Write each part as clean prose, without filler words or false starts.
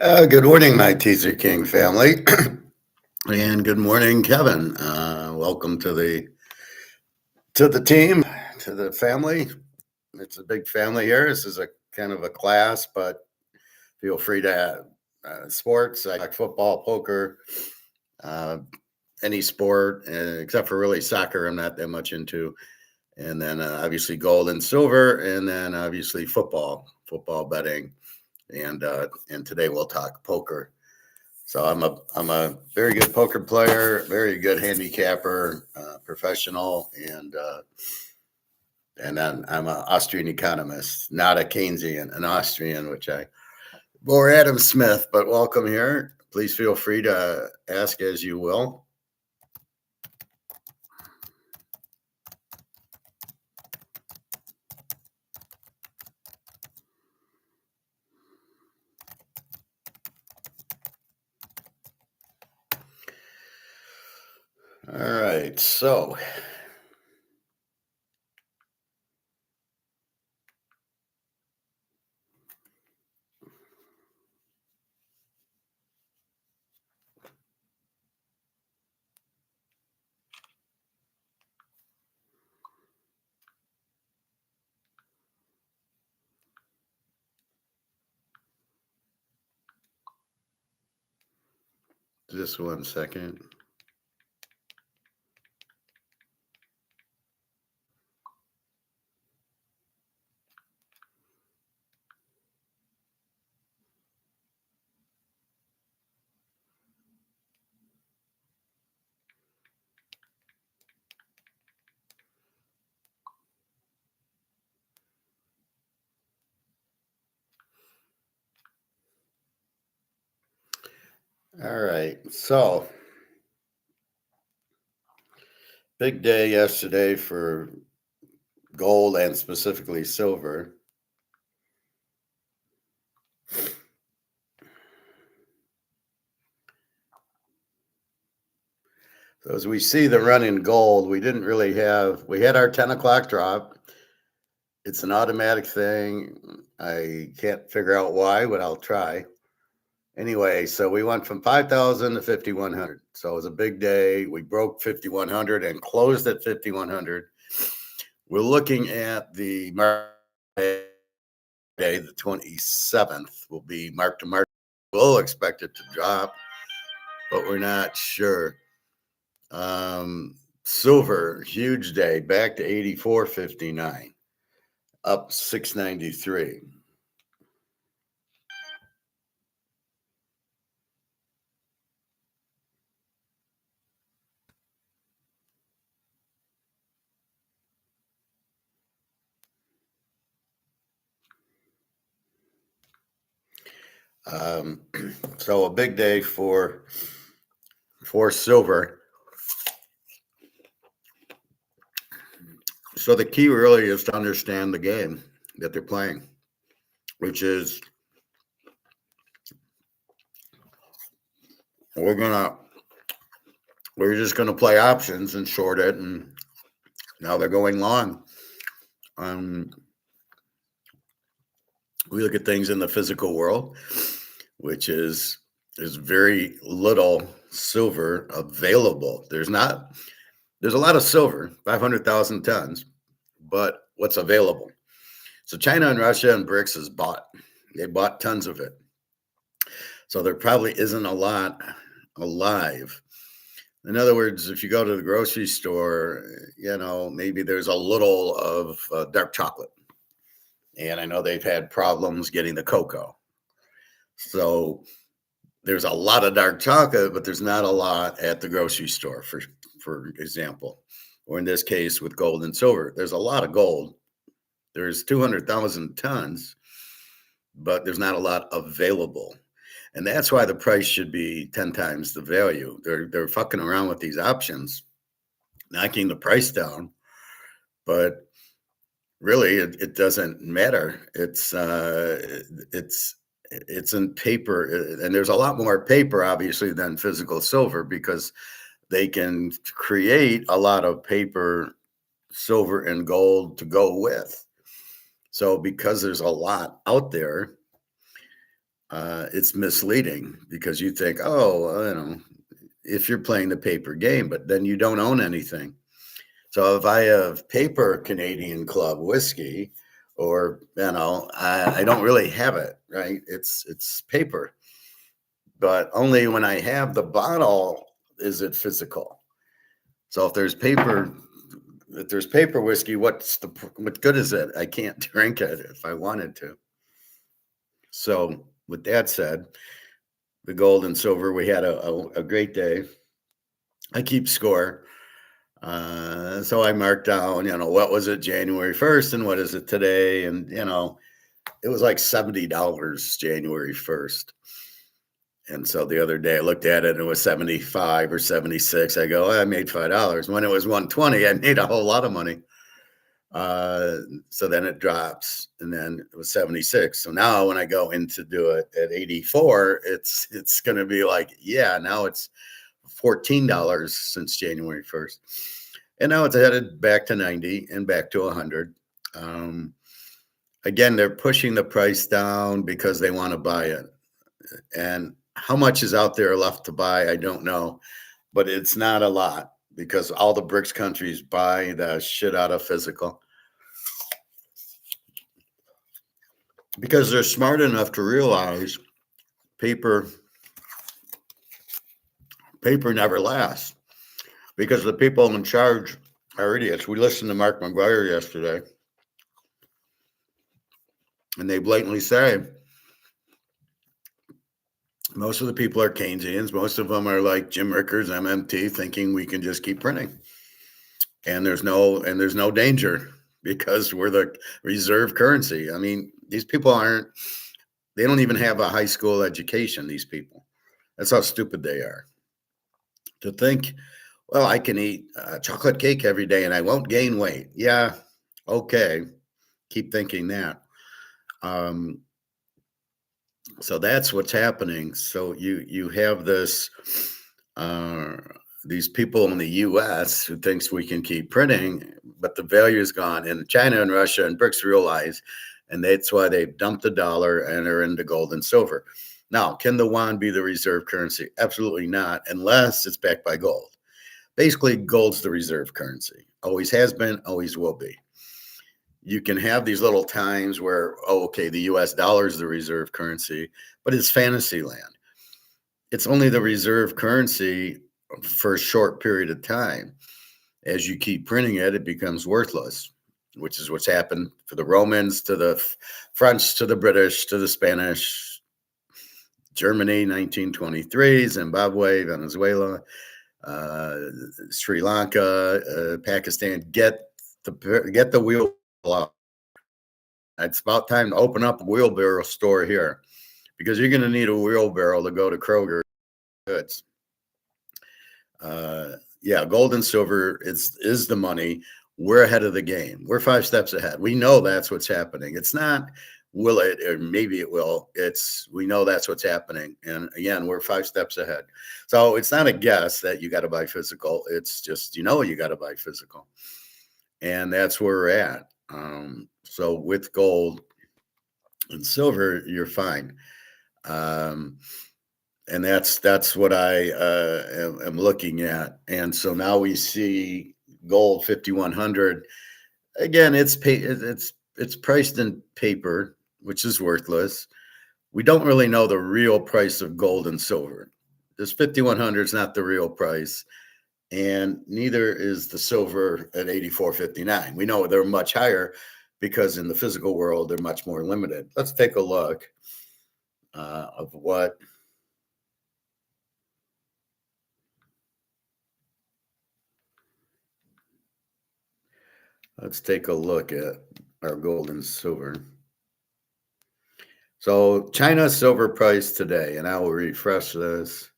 Good morning, my Teaser King family, and good morning, Kevin. Welcome to the team, to the family. It's a big family here. This is a kind of a class, but feel free to sports. I like football, poker, uh, any sport, except for really soccer. I'm not that much into. And then obviously gold and silver, and then obviously football betting, and today we'll talk poker. So I'm a very good poker player, very good handicapper, professional, and then I'm an Austrian economist, not a Keynesian, an Austrian, which I bore Adam Smith. But welcome here. Please feel free to ask as you will. All right, so just 1 second. All right, so big day yesterday for gold and specifically silver. So as we see the run in gold, we didn't really we had our 10 o'clock drop. It's an automatic thing. I can't figure out why, but I'll try. Anyway, so we went from 5,000 to 5,100. So it was a big day. We broke 5,100 and closed at 5,100. We're looking at the market day, the 27th will be mark to market. We'll expect it to drop, but we're not sure. Silver, huge day, back to 84.59, up 693. Um, so a big day for silver. So the key really is to understand the game that they're playing, which is we're just gonna play options and short it, and now they're going long. Um, we look at things in the physical world, which is there's very little silver available. There's a lot of silver, 500,000 tons, but what's available? So China and Russia and BRICS they bought tons of it. So there probably isn't a lot alive. In other words, if you go to the grocery store, maybe there's a little of dark chocolate. And I know they've had problems getting the cocoa. So there's a lot of dark chocolate, but there's not a lot at the grocery store, for example. Or in this case with gold and silver, there's a lot of gold. There's 200,000 tons, but there's not a lot available. And that's why the price should be 10 times the value. They're fucking around with these options, knocking the price down, but really it doesn't matter. It's in paper, and there's a lot more paper obviously than physical silver because they can create a lot of paper, silver and gold to go with. So because there's a lot out there, it's misleading because you think, oh, if you're playing the paper game, but then you don't own anything. So if I have paper Canadian Club whiskey, or I don't really have it, right? It's paper, but only when I have the bottle is it physical. So if there's paper whiskey, what good is it? I can't drink it if I wanted to. So with that said, the gold and silver, we had a great day. I keep score. So I marked down, what was it January 1st and what is it today? And, it was like $70 January 1st. And so the other day I looked at it and it was 75 or 76. I go, I made $5. When it was 120, I made a whole lot of money. So then it drops and then it was 76. So now when I go in to do it at 84, it's going to be like, yeah, now it's $14 since January 1st. And now it's headed back to 90 and back to 100. Again, they're pushing the price down because they want to buy it. And how much is out there left to buy, I don't know, but it's not a lot because all the BRICS countries buy the shit out of physical because they're smart enough to realize paper never lasts because the people in charge are idiots. We listened to Mark McGuire yesterday, and they blatantly say most of the people are Keynesians. Most of them are like Jim Rickards, MMT, thinking we can just keep printing. And there's no danger because we're the reserve currency. I mean, these people they don't even have a high school education, these people. That's how stupid they are. To think, well, I can eat chocolate cake every day and I won't gain weight. Yeah, okay. Keep thinking that. So that's what's happening. So you have these people in the U.S. who thinks we can keep printing, but the value is gone. And China and Russia and BRICS realize, and that's why they've dumped the dollar and are into gold and silver. Now, can the yuan be the reserve currency? Absolutely not, unless it's backed by gold. Basically, gold's the reserve currency. Always has been, always will be. You can have these little times where, okay, the US dollar is the reserve currency, but it's fantasy land. It's only the reserve currency for a short period of time. As you keep printing it, it becomes worthless, which is what's happened for the Romans, to the French, to the British, to the Spanish, Germany, 1923, Zimbabwe, Venezuela, Sri Lanka, Pakistan. Get the wheel out. It's about time to open up a wheelbarrow store here because you're going to need a wheelbarrow to go to Kroger goods. Yeah, gold and silver is the money. We're ahead of the game. We're 5 steps ahead. We know that's what's happening. It's not will it or maybe it will. We know that's what's happening. And again, we're 5 steps ahead. So it's not a guess that you got to buy physical. It's just you got to buy physical. And that's where we're at. So with gold and silver, you're fine. And that's what I am looking at. And so now we see gold 5,100. Again, it's priced in paper, which is worthless. We don't really know the real price of gold and silver. This 5,100 is not the real price, and neither is the silver at 84.59. We know they're much higher because in the physical world they're much more limited. Let's take a look of what. Let's take a look at our gold and silver. So China silver price today, and I will refresh this.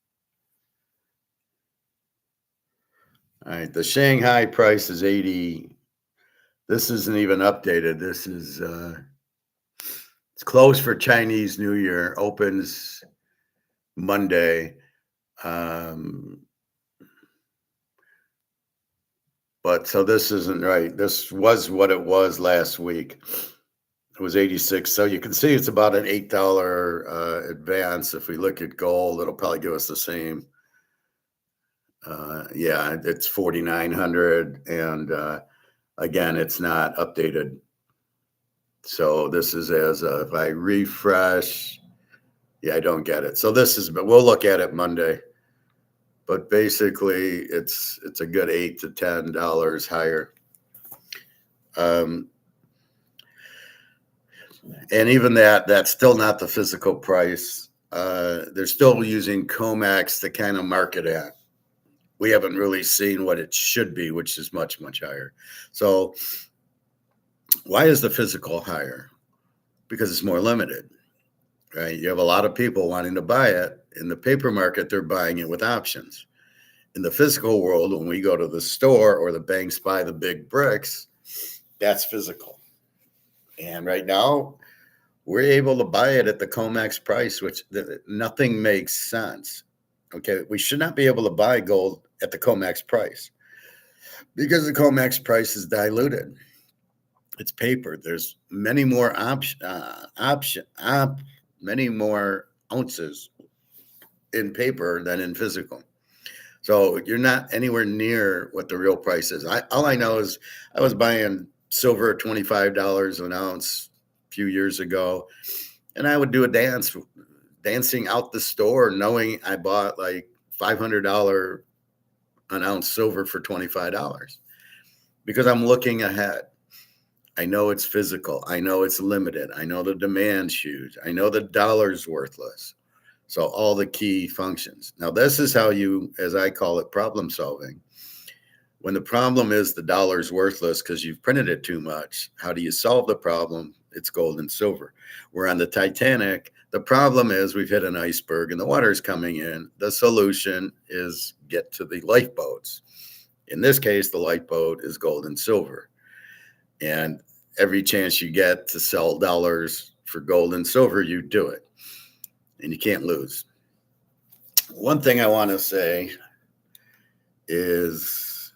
All right, the Shanghai price is 80. This isn't even updated. This is it's closed for Chinese New Year, opens Monday. But so this isn't right. This was what it was last week. It was 86. So you can see it's about an $8 advance. If we look at gold, it'll probably give us the same. Yeah, it's 4,900. And again, it's not updated. So this is if I refresh, yeah, I don't get it. So this is, but we'll look at it Monday. But basically, it's a good $8 to $10 higher. And even that's still not the physical price. They're still using COMEX to kind of market at. We haven't really seen what it should be, which is much, much higher. So why is the physical higher? Because it's more limited, right? You have a lot of people wanting to buy it. In the paper market, they're buying it with options. In the physical world, when we go to the store or the banks buy the big bricks, that's physical. And right now, we're able to buy it at the COMEX price, which nothing makes sense. Okay, we should not be able to buy gold at the COMEX price because the COMEX price is diluted. It's paper. There's many more many more ounces in paper than in physical. So you're not anywhere near what the real price is. All I know is I was buying silver at $25 an ounce a few years ago, and I would do a dancing out the store, knowing I bought like $500 an ounce silver for $25 because I'm looking ahead. I know it's physical. I know it's limited. I know the demand's huge. I know the dollar's worthless. So all the key functions. Now, this is how you, as I call it, problem solving. When the problem is the dollar's worthless because you've printed it too much, how do you solve the problem? It's gold and silver. We're on the Titanic. The problem is we've hit an iceberg and the water's coming in. The solution is get to the lifeboats. In this case, the lifeboat is gold and silver. And every chance you get to sell dollars for gold and silver, you do it. And you can't lose. One thing I want to say is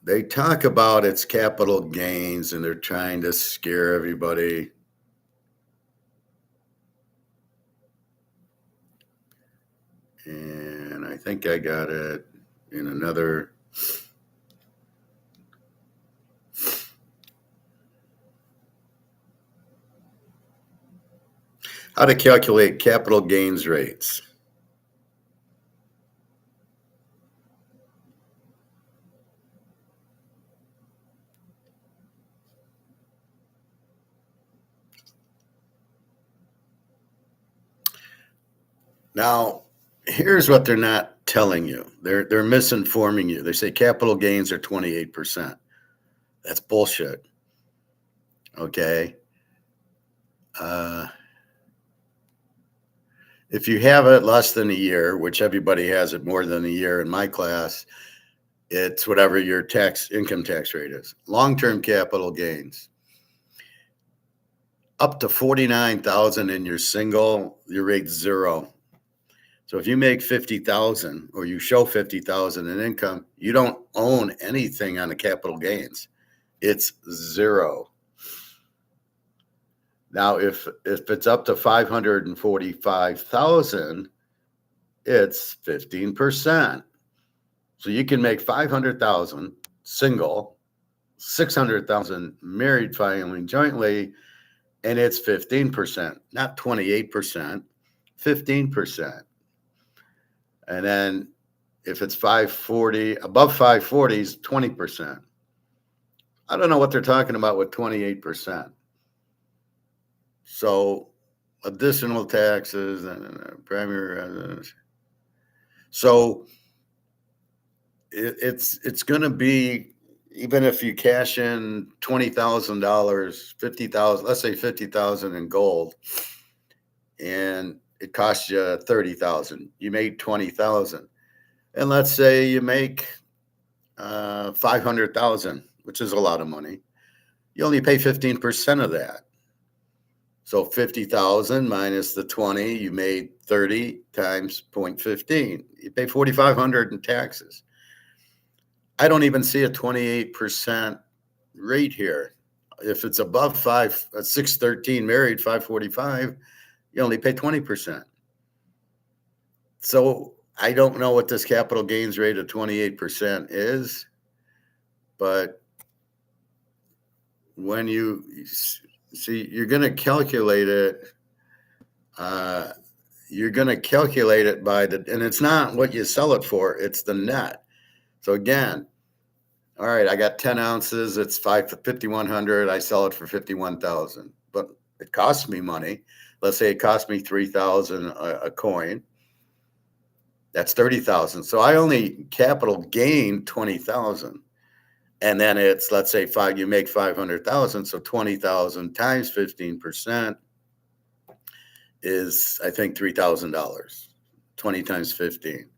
they talk about its capital gains and they're trying to scare everybody. And I think I got it in another. How to calculate capital gains rates. Now, here's what they're not telling you. They're misinforming you. They say capital gains are 28%. That's bullshit. Okay. If you have it less than a year, which everybody has it more than a year in my class, it's whatever your income tax rate is. Long-term capital gains. Up to 49,000 in your single, your rate's zero. So if you make 50,000 or you show 50,000 in income, you don't own anything on the capital gains. It's zero. Now, if it's up to 545,000, it's 15%. So you can make 500,000 single, 600,000 married filing jointly, and it's 15%, not 28%, 15%. And then if it's 540, above 540 is 20%. I don't know what they're talking about with 28%. So additional taxes and primary residence. So it's going to be, even if you cash in $20,000, 50,000, let's say 50,000 in gold, and it costs you 30,000. You made 20,000, and let's say you make 500,000, which is a lot of money. You only pay 15% of that. So 50,000 minus the 20, you made 30 times 0.15. You pay 4,500 in taxes. I don't even see a 28% rate here. If it's above 613 married, 545, you only pay 20%. So I don't know what this capital gains rate of 28% is, but when you see, you're going to calculate it. You're going to calculate it by and it's not what you sell it for, it's the net. So again, all right, I got 10 ounces. It's 5,100. I sell it for 51,000, but it costs me money. Let's say it cost me 3,000 a coin. That's 30,000. So I only capital gain 20,000. And then it's, let's say you make 500,000. So 20,000 times 15% is, I think, $3,000. 20 times 15.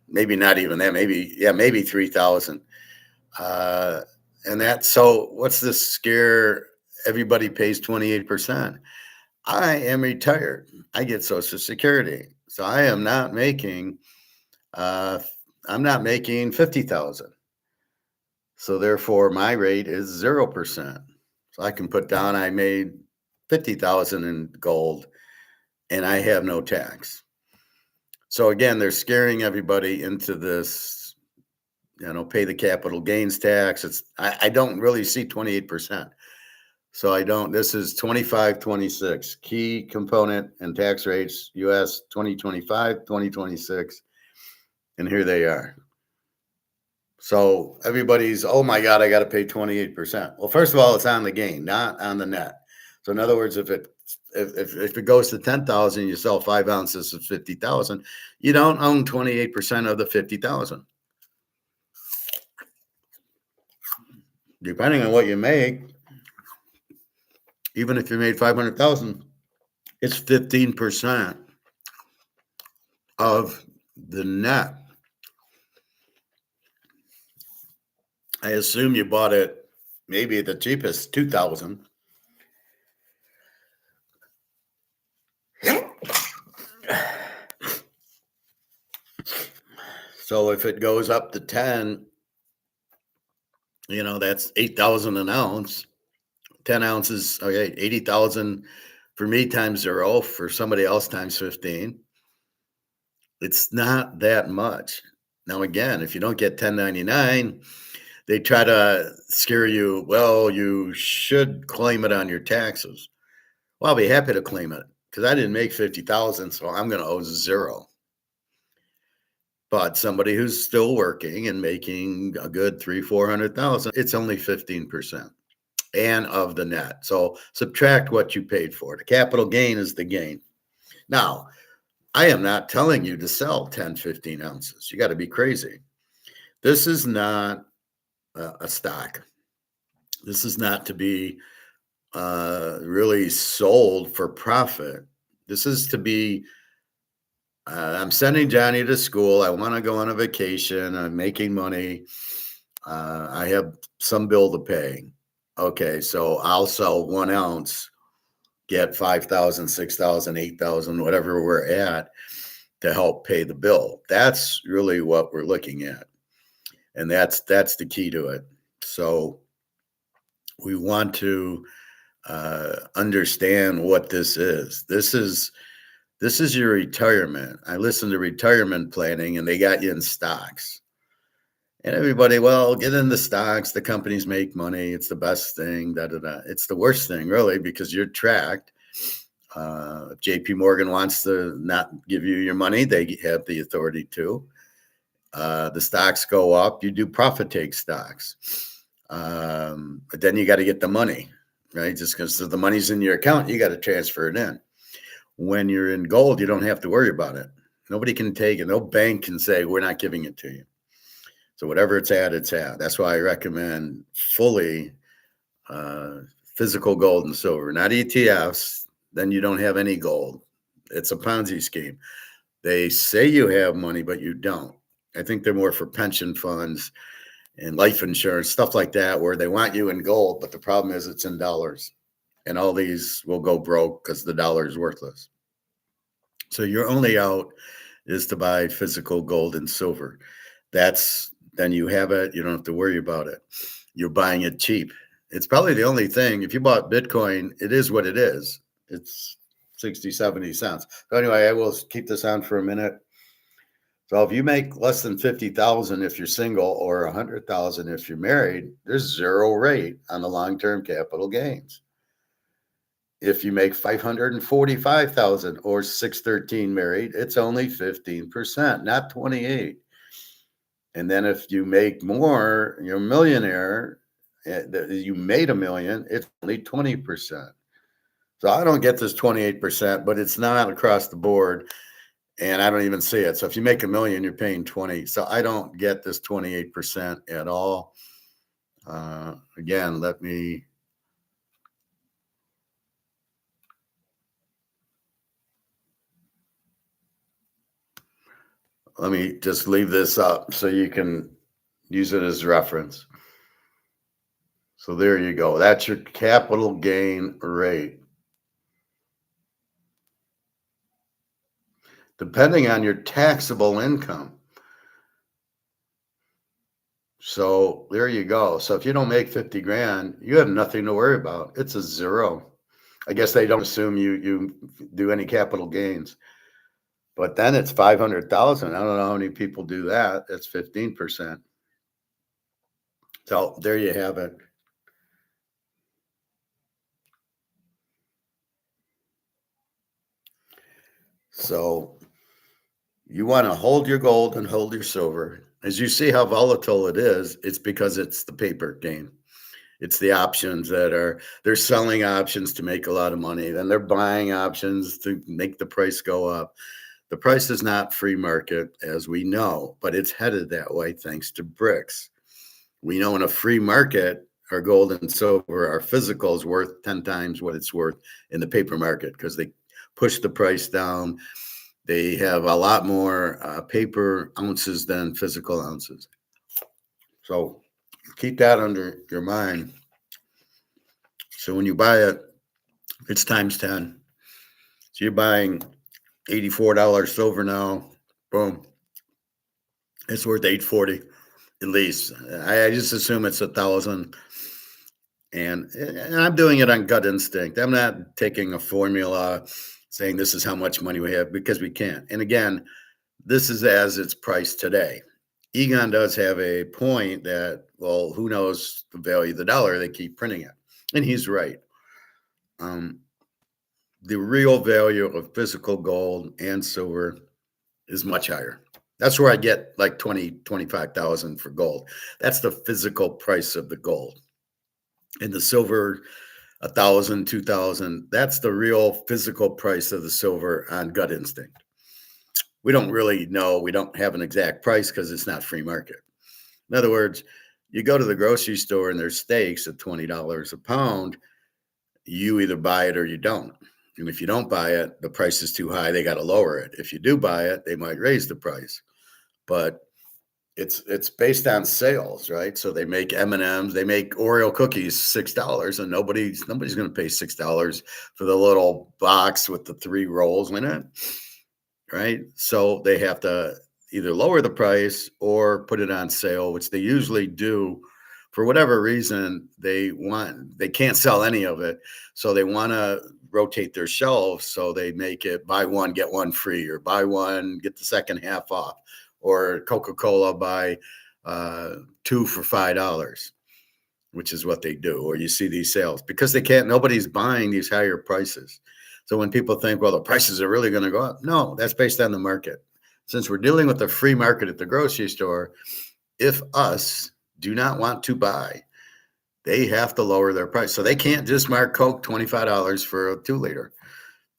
Maybe not even that. Maybe 3,000. And that's, so what's this scare? Everybody pays 28%. I am retired. I get Social Security. So I am not making, I'm not making 50,000. So therefore my rate is 0%. So I can put down, I made 50,000 in gold and I have no tax. So again, they're scaring everybody into this, pay the capital gains tax. I don't really see 28%. So this is 25, 26, key component and tax rates, US 2025, 2026. And here they are. So everybody's, oh my God, I got to pay 28%. Well, first of all, it's on the gain, not on the net. So in other words, if it goes to 10,000, you sell 5 ounces of 50,000, you don't own 28% of the 50,000. Depending on what you make, even if you made 500,000, it's 15% of the net. I assume you bought it maybe at the cheapest, 2,000. So if it goes up to 10, that's 8,000 an ounce. 10 ounces, okay, 80,000 for me times 0, for somebody else times 15. It's not that much. Now, again, if you don't get 1099, they try to scare you. Well, you should claim it on your taxes. Well, I'll be happy to claim it because I didn't make 50,000, so I'm going to owe 0. But somebody who's still working and making a good 300,000-400,000, it's only 15%. And of the net. So subtract what you paid for. The capital gain is the gain. Now, I am not telling you to sell 10, 15 ounces. You got to be crazy. This is not a stock. This is not to be really sold for profit. This is to be, I'm sending Johnny to school. I want to go on a vacation. I'm making money. I have some bill to pay. Okay, so I'll sell 1 ounce, get 5,000, 6,000, 8,000, whatever we're at, to help pay the bill. That's really what we're looking at. And that's the key to it. So we want to understand what this is. This is your retirement. I listened to retirement planning and they got you in stocks. And everybody, well, get into stocks. The companies make money. It's the best thing. It's the worst thing, really, because you're tracked. If JP Morgan wants to not give you your money, they have the authority to. The stocks go up. You do profit take stocks. But then you got to get the money, right? Just because the money's in your account, you got to transfer it in. When you're in gold, you don't have to worry about it. Nobody can take it. No bank can say, we're not giving it to you. So whatever it's at, it's at. That's why I recommend fully physical gold and silver, not ETFs. Then you don't have any gold. It's a Ponzi scheme. They say you have money, but you don't. I think they're more for pension funds and life insurance, stuff like that, where they want you in gold, but the problem is it's in dollars. And all these will go broke because the dollar is worthless. So your only out is to buy physical gold and silver. then you have it. You don't have to worry about it. You're buying it cheap. It's probably the only thing. If you bought Bitcoin, it is what it is. It's 60, 70 cents. So anyway, I will keep this on for a minute. So if you make less than 50,000 if you're single or 100,000 if you're married, there's zero rate on the long-term capital gains. If you make 545,000 or 613 married, it's only 15%, not 28. And then if you make more, you're a millionaire, you made a million, it's only 20%. So I don't get this 28%, but it's not across the board. And I don't even see it. So if you make a million, you're paying 20. So I don't get this 28% at all. Again, let me just leave this up so you can use it as reference. So there you go. That's your capital gain rate. Depending on your taxable income. So there you go. So if you don't make 50 grand, you have nothing to worry about. It's a zero. I guess they don't assume you do any capital gains. But then it's 500,000. I don't know how many people do that. That's 15%. So there you have it. So you want to hold your gold and hold your silver. As you see how volatile it is, it's because it's the paper game. It's the options they're selling options to make a lot of money. Then they're buying options to make the price go up. The price is not free market, as we know, but it's headed that way thanks to BRICS. We know in a free market, our gold and silver, our physical is worth 10 times what it's worth in the paper market because they push the price down. They have a lot more paper ounces than physical ounces. So keep that under your mind. So when you buy it, it's times 10. So you're buying $84 silver now. Boom. It's worth $840 at least. I just assume it's 1,000. And I'm doing it on gut instinct. I'm not taking a formula saying this is how much money we have because we can't. And again, this is as it's priced today. Egon does have a point that, well, who knows the value of the dollar? They keep printing it. And he's right. The real value of physical gold and silver is much higher. That's where I get like 20, 25,000 for gold. That's the physical price of the gold. And the silver, 1,000, 2,000, that's the real physical price of the silver on gut instinct. We don't really know. We don't have an exact price because it's not free market. In other words, you go to the grocery store and there's steaks at $20 a pound. You either buy it or you don't. And if you don't buy it, the price is too high. They got to lower it. If you do buy it, they might raise the price. But it's based on sales, right? So they make M&Ms, they make Oreo cookies $6, and nobody's going to pay $6 for the little box with the 3 rolls in it, right? So they have to either lower the price or put it on sale, which they usually do. For whatever reason, they can't sell any of it, so they want to rotate their shelves. So they make it buy one get one free, or buy one get the second half off, or Coca-Cola buy 2 for $5, which is what they do. Or you see these sales because nobody's buying these higher prices. So when people think, well, the prices are really going to go up, no, that's based on the market. Since we're dealing with the free market at the grocery store, if us do not want to buy, they have to lower their price. So they can't just mark Coke $25 for a 2-liter.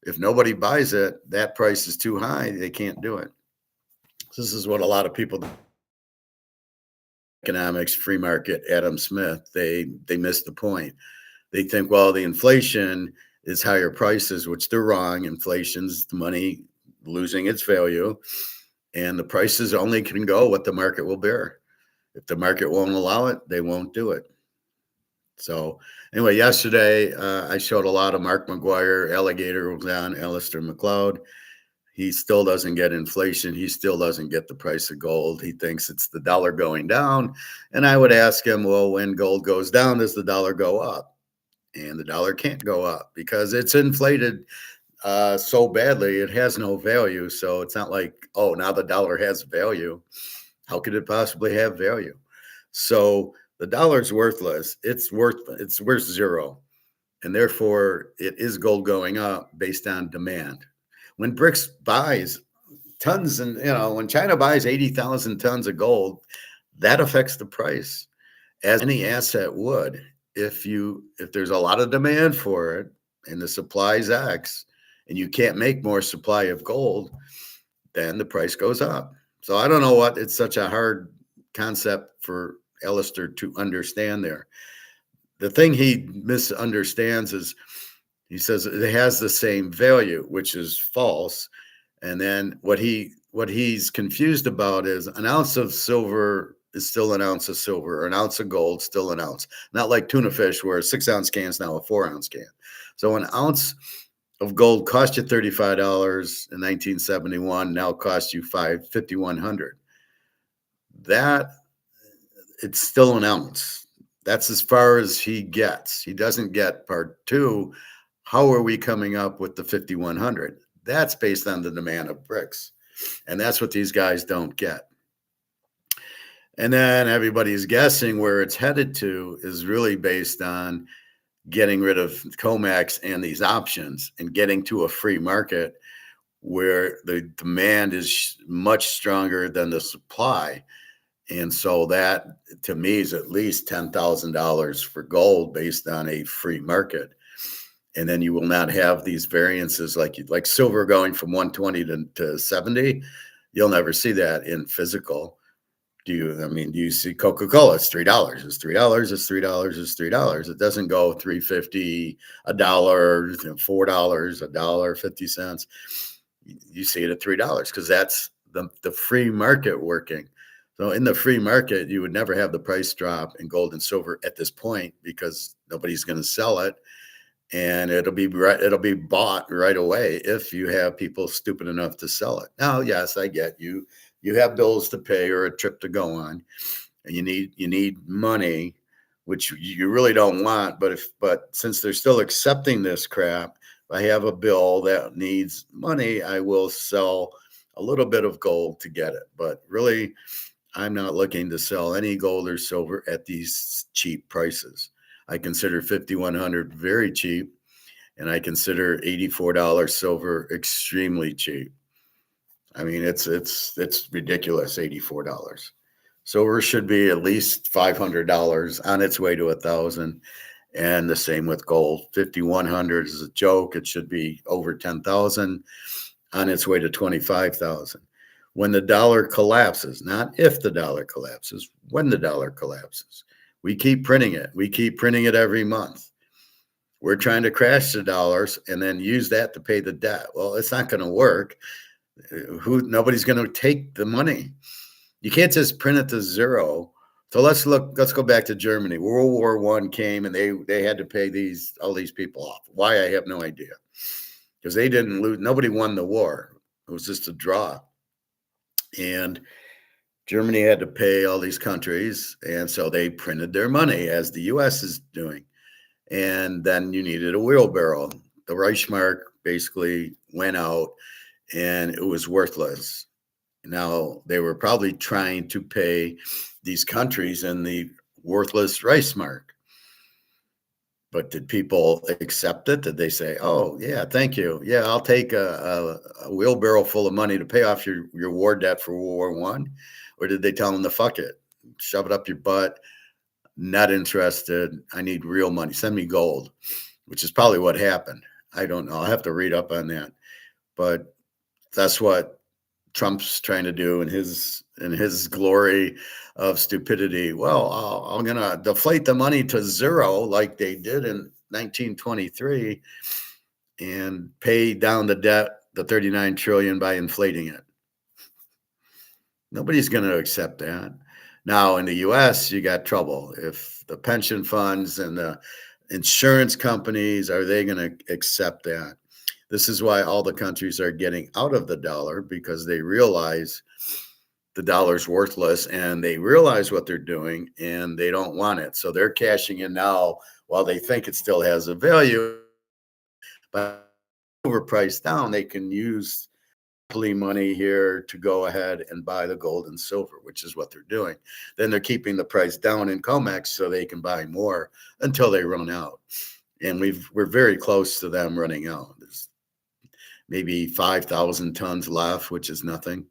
If nobody buys it, that price is too high. They can't do it. This is what a lot of people do. Economics, free market, Adam Smith, they miss the point. They think, well, the inflation is higher prices, which they're wrong. Inflation's the money losing its value, and the prices only can go what the market will bear. If the market won't allow it, they won't do it. So anyway, yesterday I showed a lot of Mark McGuire. Alligator was on, Alistair McLeod. He still doesn't get inflation. He still doesn't get the price of gold. He thinks it's the dollar going down. And I would ask him, well, when gold goes down, does the dollar go up? And the dollar can't go up because it's inflated so badly, it has no value. So it's not like, oh, now the dollar has value. How could it possibly have value? So the dollar's worthless. It's worth zero. And therefore, it is gold going up based on demand. When BRICS buys tons, and when China buys 80,000 tons of gold, that affects the price as any asset would. If there's a lot of demand for it and the supply is X, and you can't make more supply of gold, then the price goes up. So I don't know what it's such a hard concept for Alistair to understand there. The thing he misunderstands is he says it has the same value, which is false. And then what he's confused about is an ounce of silver is still an ounce of silver, or an ounce of gold still an ounce. Not like tuna fish, where a 6-ounce can is now a 4-ounce can. So an ounce of gold cost you $35 in 1971, now costs you 5,100. That it's still an ounce. That's as far as he gets. He doesn't get part two. How are we coming up with the 5,100? That's based on the demand of BRICS. And that's what these guys don't get. And then everybody's guessing where it's headed to is really based on getting rid of COMEX and these options and getting to a free market where the demand is much stronger than the supply. And so that, to me, is at least $10,000 for gold based on a free market. And then you will not have these variances like silver going from 120 to 70. You'll never see that in physical. Do you see Coca-Cola? It's $3. It's $3. It's $3. It's $3. It doesn't go 3.50, $1, $4, $1.50. You see it at $3 because that's the free market working. So in the free market, you would never have the price drop in gold and silver at this point because nobody's going to sell it. And it'll be bought right away if you have people stupid enough to sell it. Now, yes, I get you. You have bills to pay or a trip to go on, and you need money, which you really don't want. But since they're still accepting this crap, if I have a bill that needs money, I will sell a little bit of gold to get it. But really, I'm not looking to sell any gold or silver at these cheap prices. I consider 5,100 very cheap, and I consider $84 silver extremely cheap. I mean, it's ridiculous, $84. Silver should be at least $500 on its way to 1,000, and the same with gold. 5,100 is a joke. It should be over 10,000 on its way to 25,000. When the dollar collapses, not if the dollar collapses, when the dollar collapses. We keep printing it. We keep printing it every month. We're trying to crash the dollars and then use that to pay the debt. Well, it's not going to work. Nobody's going to take the money. You can't just print it to zero. So let's go back to Germany. World War I came and they had to pay all these people off. Why? I have no idea. Because they didn't lose. Nobody won the war. It was just a draw. And Germany had to pay all these countries, and so they printed their money as the U.S. is doing. And then you needed a wheelbarrow. The Reichsmark basically went out, and it was worthless. Now, they were probably trying to pay these countries in the worthless Reichsmark. But did people accept it? Did they say, oh, yeah, thank you. Yeah, I'll take a wheelbarrow full of money to pay off your war debt for World War I? Or did they tell them to fuck it, shove it up your butt, not interested, I need real money, send me gold, which is probably what happened. I don't know. I'll have to read up on that. But that's what Trump's trying to do in his glory of stupidity. Well, I'm going to deflate the money to zero like they did in 1923 and pay down the debt, the 39 trillion, by inflating it. Nobody's going to accept that. Now, in the U.S., you got trouble. If the pension funds and the insurance companies, are they going to accept that? This is why all the countries are getting out of the dollar, because they realize the dollar's worthless and they realize what they're doing and they don't want it. So they're cashing in now while they think it still has a value. But overpriced down, they can use money here to go ahead and buy the gold and silver, which is what they're doing. Then they're keeping the price down in COMEX so they can buy more until they run out. And we're very close to them running out. There's maybe 5,000 tons left, which is nothing.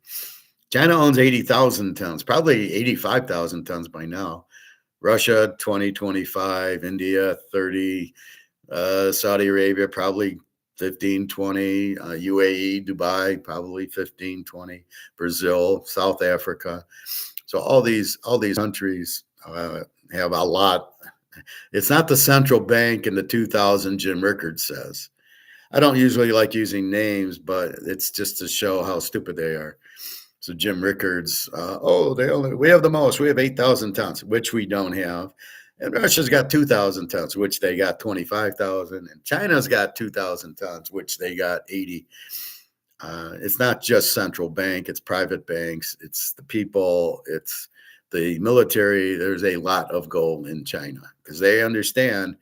China owns 80,000 tons, probably 85,000 tons by now. Russia, 2025, India, 30, Saudi Arabia, probably 15, 20, UAE, Dubai, probably 15, 20, Brazil, South Africa. So all these countries have a lot. It's not the central bank in the 2000 Jim Rickards says. I don't usually like using names, but it's just to show how stupid they are. So Jim Rickards, we have the most. We have 8,000 tons, which we don't have. And Russia's got 2,000 tons, which they got 25,000. And China's got 2,000 tons, which they got 80. It's not just central bank. It's private banks. It's the people. It's the military. There's a lot of gold in China because they understand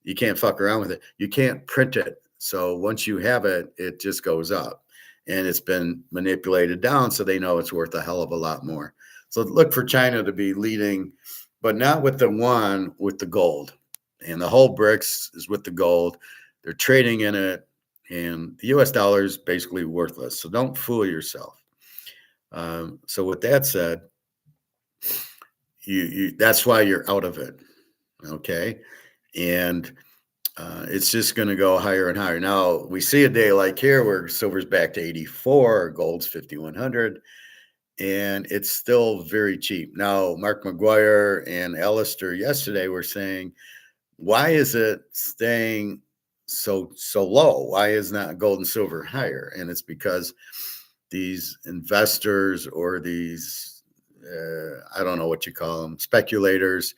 you can't fuck around with it. You can't print it. So once you have it, it just goes up. And it's been manipulated down, so they know it's worth a hell of a lot more. So look for China to be leading, but not with the yuan, with the gold. And the whole BRICS is with the gold. They're trading in it, and the US dollar is basically worthless. So don't fool yourself. So with that said, that's why you're out of it, okay? And it's just going to go higher and higher. Now we see a day like here where silver's back to 84, gold's 5,100, and it's still very cheap. Now, Mark McGuire and Alistair yesterday were saying, why is it staying so low? Why is not gold and silver higher? And it's because these investors or these, I don't know what you call them, speculators,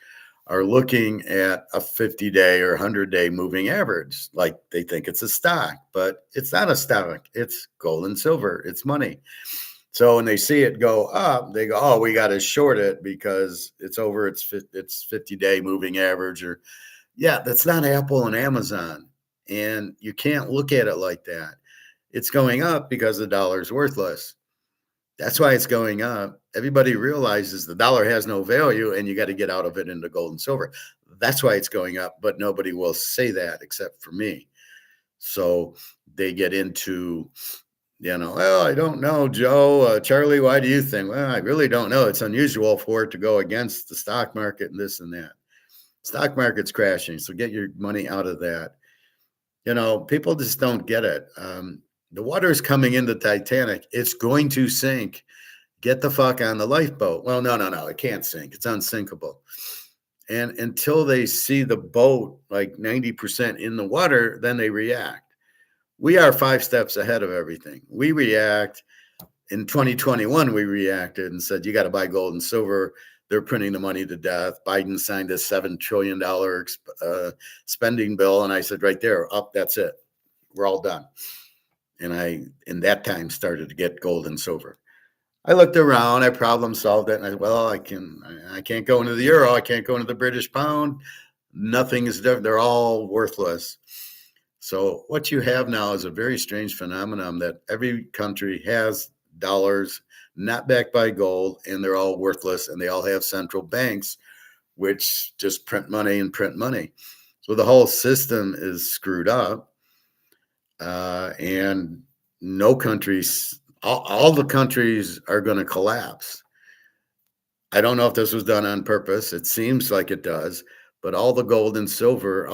are looking at a 50-day or 100-day moving average like they think it's a stock, but it's not a stock. It's gold and silver. It's money. So when they see it go up, they go, oh, we got to short it because it's over its 50-day moving average. Or, yeah, that's not Apple and Amazon. And you can't look at it like that. It's going up because the dollar is worthless. That's why it's going up. Everybody realizes the dollar has no value and you got to get out of it into gold and silver. That's why it's going up, but nobody will say that except for me. So they get into, well, I don't know, Joe, Charlie, why do you think? Well, I really don't know. It's unusual for it to go against the stock market and this and that. Stock market's crashing, so get your money out of that. People just don't get it. The water is coming into Titanic. It's going to sink. Get the fuck on the lifeboat. Well, no. It can't sink. It's unsinkable. And until they see the boat like 90% in the water, then they react. We are 5 steps ahead of everything. We react. In 2021, we reacted and said, you got to buy gold and silver. They're printing the money to death. Biden signed a $7 trillion spending bill. And I said, right there, up, that's it. We're all done. And I, in that time, started to get gold and silver. I looked around, I problem solved it, and I can't go into the euro, I can't go into the British pound. Nothing is different. They're all worthless. So what you have now is a very strange phenomenon that every country has dollars not backed by gold, and they're all worthless, and they all have central banks, which just print money and print money. So the whole system is screwed up. And no countries, all the countries are going to collapse. I don't know if this was done on purpose. It seems like it does, but all the gold and silver,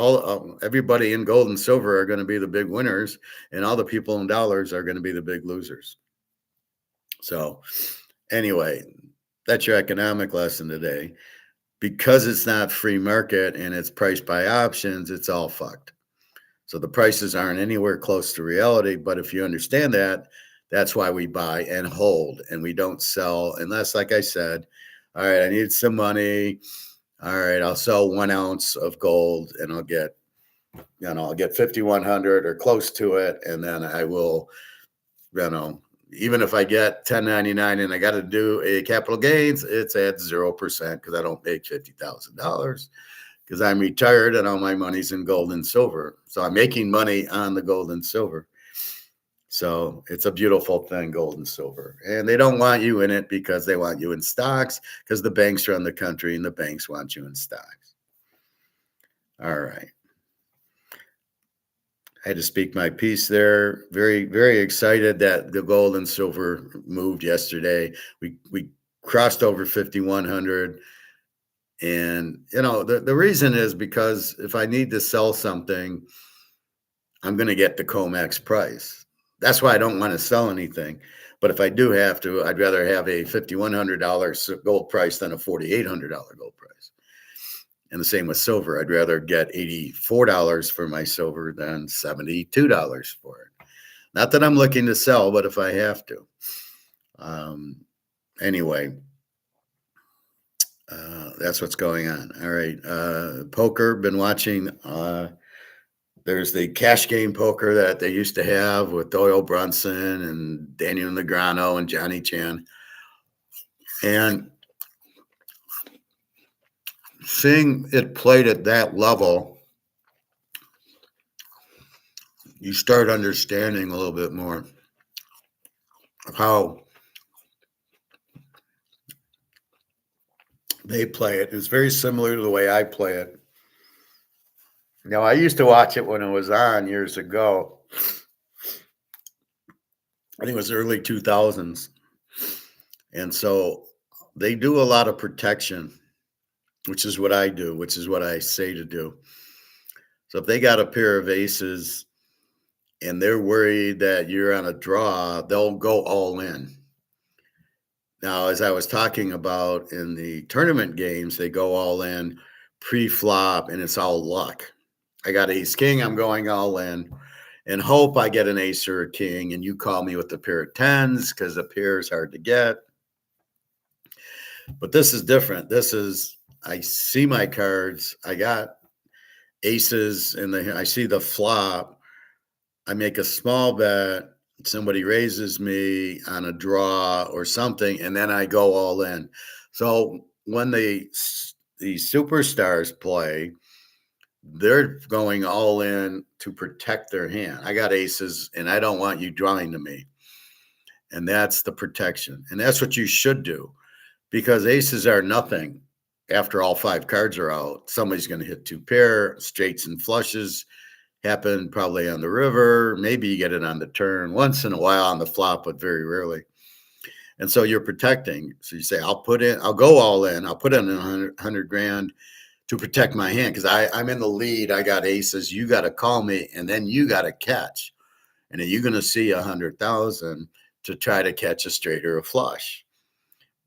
everybody in gold and silver are going to be the big winners, and all the people in dollars are going to be the big losers. So anyway, that's your economic lesson today. Because it's not free market and it's priced by options, it's all fucked. So the prices aren't anywhere close to reality. But if you understand that, that's why we buy and hold, and we don't sell unless, like I said, all right, I need some money. All right, I'll sell 1 ounce of gold and I'll get I'll get 5,100 or close to it, and then I will, even if I get 1099 and I got to do a capital gains, it's at 0% because I don't make $50,000 because I'm retired and all my money's in gold and silver. So I'm making money on the gold and silver. So it's a beautiful thing, gold and silver. And they don't want you in it because they want you in stocks because the banks run the country and the banks want you in stocks. All right. I had to speak my piece there. Very, very excited that the gold and silver moved yesterday. We crossed over 5,100. And, the reason is because if I need to sell something, I'm going to get the COMEX price. That's why I don't want to sell anything. But if I do have to, I'd rather have a $5,100 gold price than a $4,800 gold price. And the same with silver. I'd rather get $84 for my silver than $72 for it. Not that I'm looking to sell, but if I have to. Anyway, that's what's going on. All right. Poker, been watching. There's the cash game poker that they used to have with Doyle Brunson and Daniel Negreanu and Johnny Chan. And seeing it played at that level, you start understanding a little bit more of how they play it. It's very similar to the way I play it. Now, I used to watch it when it was on years ago. I think it was early 2000s. And so they do a lot of protection, which is what I do, which is what I say to do. So if they got a pair of aces and they're worried that you're on a draw, they'll go all in. Now, as I was talking about in the tournament games, they go all in pre-flop and it's all luck. I got ace king, I'm going all in and hope I get an ace or a king and you call me with a pair of tens because the pair is hard to get. But this is different. This is, I see my cards. I got aces and I see the flop. I make a small bet. Somebody raises me on a draw or something, and then I go all in. So when the superstars play, they're going all in to protect their hand. I got aces, and I don't want you drawing to me. And that's the protection. And that's what you should do because aces are nothing after all five cards are out. Somebody's going to hit two pair, straights and flushes happen probably on the river. Maybe you get it on the turn once in a while on the flop, but very rarely. And so you're protecting. So you say, I'll go all in. I'll put in 100 grand to protect my hand because I'm in the lead. I got aces. You got to call me, and then you got to catch. And then you're going to see 100,000 to try to catch a straight or a flush.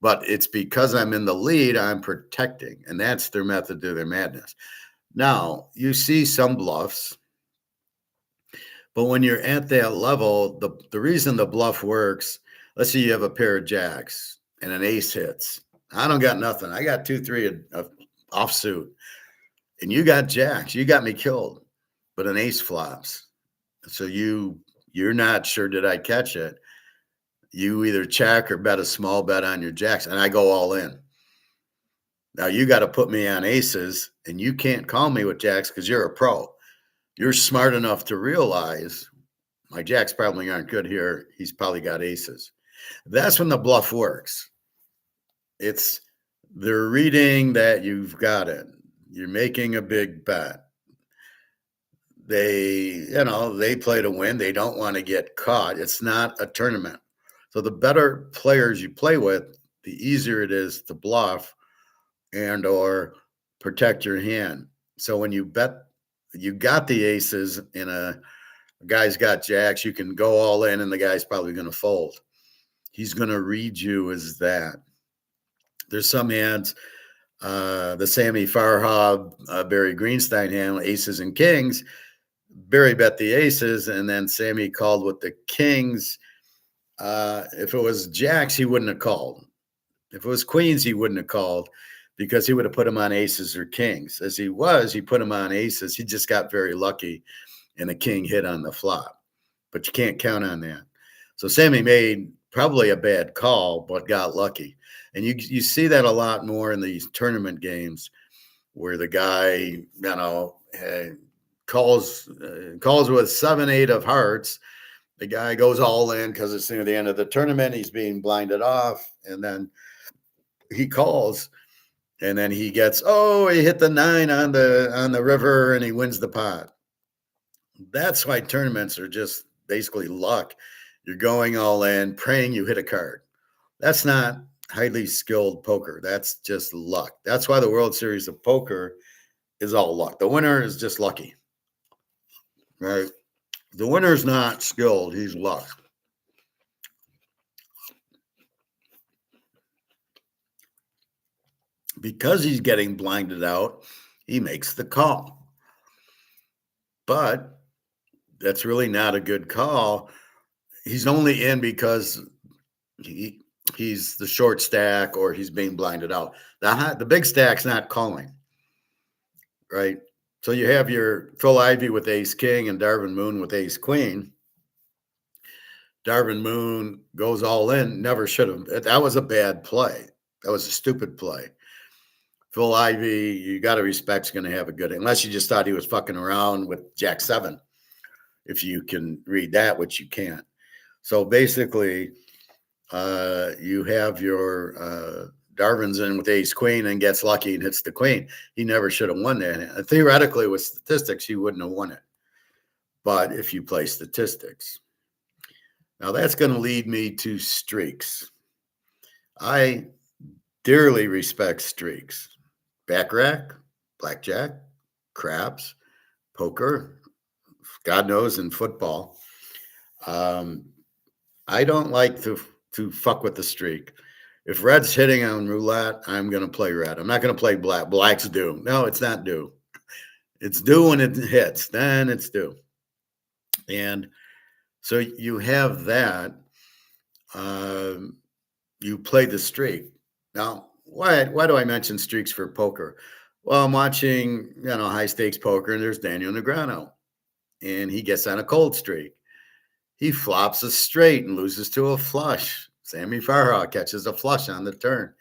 But it's because I'm in the lead, I'm protecting. And that's their method to their madness. Now, you see some bluffs. But when you're at that level, the reason the bluff works, let's say you have a pair of jacks and an ace hits. I don't got nothing. I got 2-3 of offsuit. And you got jacks. You got me killed. But an ace flops. So you're not sure did I catch it. You either check or bet a small bet on your jacks, and I go all in. Now you got to put me on aces, and you can't call me with jacks because you're a pro. You're smart enough to realize my jacks probably aren't good here. He's probably got aces. That's when the bluff works. They're reading that you've got it. You're making a big bet. They play to win. They don't want to get caught. It's not a tournament. So the better players you play with, the easier it is to bluff and or protect your hand. So when you bet you got the aces and a guy's got jacks, you can go all in and the guy's probably going to fold. He's going to read you as that. There's some hands, the Sammy Farhab, Barry Greenstein hand, aces and kings. Barry bet the aces and then Sammy called with the kings. If it was jacks, he wouldn't have called. If it was queens, he wouldn't have called because he would have put him on aces or kings. As he put him on aces. He just got very lucky and the king hit on the flop. But you can't count on that. So Sammy made probably a bad call, but got lucky. And you see that a lot more in these tournament games where the guy, calls with 7-8 of hearts. The guy goes all in because it's near the end of the tournament. He's being blinded off, and then he calls, and then he gets, he hit the 9 on the river, and he wins the pot. That's why tournaments are just basically luck. You're going all in, praying you hit a card. That's not highly skilled poker. That's just luck. That's why the World Series of Poker is all luck. The winner is just lucky, right? The winner's not skilled. He's luck. Because he's getting blinded out, he makes the call. But that's really not a good call. He's only in because he's the short stack or he's being blinded out. The big stack's not calling, right? So you have your Phil Ivey with ace king and Darvin Moon with ace queen. Darvin Moon goes all in, never should have. That was a bad play. That was a stupid play. Phil Ivey, you got to respect, is going to have a good, unless you just thought he was fucking around with Jack 7. If you can read that, which you can't. So basically, you have your Darvin's in with ace queen and gets lucky and hits the queen. He never should have won that. Theoretically, with statistics, he wouldn't have won it. But if you play statistics. Now, that's going to lead me to streaks. I dearly respect streaks. Baccarat, blackjack, craps, poker, God knows, in football. I don't like to fuck with the streak. If red's hitting on roulette, I'm going to play red. I'm not going to play black. Black's due. No, it's not due. It's due when it hits. Then it's due. And so you have that. You play the streak. Now, why do I mention streaks for poker? Well, I'm watching, high stakes poker, and there's Daniel Negreanu, and he gets on a cold streak. He flops a straight and loses to a flush. Sammy Farha catches a flush on the turn.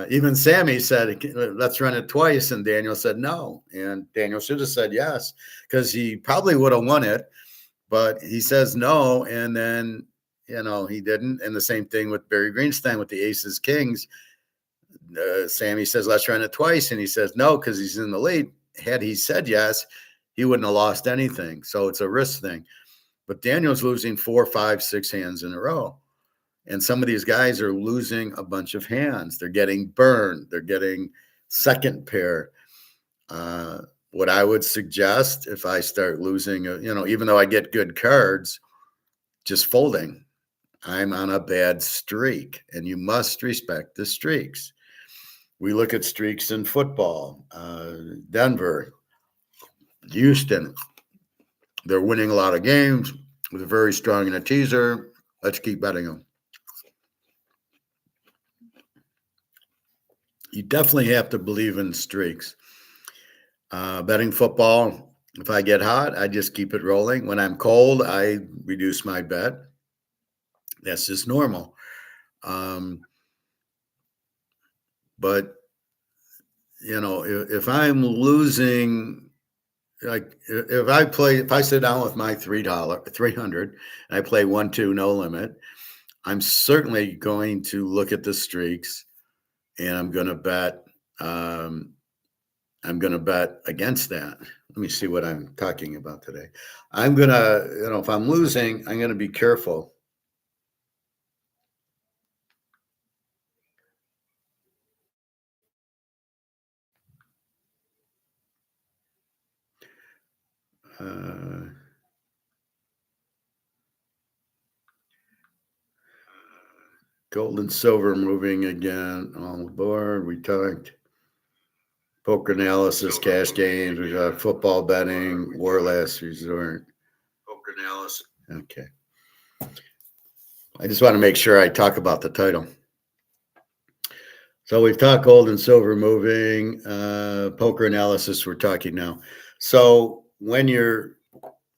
Even Sammy said, let's run it twice, and Daniel said no. And Daniel should have said yes, because he probably would have won it, but he says no, and then, he didn't. And the same thing with Barry Greenstein with the aces, kings. Sammy says, let's run it twice. And he says no, because he's in the lead. Had he said yes, he wouldn't have lost anything. So it's a risk thing. But Daniel's losing 4, 5, 6 hands in a row. And some of these guys are losing a bunch of hands. They're getting burned. They're getting second pair. What I would suggest, if I start losing, even though I get good cards, just folding. I'm on a bad streak, and you must respect the streaks. We look at streaks in football. Denver, Houston, they're winning a lot of games. They're very strong in a teaser. Let's keep betting them. You definitely have to believe in streaks. Betting football, if I get hot, I just keep it rolling. When I'm cold, I reduce my bet. That's just normal. But, if I'm losing, like if I sit down with my $300 and I play 1-2 no limit, I'm certainly going to look at the streaks, and I'm going to bet. I'm going to bet against that. Let me see what I'm talking about today. I'm going to, if I'm losing, I'm going to be careful. Gold and silver moving again on the board. We talked poker analysis, cash games. We got football betting, war last resort. Poker analysis. Okay. I just want to make sure I talk about the title. So we've talked gold and silver moving, poker analysis. We're talking now. So when you're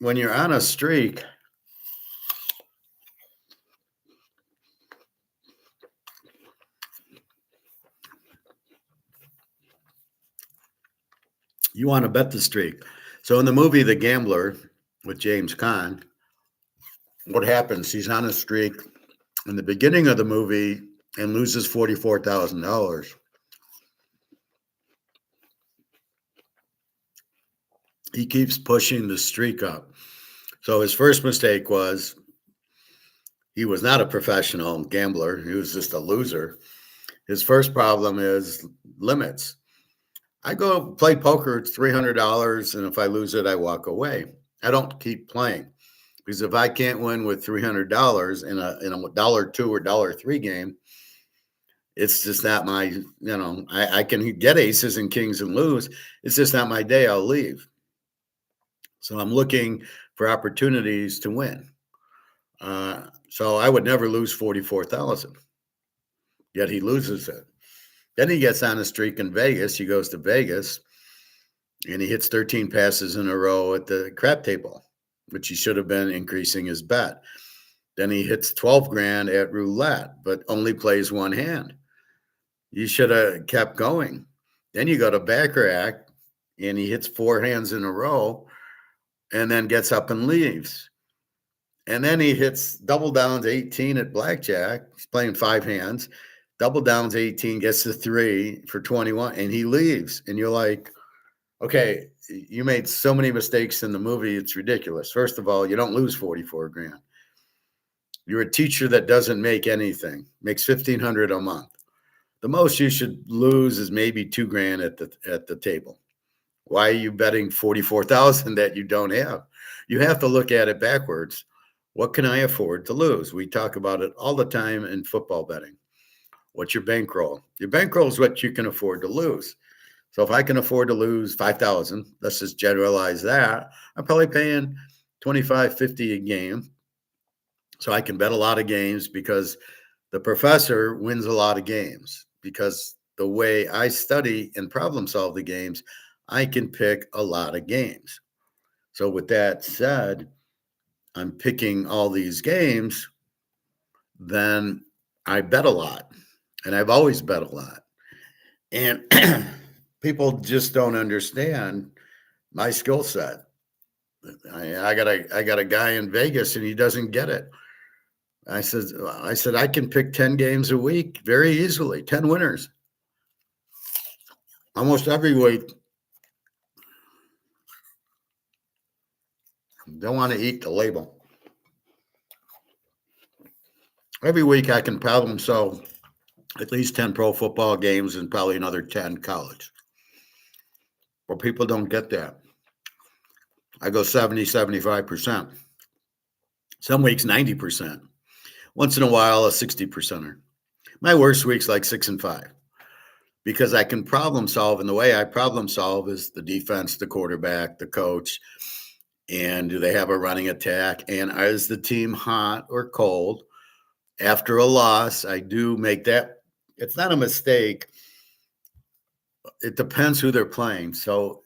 on a streak, you want to bet the streak. So in the movie The Gambler with James Caan, what happens? He's on a streak in the beginning of the movie and loses $44,000. He keeps pushing the streak up. So his first mistake was he was not a professional gambler. He was just a loser. His first problem is limits. I go play poker, it's $300, and if I lose it, I walk away. I don't keep playing because if I can't win with $300 in a $2 or $3 game, it's just not my, I can get aces and kings and lose. It's just not my day. I'll leave. So I'm looking for opportunities to win. So I would never lose 44,000. Yet he loses it. Then he gets on a streak in Vegas. He goes to Vegas and he hits 13 passes in a row at the crap table, which he should have been increasing his bet. Then he hits 12 grand at roulette, but only plays one hand. You should have kept going. Then you go to Baccarat and he hits 4 hands in a row and then gets up and leaves. And then he hits double downs 18 at blackjack. He's playing 5 hands. Double downs 18, gets to 3 for 21, and he leaves. And you're like, okay, you made so many mistakes in the movie. It's ridiculous. First of all, you don't lose 44 grand. You're a teacher that doesn't make anything, makes 1,500 a month. The most you should lose is maybe 2 grand at the table. Why are you betting 44,000 that you don't have? You have to look at it backwards. What can I afford to lose? We talk about it all the time in football betting. What's your bankroll? Your bankroll is what you can afford to lose. So if I can afford to lose 5,000, let's just generalize that. I'm probably paying 25, 50 a game. So I can bet a lot of games because the professor wins a lot of games because the way I study and problem solve the games, I can pick a lot of games. So with that said, I'm picking all these games, then I bet a lot. And I've always bet a lot. And people just don't understand my skill set. I got a guy in Vegas and he doesn't get it. I said I can pick 10 games a week very easily, 10 winners. Almost every week. Don't want to eat the label. Every week I can problem solve at least 10 pro football games and probably another 10 college. But people don't get that. I go 70, 75%. Some weeks 90%. Once in a while a 60%er. My worst week's like 6 and 5 because I can problem solve. And the way I problem solve is the defense, the quarterback, the coach, and do they have a running attack? And is the team hot or cold? After a loss, I do make that. It's not a mistake. It depends who they're playing. So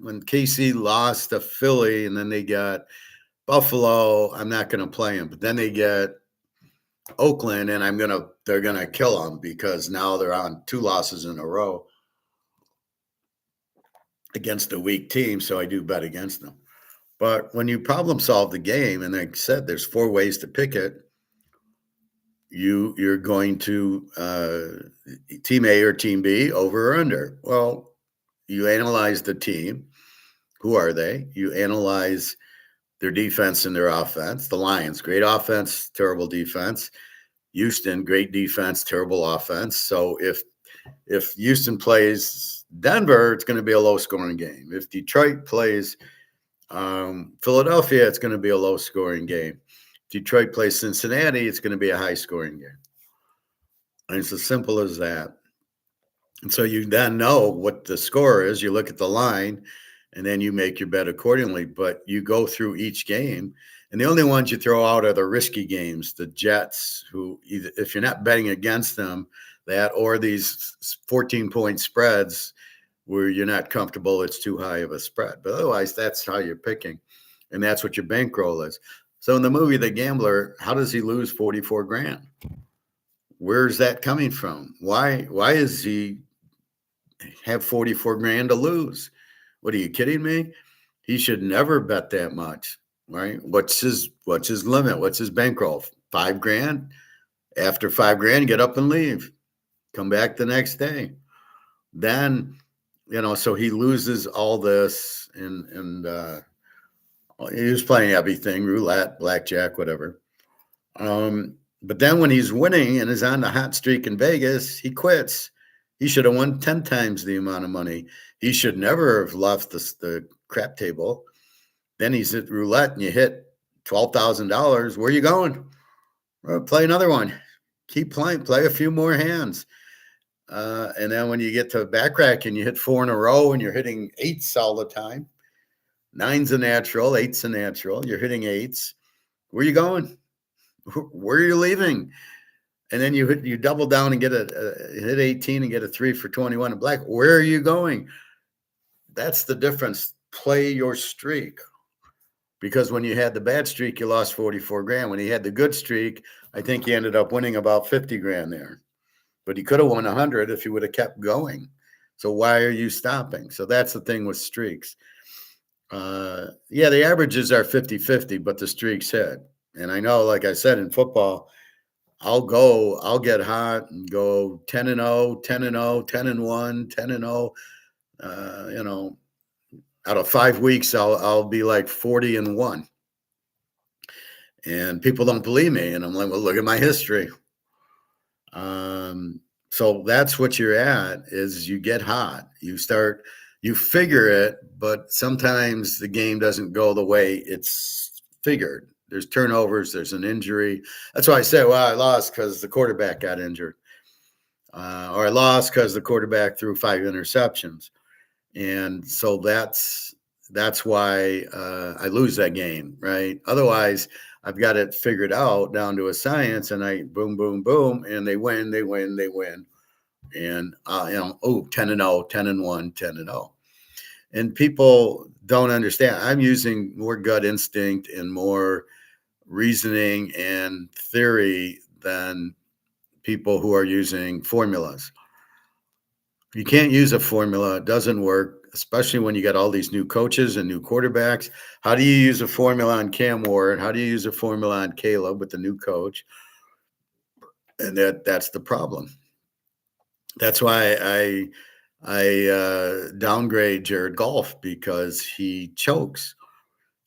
when KC lost to Philly and then they got Buffalo, I'm not going to play them. But then they get Oakland, and they're gonna kill them because now they're on 2 losses in a row against a weak team. So I do bet against them. But when you problem solve the game, and like I said, there's 4 ways to pick it. You're going to team A or team B, over or under. Well, you analyze the team. Who are they? You analyze their defense and their offense. The Lions, great offense, terrible defense. Houston, great defense, terrible offense. So if Houston plays Denver, it's going to be a low-scoring game. If Detroit plays Philadelphia, it's going to be a low-scoring game. Detroit plays Cincinnati, it's going to be a high-scoring game. And it's as simple as that. And so you then know what the score is. You look at the line, and then you make your bet accordingly. But you go through each game, and the only ones you throw out are the risky games, the Jets, who, if you're not betting against them, That or these 14-point spreads where you're not comfortable, it's too high of a spread. But otherwise, that's how you're picking. And that's what your bankroll is. So in the movie The Gambler, how does he lose 44 grand? Where's that coming from? Why is he have 44 grand to lose? What, are you kidding me? He should never bet that much, right? What's his limit? What's his bankroll? 5 grand? After 5 grand, get up and leave. Come back the next day. Then, so he loses all this, and he was playing everything, roulette, blackjack, whatever. But then when he's winning and is on the hot streak in Vegas, he quits. He should have won 10 times the amount of money. He should never have left the crap table. Then he's at roulette and you hit $12,000. Where are you going? Well, play another one. Keep playing. Play a few more hands. And then when you get to backrack and you hit 4 in a row and you're hitting 8s all the time, 9's a natural, 8's a natural. You're hitting 8s. Where are you going? Where are you leaving? And then you double down and get hit 18 and get a 3 for 21 in black. Where are you going? That's the difference. Play your streak. Because when you had the bad streak, you lost 44 grand. When he had the good streak, I think he ended up winning about 50 grand there. But he could have won 100 if he would have kept going. So why are you stopping? So that's the thing with streaks. The averages are 50-50, but the streaks hit. And I know, like I said, in football, I'll get hot and go 10-0, 10-0, 10-1, 10-0. Out of 5 weeks, I'll be like 40-1. And people don't believe me. And I'm like, well, look at my history. So that's what you're at, is you get hot. You figure it, but sometimes the game doesn't go the way it's figured. There's turnovers, there's an injury. That's why I say, well, I lost because the quarterback got injured. Or I lost because the quarterback threw 5 interceptions. And so that's why I lose that game, right? Otherwise, I've got it figured out down to a science, and I boom, boom, boom, and they win. And, 10-0, 10-1, 10-0. And people don't understand. I'm using more gut instinct and more reasoning and theory than people who are using formulas. You can't use a formula. It doesn't work, especially when you got all these new coaches and new quarterbacks. How do you use a formula on Cam Ward? How do you use a formula on Caleb with the new coach? And that's the problem. That's why I downgrade Jared Goff, because he chokes.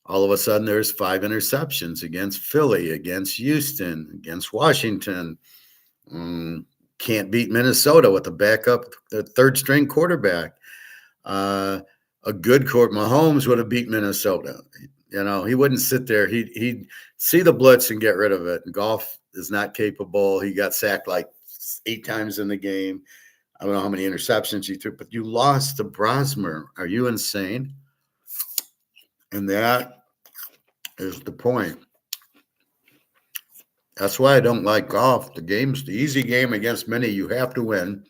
All of a sudden, there's 5 interceptions against Philly, against Houston, against Washington. Can't beat Minnesota with a backup, the third-string quarterback. A good Mahomes would have beat Minnesota. He wouldn't sit there. He'd see the blitz and get rid of it. And Goff is not capable. He got sacked like 8 times in the game. I don't know how many interceptions he threw, but you lost to Brosmer. Are you insane? And that is the point. That's why I don't like golf. The easy game against many, you have to win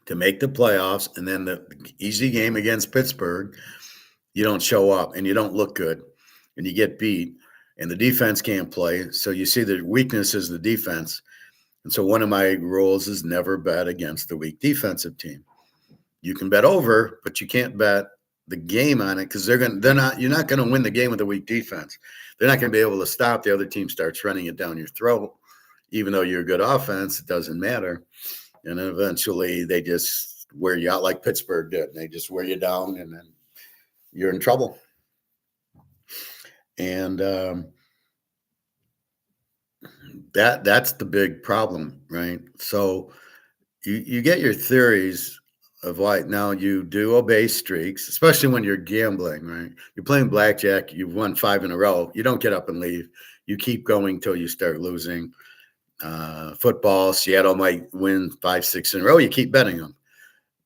to make the playoffs. And then the easy game against Pittsburgh, you don't show up and you don't look good and you get beat and the defense can't play. So you see the weakness is the defense. And so one of my rules is never bet against the weak defensive team. You can bet over, but you can't bet the game on it, because you're not going to win the game with a weak defense. They're not going to be able to stop the other team starts running it down your throat. Even though you're a good offense, it doesn't matter. And then eventually they just wear you out like Pittsburgh did. They just wear you down and then you're in trouble. And that's the big problem, right? So you get your theories of why. Now you do obey streaks, especially when you're gambling, right? You're playing blackjack, you've won 5 in a row. You don't get up and leave. You keep going till you start losing. Football, Seattle might win 5, 6 in a row. You keep betting them.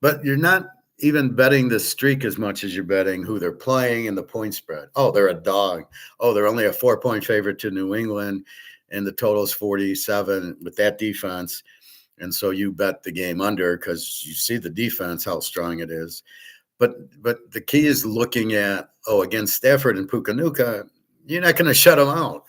But you're not even betting the streak as much as you're betting who they're playing and the point spread. Oh, they're a dog. Oh, they're only a 4-point favorite to New England, and the total is 47 with that defense. And so you bet the game under because you see the defense, how strong it is. But the key is looking at, against Stafford and Pukanuka, you're not going to shut them out.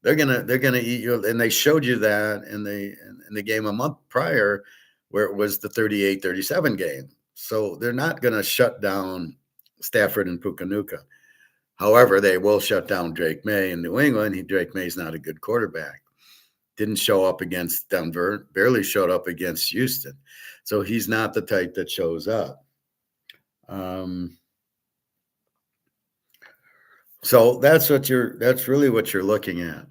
They're gonna eat you. And they showed you that in the game a month prior, where it was the 38-37 game. So they're not going to shut down Stafford and Pukanuka. However, they will shut down Drake May in New England. Drake May's not a good quarterback. Didn't show up against Denver, barely showed up against Houston. So he's not the type that shows up. So that's really what you're looking at.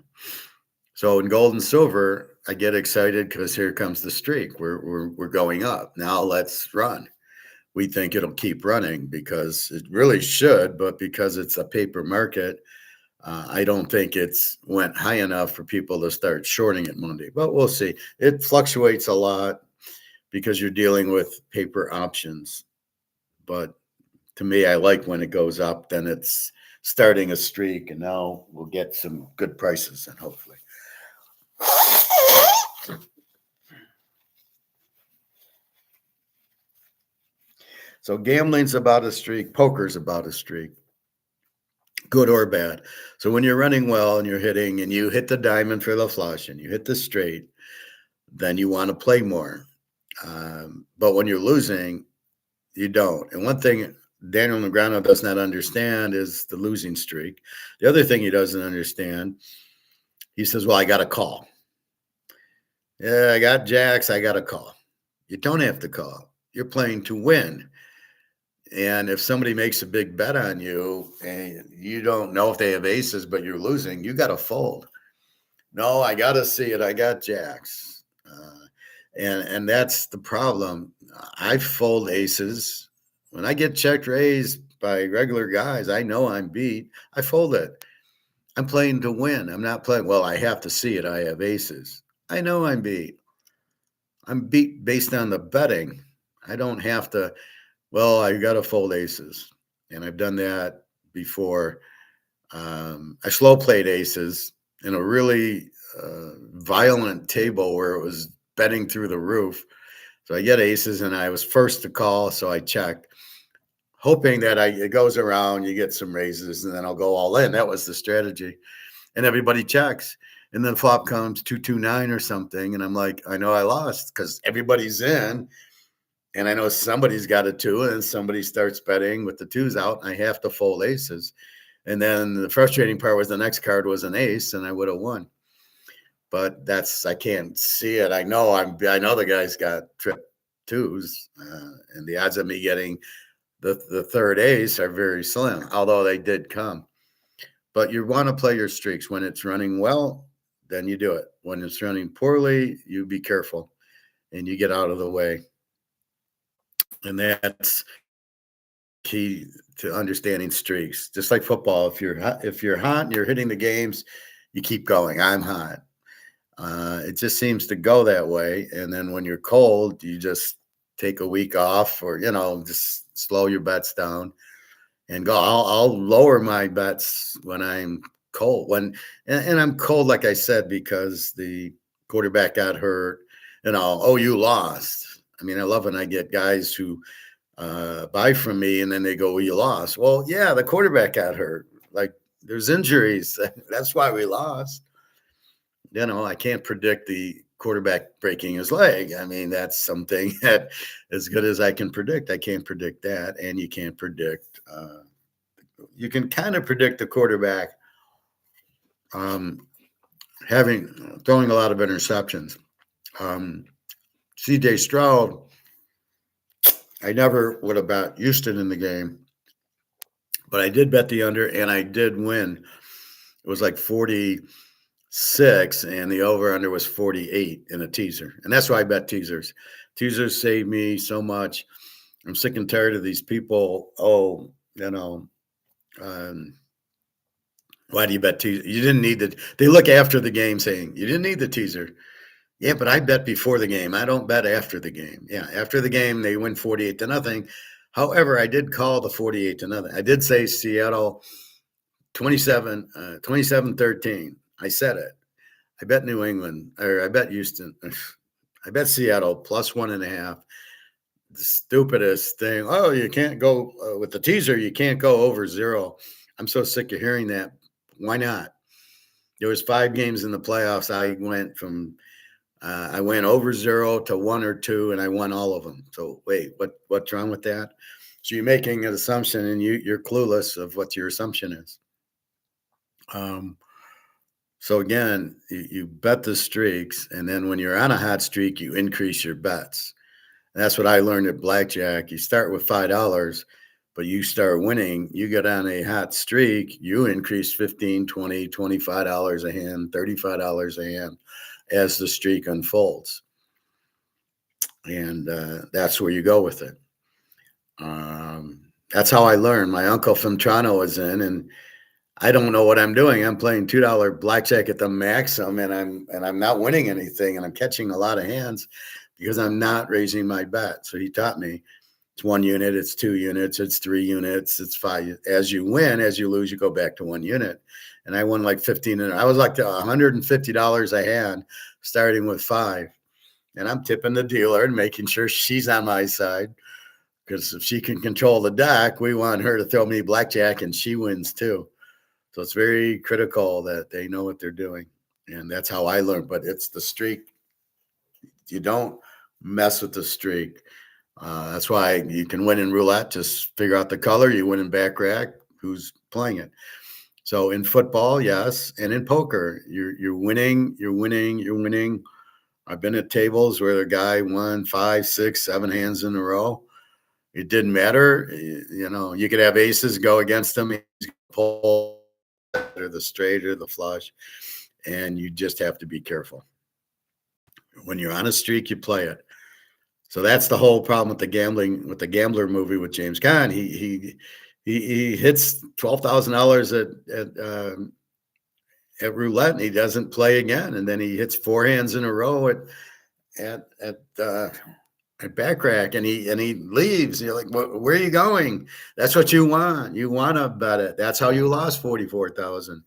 So in gold and silver, I get excited because here comes the streak. We're going up. Now let's run. We think it'll keep running because it really should, but because it's a paper market, I don't think it's went high enough for people to start shorting it Monday. But we'll see. It fluctuates a lot because you're dealing with paper options. But to me, I like when it goes up, then it's starting a streak, and now we'll get some good prices and hopefully. So gambling's about a streak, poker's about a streak, good or bad. So when you're running well and you're hitting and you hit the diamond for the flush and you hit the straight, then you want to play more. But when you're losing, you don't. And one thing Daniel Negreanu does not understand is the losing streak. The other thing he doesn't understand, he says, well, I got a call. Yeah, I got jacks, I got a call. You don't have to call. You're playing to win. And if somebody makes a big bet on you and you don't know if they have aces, but you're losing, you got to fold. No, I got to see it. I got jacks. And that's the problem. I fold aces. When I get checked raised by regular guys, I know I'm beat. I fold it. I'm playing to win. I'm not playing, well, I have to see it. I have aces. I know I'm beat. I'm beat based on the betting. I don't have to, well, I got to fold aces. And I've done that before. I slow played aces in a really violent table where it was betting through the roof. So I get aces and I was first to call. So I checked, hoping that it goes around, you get some raises, and then I'll go all in. That was the strategy. And everybody checks. And then flop comes 229 or something. And I'm like, I know I lost because everybody's in. And I know somebody's got a two, and somebody starts betting with the twos out. And I have to fold aces. And then the frustrating part was the next card was an ace, and I would have won. But I can't see it. I know the guy's got trip twos, and the odds of me getting the third ace are very slim, although they did come. But you want to play your streaks. When it's running well, then you do it. When it's running poorly, you be careful and you get out of the way. And that's key to understanding streaks. Just like football, if you're hot and you're hitting the games, you keep going. I'm hot. It just seems to go that way. And then when you're cold, you just take a week off, or just slow your bets down and go. I'll lower my bets when I'm cold. And I'm cold, like I said, because the quarterback got hurt. You lost. I mean, I love when I get guys who buy from me and then they go, well, you lost. Well, yeah, the quarterback got hurt. Like, there's injuries. That's why we lost. I can't predict the quarterback breaking his leg. I mean, that's something that, as good as I can predict, I can't predict that. And you can't predict, you can kind of predict the quarterback throwing a lot of interceptions. CJ Stroud, I never would have bet Houston in the game, but I did bet the under and I did win. It was like 46 and the over under was 48 in a teaser. And that's why I bet teasers. Teasers save me so much. I'm sick and tired of these people. Why do you bet teaser? You didn't need they look after the game saying you didn't need the teaser. Yeah, but I bet before the game. I don't bet after the game. Yeah, after the game, they win 48-0. However, I did call the 48-0. I did say Seattle 27-13. I said it. I bet New England, or I bet Houston. I bet Seattle plus 1.5. The stupidest thing. Oh, you can't go with the teaser. You can't go over 0. I'm so sick of hearing that. Why not? There was 5 games in the playoffs. I went over 0 to 1 or 2, and I won all of them. So wait, what's wrong with that? So you're making an assumption, and you're clueless of what your assumption is. Um, so again, you bet the streaks, and then when you're on a hot streak, you increase your bets. And that's what I learned at blackjack. You start with $5, but you start winning. You get on a hot streak, you increase 15, 20, $25 a hand, $35 a hand as the streak unfolds. And that's where you go with it. That's how I learned. My uncle from Toronto was in, and I don't know what I'm doing. I'm playing $2 blackjack at the maximum, and I'm not winning anything, and I'm catching a lot of hands because I'm not raising my bet. So he taught me it's 1 unit, it's 2 units, it's 3 units, it's 5. As you win, as you lose, you go back to 1 unit. And I won like 15, and I was like $150 a hand, starting with 5. And I'm tipping the dealer and making sure she's on my side, because if she can control the deck, we want her to throw me blackjack and she wins too. So it's very critical that they know what they're doing. And that's how I learned. But it's the streak. You don't mess with the streak. That's why you can win in roulette. Just figure out the color. You win in baccarat. Who's playing it? So in football, yes, and in poker, you're winning. You're winning. You're winning. I've been at tables where the guy won 5, 6, 7 hands in a row. It didn't matter. You could have aces go against him. He's going to pull or the straight or the flush, and you just have to be careful. When you're on a streak, you play it. So that's the whole problem with the gambling, with the Gambler movie with James Caan. He hits $12,000 at roulette, and he doesn't play again. And then he hits 4 hands in a row at backrack, and he leaves. And you're like, where are you going? That's what you want. You want to bet it. That's how you lost 44,000,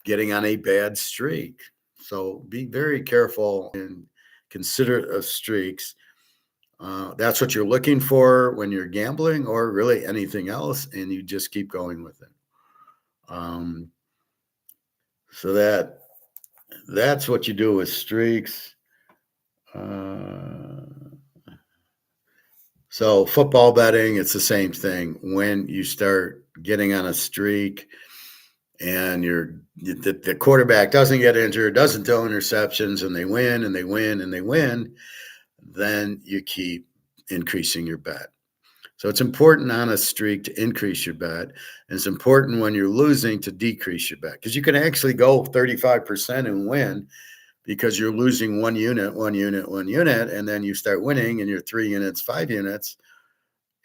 getting on a bad streak. So be very careful and considerate of streaks. That's what you're looking for when you're gambling, or really anything else, and you just keep going with it. So that's what you do with streaks. So football betting, it's the same thing. When you start getting on a streak and the quarterback doesn't get injured, doesn't throw interceptions, and they win and they win and they win, then you keep increasing your bet. So it's important on a streak to increase your bet. And it's important when you're losing to decrease your bet, because you can actually go 35% and win because you're losing 1 unit, 1 unit, 1 unit, and then you start winning and you're 3 units, 5 units,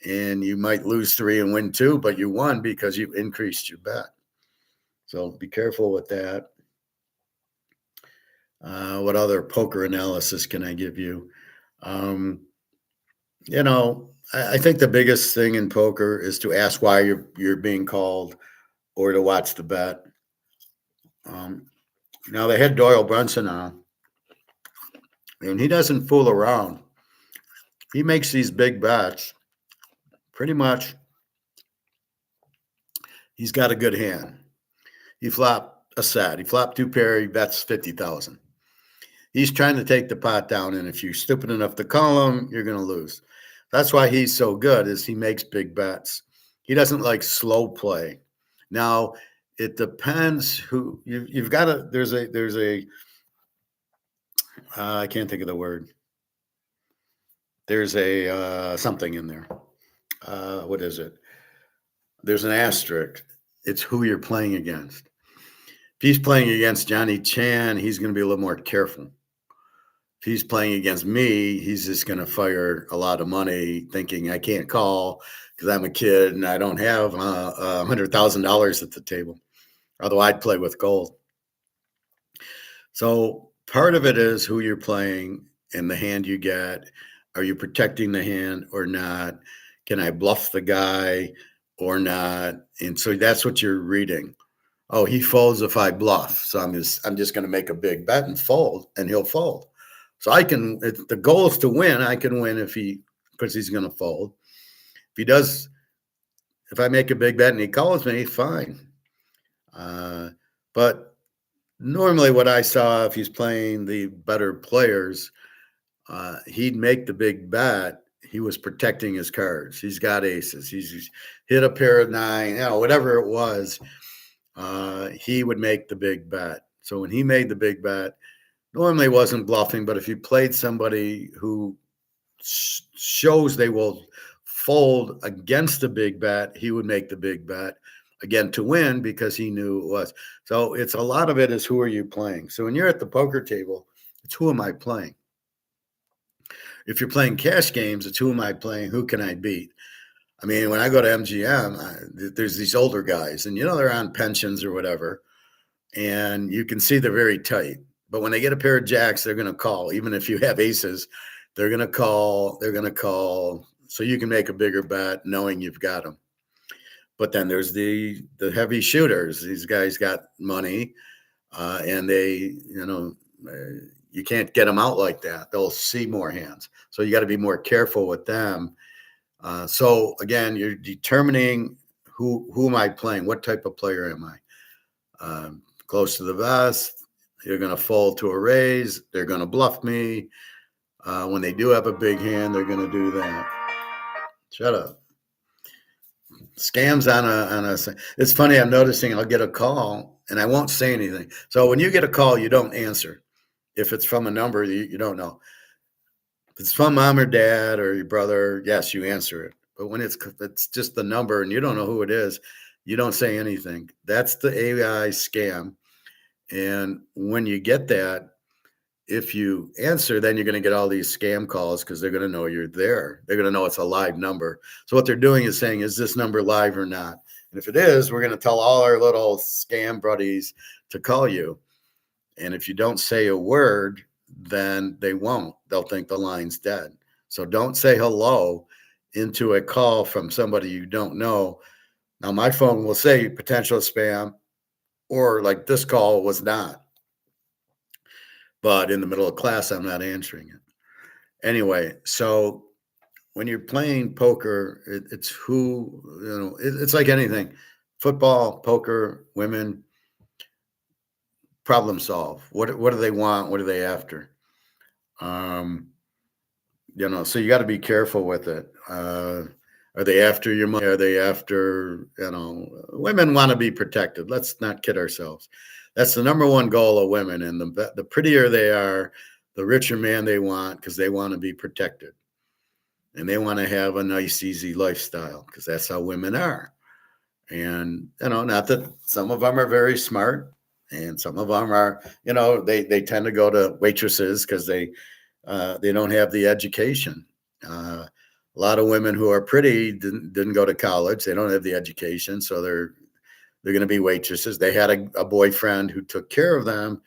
and you might lose 3 and win 2, but you won because you increased your bet. So be careful with that. What other poker analysis can I give you? I think the biggest thing in poker is to ask why you're being called, or to watch the bet. Now they had Doyle Brunson on, and he doesn't fool around. He makes these big bets. Pretty much, he's got a good hand. He flopped a set. He flopped 2 pair. He bets 50,000. He's trying to take the pot down, and if you're stupid enough to call him, you're going to lose. That's why he's so good, is he makes big bets. He doesn't like slow play. Now, it depends who you've got to. There's a I can't think of the word. There's a something in there. What is it? There's an asterisk. It's who you're playing against. If he's playing against Johnny Chan, he's going to be a little more careful. If he's playing against me, he's just going to fire a lot of money thinking I can't call because I'm a kid and I don't have $100,000 at the table. Although I'd play with gold. So part of it is who you're playing and the hand you get. Are you protecting the hand or not? Can I bluff the guy or not? And so that's what you're reading. Oh, he folds if I bluff. So I'm just going to make a big bet and fold, and he'll fold. So I can, if the goal is to win, I can win because he's going to fold. If he does, if I make a big bet and he calls me, fine. But normally what I saw, if he's playing the better players, he'd make the big bet. He was protecting his cards. He's got aces. He's hit a pair of nine, whatever it was. He would make the big bet. So when he made the big bet, normally wasn't bluffing, but if you played somebody who shows they will fold against a big bet, he would make the big bet again to win because he knew it was. So it's a lot of it is who are you playing? So when you're at the poker table, it's who am I playing? If you're playing cash games, it's who am I playing? Who can I beat? I mean, when I go to MGM, there's these older guys, and they're on pensions or whatever, and you can see they're very tight. But when they get a pair of jacks, they're going to call. Even if you have aces, they're going to call. They're going to call so you can make a bigger bet knowing you've got them. But then there's the heavy shooters. These guys got money, and they, you can't get them out like that. They'll see more hands. So you got to be more careful with them. So again, you're determining who am I playing? What type of player am I? Close to the vest. You're going to fold to a raise. They're going to bluff me. When they do have a big hand, they're going to do that. Shut up. Scams on a. It's funny. I'm noticing I'll get a call and I won't say anything. So when you get a call, you don't answer. If it's from a number you don't know. If it's from mom or dad or your brother, yes, you answer it. But when it's just the number and you don't know who it is, you don't say anything. That's the AI scam. And when you get that, if you answer, then you're going to get all these scam calls because they're going to know you're there. They're going to know it's a live number. So what they're doing is saying, is this number live or not? And if it is, we're going to tell all our little scam buddies to call you. And if you don't say a word, then they won't. They'll think the line's dead. So don't say hello into a call from somebody you don't know. Now, my phone will say potential spam, or like this call was not. But in the middle of class, I'm not answering it. Anyway, so when you're playing poker, it's who, it's like anything. Football, poker, women, problem solve. What do they want? What are they after? So you got to be careful with it. Are they after your money? Are they after, women want to be protected. Let's not kid ourselves. That's the number one goal of women. And the prettier they are, the richer man they want because they want to be protected. And they want to have a nice, easy lifestyle because that's how women are. And, not that some of them are very smart and some of them are, they tend to go to waitresses because they don't have the education. A lot of women who are pretty didn't go to college. They don't have the education, so they're going to be waitresses. They had a boyfriend who took care of them,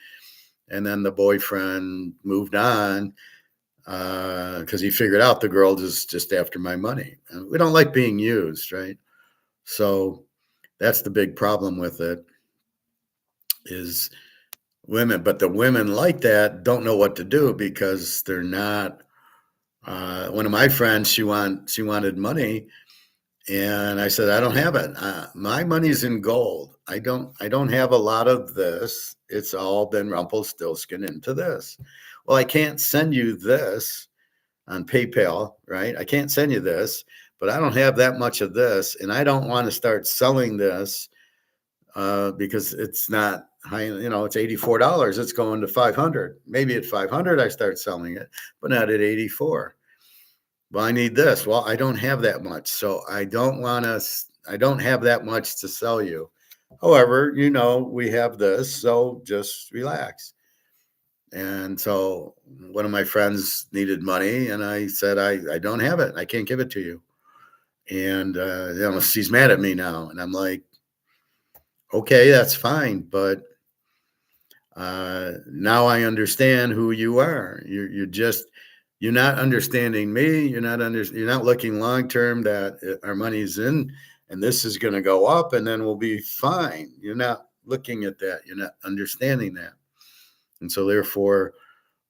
and then the boyfriend moved on because he figured out the girl is just after my money. And we don't like being used, right? So that's the big problem with it is women. But the women like that don't know what to do because they're not. One of my friends, she wanted money, and I said, I don't have it. My money's in gold. I don't have a lot of this. It's all been Rumpelstiltskin into this. Well, I can't send you this on PayPal, right? I can't send you this, but I don't have that much of this, and I don't want to start selling this because it's not high. It's $84. It's going to 500. Maybe at 500 I start selling it, but not at 84. Well, I need this. Well, I don't have that much, so I don't have that much to sell you. However, we have this, so just relax. And so one of my friends needed money, and I said, I don't have it. I can't give it to you. And she's mad at me now, and I'm like, okay, that's fine, but now I understand who you are. You're not understanding me. You're not looking long term that our money's in, and this is going to go up, and then we'll be fine. You're not looking at that. You're not understanding that, and so therefore,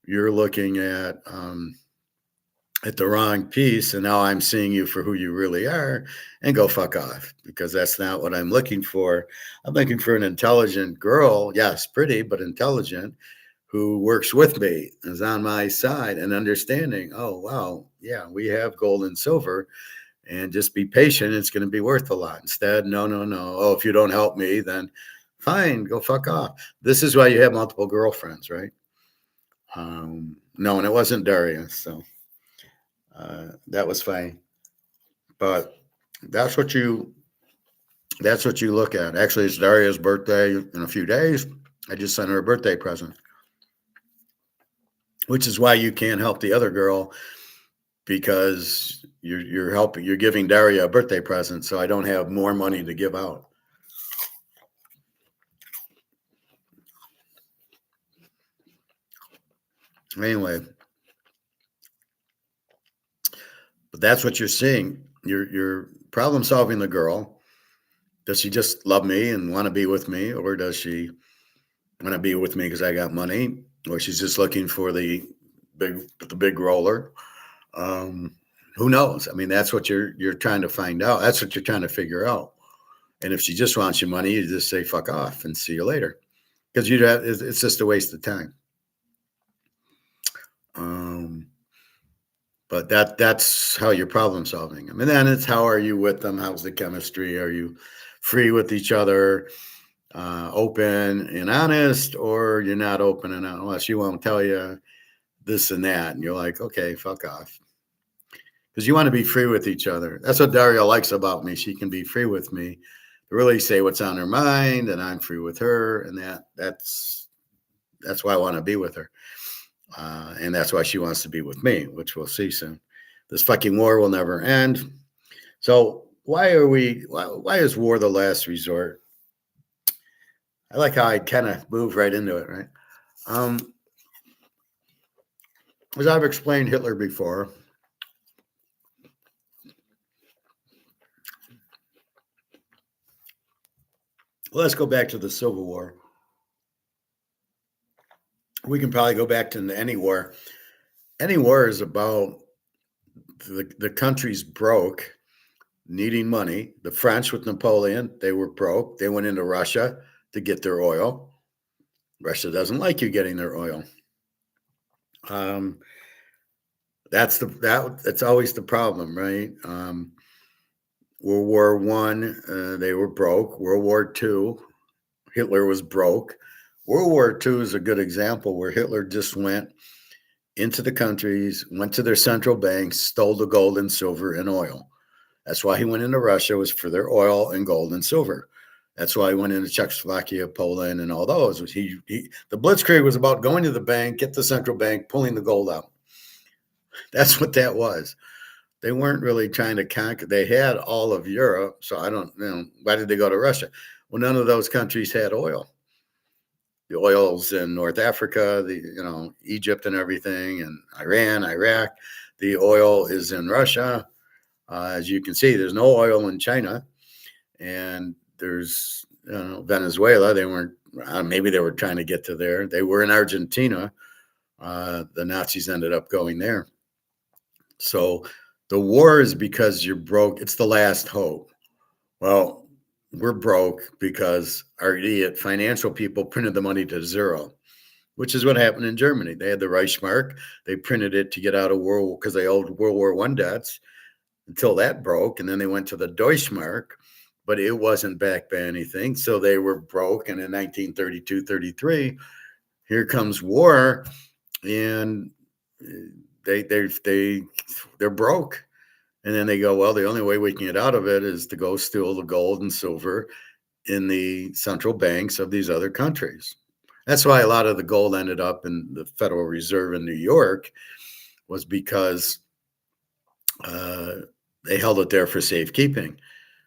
you're looking at the wrong piece, and now I'm seeing you for who you really are, and go fuck off, because that's not what I'm looking for. I'm looking for an intelligent girl, yes, pretty, but intelligent, who works with me, is on my side, and understanding, oh, wow, yeah, we have gold and silver, and just be patient. It's going to be worth a lot. Instead, no, no, no. Oh, if you don't help me, then fine, go fuck off. This is why you have multiple girlfriends, right? No, and it wasn't Daria, so that was fine. But that's what you that's what you look at. Actually, it's Daria's birthday in a few days. I just sent her a birthday present, which is why you can't help the other girl, because you're giving Daria a birthday present, so I don't have more money to give out. Anyway, but that's what you're seeing. You're problem solving the girl. Does she just love me and want to be with me, or does she want to be with me because I got money, or she's just looking for the big roller? Um, who knows? I mean, that's what you're trying to find out. That's what you're trying to figure out. And if she just wants your money, you just say fuck off and see you later, because it's just a waste of time. Um, but that's how you're problem solving them. And then it's, how are you with them? How's the chemistry? Are you free with each other, open and honest, or you're not open and honest? Well, she won't tell you this and that, and you're like, okay, fuck off, because you want to be free with each other. That's what Daria likes about me. She can be free with me, really say what's on her mind, and I'm free with her, and that's why I want to be with her. And that's why she wants to be with me, which we'll see soon. This fucking war will never end. So why is war the last resort? I like how I kind of move right into it, right? As I've explained Hitler before, let's go back to the Civil War. We can probably go back to any war. Any war is about the country's broke, needing money. The French with Napoleon, they were broke. They went into Russia to get their oil. Russia doesn't like you getting their oil. That's always the problem, right? World War One, they were broke. World War Two, Hitler was broke. World War Two is a good example where Hitler just went into the countries, went to their central banks, stole the gold and silver and oil. That's why he went into Russia, was for their oil and gold and silver. That's why he went into Czechoslovakia, Poland, and all those. The Blitzkrieg was about going to the bank, get the central bank, pulling the gold out. That's what that was. They weren't really trying to conquer. They had all of Europe, so I don't know, why did they go to Russia? Well, none of those countries had oil. The oil's in North Africa, Egypt and everything, and Iran, Iraq. The oil is in Russia. As you can see, there's no oil in China, and there's Venezuela. They weren't. Maybe they were trying to get to there. They were in Argentina. The Nazis ended up going there. So the war is because you're broke. It's the last hope. Well, we're broke because our idiot financial people printed the money to zero, which is what happened in Germany. They had the Reichsmark. They printed it to get out of World, because they owed World War I debts until that broke. And then they went to the Deutschmark, but it wasn't backed by anything. So they were broke. And in 1932, 33, here comes war, and they're broke. And then they go, well, the only way we can get out of it is to go steal the gold and silver in the central banks of these other countries. That's why a lot of the gold ended up in the Federal Reserve in New York, was because they held it there for safekeeping.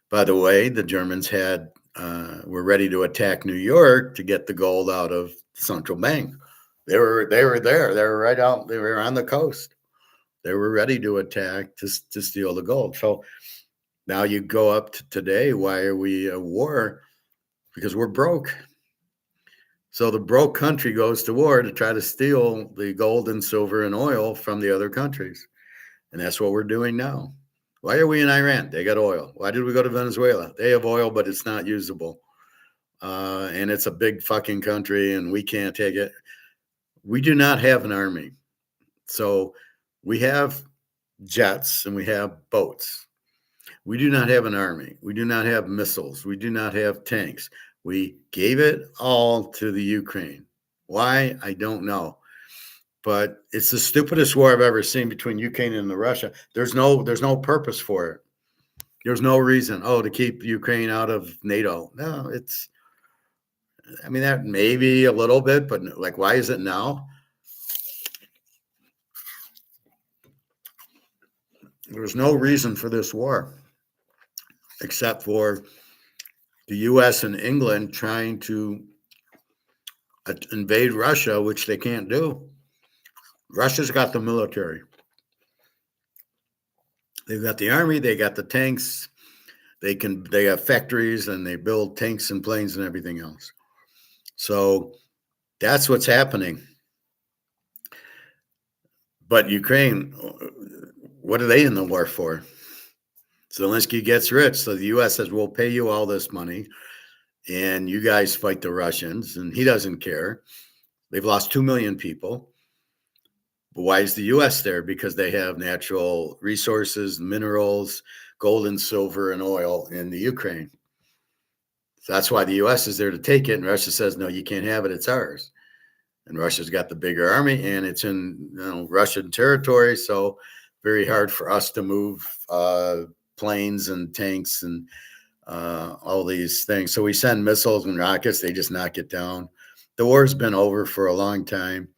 By the way, the Germans were ready to attack New York to get the gold out of the central bank. They were there. They were right out. They were on the coast. They were ready to attack to steal the gold. So now you go up to today. Why are we at war? Because we're broke. So the broke country goes to war to try to steal the gold and silver and oil from the other countries. And that's what we're doing now. Why are we in Iran? They got oil. Why did we go to Venezuela? They have oil, but it's not usable. And it's a big fucking country and we can't take it. We do not have an army. So we have jets and we have boats. We do not have an army. We do not have missiles. We do not have tanks. We gave it all to the Ukraine. Why? I don't know. But it's the stupidest war I've ever seen between Ukraine and the Russia. There's no purpose for it. There's no reason. Oh, to keep Ukraine out of NATO. No, I mean that maybe a little bit, but like why is it now? There's no reason for this war except for the US and England trying to invade Russia, which they can't do. Russia's got the military. They've got the army, they got the tanks, they have factories and they build tanks and planes and everything else. So that's what's happening. But Ukraine, what are they in the war for? Zelensky gets rich. So the US says, we'll pay you all this money and you guys fight the Russians. And he doesn't care. They've lost 2 million people. But why is the US there? Because they have natural resources, minerals, gold and silver and oil in the Ukraine. So that's why the US is there to take it. And Russia says, no, you can't have it. It's ours. And Russia's got the bigger army and it's in Russian territory. So very hard for us to move planes and tanks and all these things. So we send missiles and rockets. They just knock it down. The war's been over for a long time,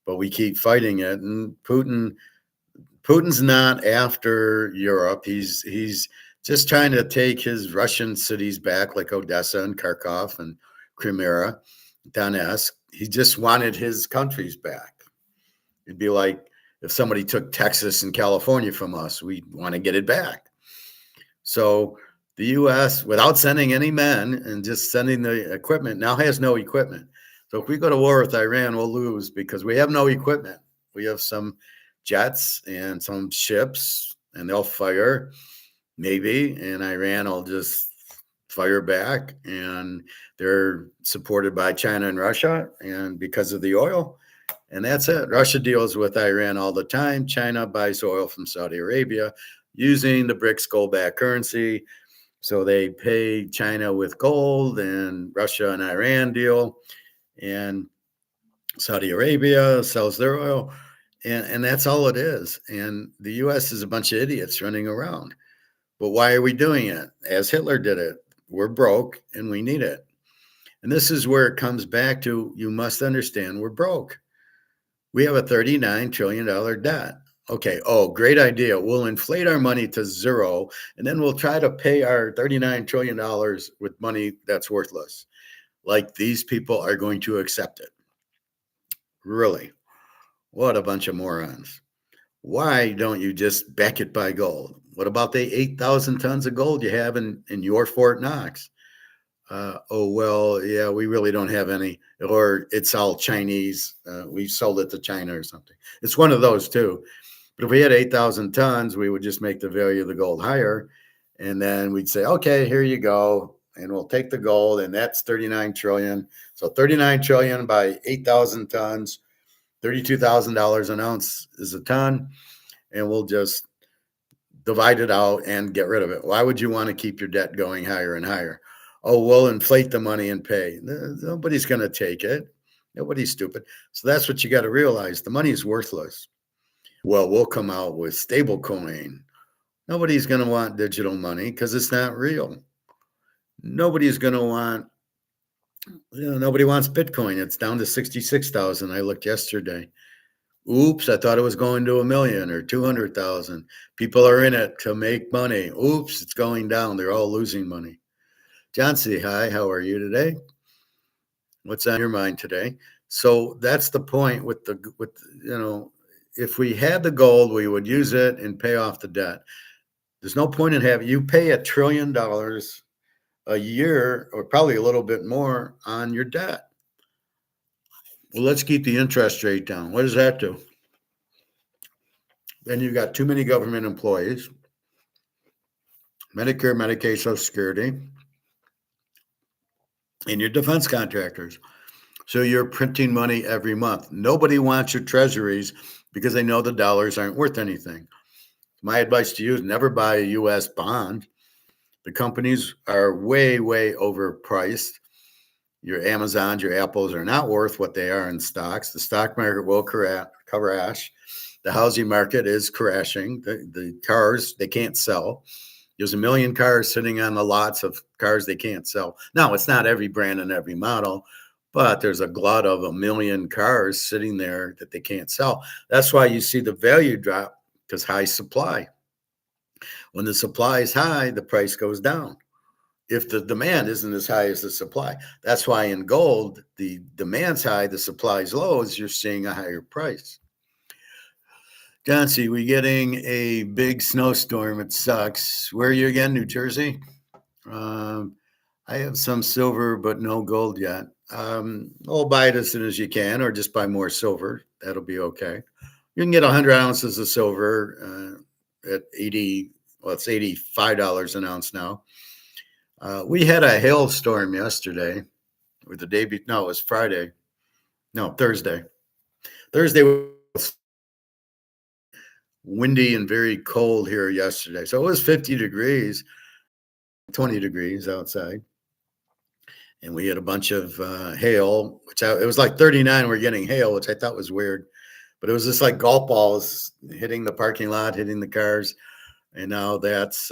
but we keep fighting it. And Putin's not after Europe. He's just trying to take his Russian cities back, like Odessa and Kharkov and Crimea, Donetsk. He just wanted his countries back. It'd be like if somebody took Texas and California from us, we want to get it back. So the U.S., without sending any men and just sending the equipment, now has no equipment. So if we go to war with Iran, we'll lose because we have no equipment. We have some jets and some ships, and they'll fire maybe, and Iran will just fire back, and they're supported by China and Russia, and because of the oil, and that's it. Russia deals with Iran all the time. China buys oil from Saudi Arabia using the BRICS gold-backed currency. So they pay China with gold, and Russia and Iran deal, and Saudi Arabia sells their oil, and that's all it is. And the U.S. is a bunch of idiots running around. But why are we doing it? As Hitler did it. We're broke and we need it. And this is where it comes back to, you must understand we're broke. We have a $39 trillion debt. Okay, oh, great idea. We'll inflate our money to zero, and then we'll try to pay our $39 trillion with money that's worthless. Like these people are going to accept it. Really? What a bunch of morons. Why don't you just back it by gold? What about the 8,000 tons of gold you have in your Fort Knox? Oh, well, yeah, we really don't have any, or it's all Chinese. We sold it to China or something. It's one of those too. But if we had 8,000 tons, we would just make the value of the gold higher. And then we'd say, okay, here you go. And we'll take the gold, and that's 39 trillion. So 39 trillion by 8,000 tons, $32,000 an ounce is a ton. And we'll just divide it out and get rid of it. Why would you want to keep your debt going higher and higher? Oh, we'll inflate the money and pay. Nobody's going to take it. Nobody's stupid. So that's what you got to realize. The money is worthless. Well, we'll come out with stable coin. Nobody's going to want digital money because it's not real. Nobody's going to want, nobody wants Bitcoin. It's down to 66,000. I looked yesterday. Oops, I thought it was going to 1 million or 200,000. People are in it to make money. Oops, it's going down. They're all losing money. John C., hi, how are you today? What's on your mind today? So that's the point with if we had the gold, we would use it and pay off the debt. There's no point in having, you pay $1 trillion a year, or probably a little bit more on your debt. Well, let's keep the interest rate down. What does that do? Then you've got too many government employees, Medicare, Medicaid, Social Security, and your defense contractors. So you're printing money every month. Nobody wants your treasuries because they know the dollars aren't worth anything. My advice to you is never buy a US bond. The companies are way, way overpriced. Your Amazons, your Apples are not worth what they are in stocks. The stock market will crash. The housing market is crashing. The cars, they can't sell. There's a million cars sitting on the lots of cars they can't sell. Now, it's not every brand and every model, but there's a glut of a million cars sitting there that they can't sell. That's why you see the value drop, because high supply. When the supply is high, the price goes down. If the demand isn't as high as the supply, that's why in gold, the demand's high, the supply's low, as you're seeing a higher price. John C., we're getting a big snowstorm. It sucks. Where are you again? New Jersey? I have some silver, but no gold yet. I'll buy it as soon as you can, or just buy more silver. That'll be okay. You can get 100 ounces of silver at 80. Well, it's $85 an ounce now. We had a hailstorm yesterday, or the day before. No, it was Friday. No, Thursday. Thursday was windy and very cold here yesterday. So it was 50 degrees, 20 degrees outside. And we had a bunch of hail, it was like 39. We're getting hail, which I thought was weird. But it was just like golf balls hitting the parking lot, hitting the cars. And now that's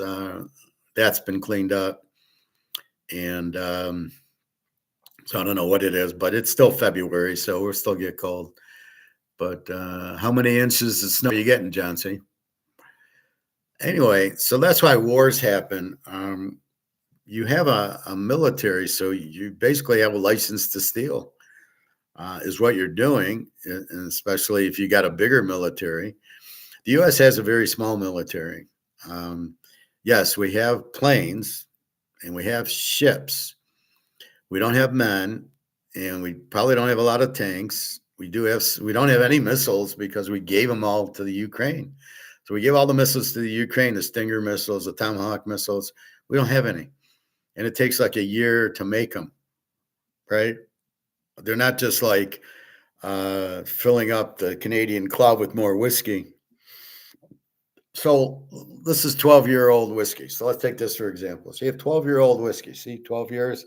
been cleaned up. And so I don't know what it is, but it's still February, so we'll still get cold. But how many inches of snow are you getting, John C.? Anyway, so that's why wars happen. You have a military, so you basically have a license to steal, is what you're doing, and especially if you got a bigger military. The U.S. has a very small military. Yes, we have planes and we have ships. We don't have men, and we probably don't have a lot of tanks. We don't have any missiles because we gave them all to the Ukraine. So we gave all the missiles to the Ukraine, the Stinger missiles, the Tomahawk missiles. We don't have any. And it takes like a year to make them, right? They're not just like filling up the Canadian Club with more whiskey. So this is 12-year-old whiskey. So let's take this for example. So you have 12-year-old whiskey. See, 12 years.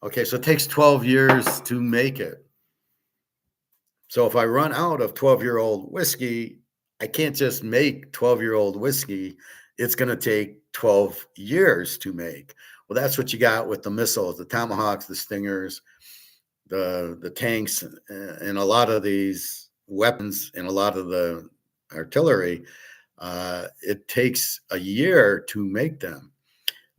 Okay, so it takes 12 years to make it. So if I run out of 12-year-old whiskey, I can't just make 12-year-old whiskey. It's going to take 12 years to make. Well, that's what you got with the missiles, the Tomahawks, the Stingers, the tanks, and a lot of these weapons and a lot of the artillery. It takes a year to make them.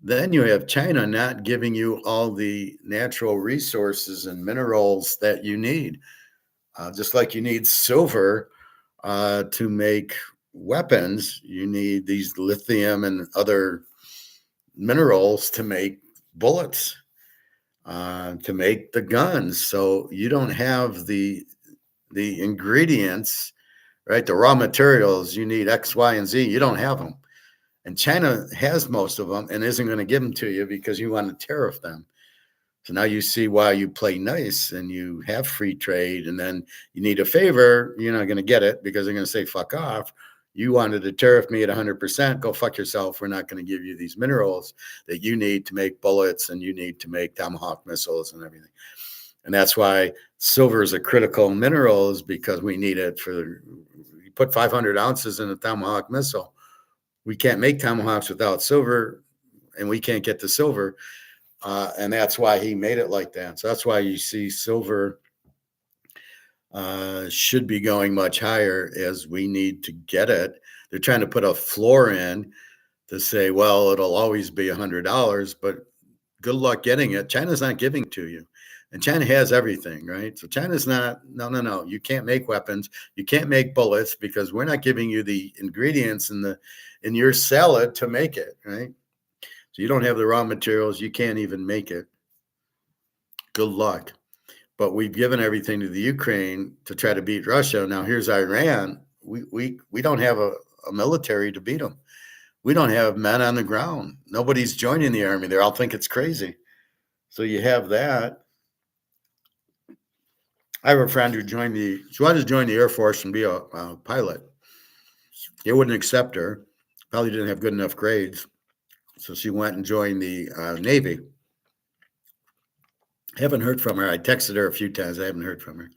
Then you have China not giving you all the natural resources and minerals that you need. Just like you need silver to make weapons, you need these lithium and other minerals to make bullets, to make the guns. So you don't have the ingredients, right? The raw materials. You need X, Y, and Z. You don't have them. And China has most of them and isn't going to give them to you because you want to tariff them. So now you see why you play nice and you have free trade, and then you need a favor, you're not going to get it because they're going to say, fuck off. You wanted to tariff me at 100%. Go fuck yourself. We're not going to give you these minerals that you need to make bullets and you need to make Tomahawk missiles and everything. And that's why silver is a critical mineral, is because we need it you put 500 ounces in a Tomahawk missile. We can't make Tomahawks without silver, and we can't get the silver. And that's why he made it like that. So that's why you see silver should be going much higher, as we need to get it. They're trying to put a floor in to say, well, it'll always be $100, but good luck getting it. China's not giving it to you. And China has everything, right? So China's not, no. You can't make weapons. You can't make bullets because we're not giving you the ingredients in your salad to make it, right? So you don't have the raw materials. You can't even make it. Good luck. but we've given everything to the Ukraine to try to beat Russia. Now here's Iran. We don't have a military to beat them. We don't have men on the ground. Nobody's joining the army. They all think it's crazy. So you have that. I have a friend who she wanted to join the Air Force and be a pilot. They wouldn't accept her. Probably didn't have good enough grades. So she went and joined the Navy. Haven't heard from her. I texted her a few times. I haven't heard from her.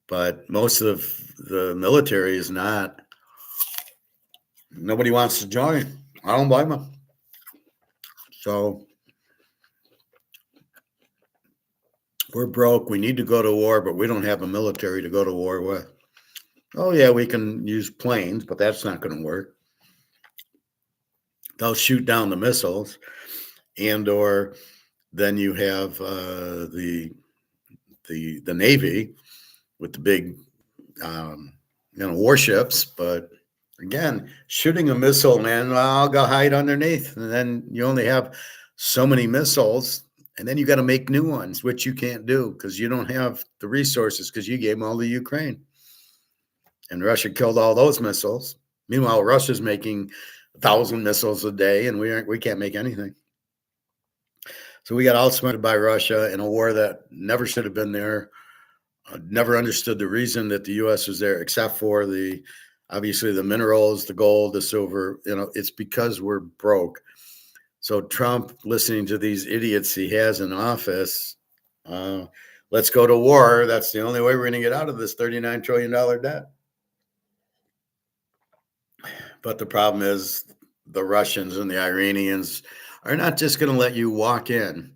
But most of the military is not. Nobody wants to join. I don't blame them. So we're broke. We need to go to war, but we don't have a military to go to war with. Oh, yeah, we can use planes, but that's not going to work. They'll shoot down the missiles, or then you have the Navy with the big warships. But again, shooting a missile, man, I'll go hide underneath, and then you only have so many missiles, and then you got to make new ones, which you can't do because you don't have the resources because you gave them all to Ukraine, and Russia killed all those missiles. Meanwhile, Russia's making 1,000 missiles a day, and we can't make anything. So we got outsmarted by Russia in a war that never should have been there. Never understood the reason that the U.S. was there, except for obviously the minerals, the gold, the silver. It's because we're broke. So Trump, listening to these idiots he has in office, let's go to war. That's the only way we're going to get out of this $39 trillion debt. But the problem is the Russians and the Iranians are not just going to let you walk in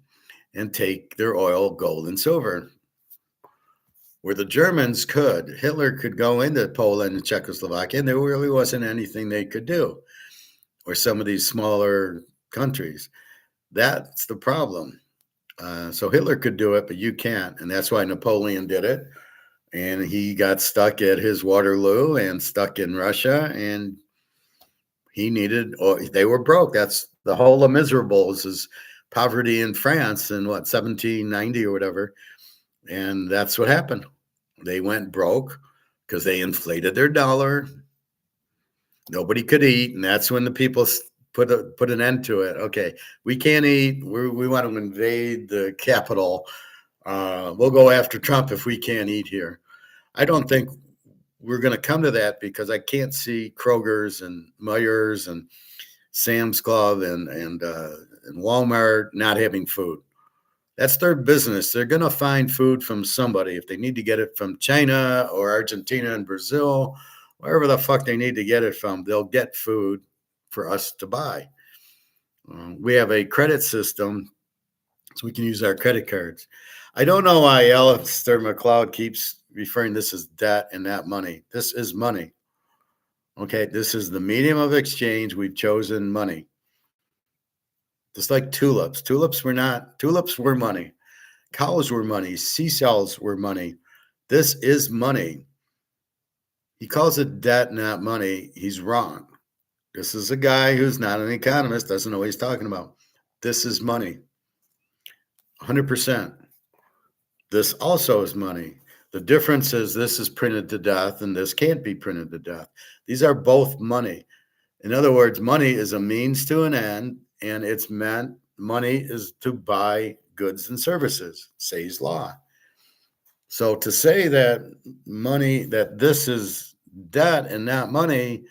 and take their oil, gold, and silver. Where the Germans could. Hitler could go into Poland and Czechoslovakia, and there really wasn't anything they could do. Or some of these smaller countries. That's the problem. So Hitler could do it, but you can't. And that's why Napoleon did it. And he got stuck at his Waterloo and stuck in Russia. And they were broke. That's the whole of Miserables is poverty in France in 1790 or whatever. And that's what happened. They went broke because they inflated their dollar. Nobody could eat. And that's when the people put an end to it. Okay, we can't eat. We want to invade the capital. We'll go after Trump if we can't eat here. I don't think we're going to come to that because I can't see Kroger's and Meijer's and Sam's Club and Walmart not having food. That's their business. They're going to find food from somebody. If they need to get it from China or Argentina and Brazil, wherever the fuck they need to get it from, they'll get food for us to buy. We have a credit system, so we can use our credit cards. I don't know why Alistair McLeod keeps referring this as debt and not money. This is money. Okay, this is the medium of exchange. We've chosen money. Just like tulips. Tulips were money. Cows were money. Seashells were money. This is money. He calls it debt, not money. He's wrong. This is a guy who's not an economist, doesn't know what he's talking about. This is money. 100%. This also is money. The difference is this is printed to death and this can't be printed to death. These are both money. In other words, money is a means to an end, and money is to buy goods and services, says law. So to say that this is debt and not money,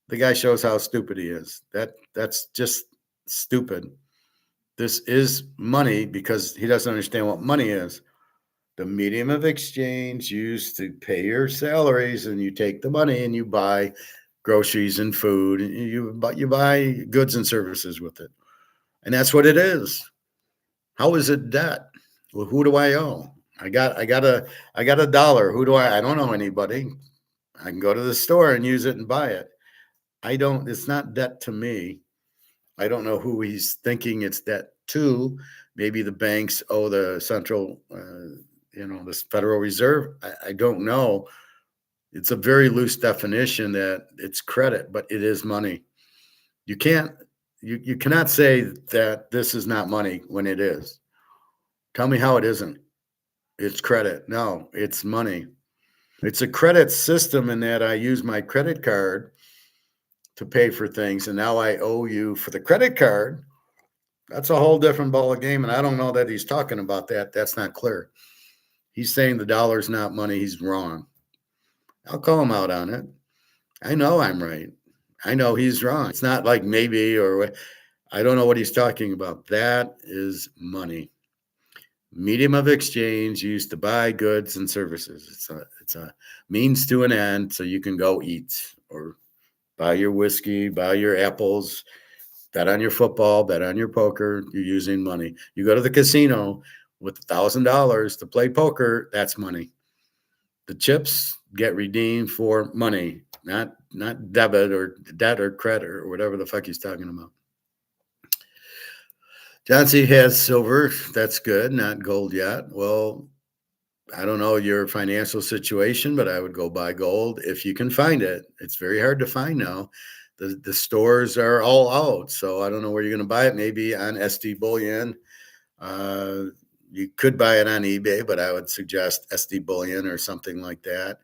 the guy shows how stupid he is. That's just stupid. This is money because he doesn't understand what money is. The medium of exchange used to pay your salaries, and you take the money and you buy groceries and food, and you buy goods and services with it. And that's what it is. How is it debt? Well, who do I owe? I got a dollar. I don't owe anybody. I can go to the store and use it and buy it. It's not debt to me. I don't know who he's thinking it's debt to. Maybe the banks owe the central, the Federal Reserve. I don't know. It's a very loose definition that it's credit, but it is money. You cannot say that this is not money when it is. Tell me how it isn't. it's credit. No, it's money. It's a credit system in that I use my credit card to pay for things, and now I owe you for the credit card. That's a whole different ball of game, and I don't know that he's talking about that. That's not clear. He's saying the dollar's not money. He's wrong. I'll call him out on it. I know I'm right. I know he's wrong. It's not like maybe or I don't know what he's talking about. That is money. Medium of exchange used to buy goods and services. It's a means to an end, so you can go eat or buy your whiskey, buy your apples, bet on your football, bet on your poker. You're using money. You go to the casino with $1,000 to play poker. That's money. The chips get redeemed for money, not debit or debt or credit or whatever the fuck he's talking about. John C has silver. That's good. Not gold yet. Well, I don't know your financial situation, but I would go buy gold if you can find it. It's very hard to find now. The stores are all out, so I don't know where you're going to buy it. Maybe on SD Bullion. Uh, you could buy it on eBay, but I would suggest SD Bullion or something like that.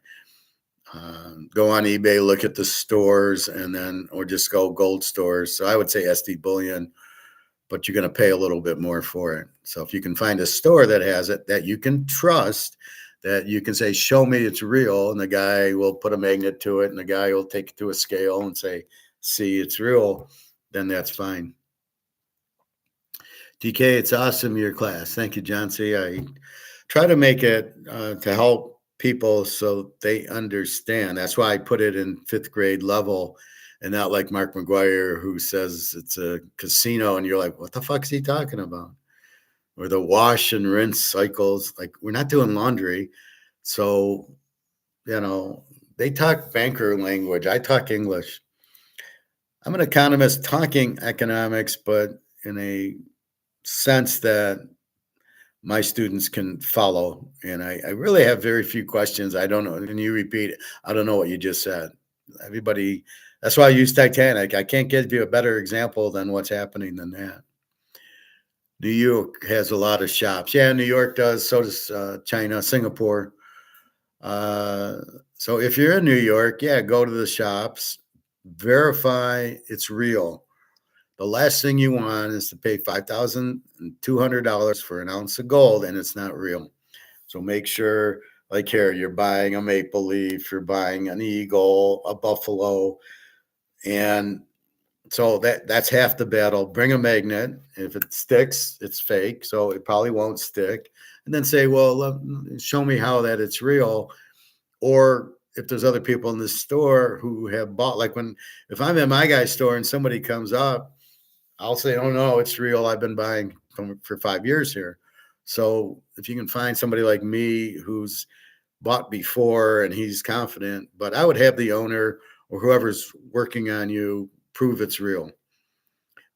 Go on eBay, look at the stores, and then or just go gold stores. So I would say SD Bullion, but you're going to pay a little bit more for it. So if you can find a store that has it that you can trust, that you can say, show me it's real, and the guy will put a magnet to it, and the guy will take it to a scale and say, see, it's real, then that's fine. DK, it's awesome, your class. Thank you, John C. I try to make it to help people so they understand. That's why I put it in fifth grade level and not like Mark McGuire, who says it's a casino, and you're like, what the fuck is he talking about? Or the wash and rinse cycles. Like, we're not doing laundry. So, they talk banker language. I talk English. I'm an economist talking economics, but in a sense that my students can follow. And I really have very few questions. I don't know. And you repeat it. I don't know what you just said. Everybody, that's why I use Titanic. I can't give you a better example than what's happening than that. New York has a lot of shops. Yeah, New York does. So does China, Singapore. So if you're in New York, yeah, go to the shops, verify it's real. The last thing you want is to pay $5,200 for an ounce of gold and it's not real. So make sure, like here, you're buying a maple leaf, you're buying an eagle, a buffalo, and so that's half the battle. Bring a magnet. If it sticks, it's fake, so it probably won't stick. And then say, well, show me how that it's real. Or if there's other people in the store who have bought, like if I'm in my guy's store and somebody comes up, I'll say, oh no, it's real. I've been buying for 5 years here. So if you can find somebody like me who's bought before and he's confident, but I would have the owner or whoever's working on you prove it's real.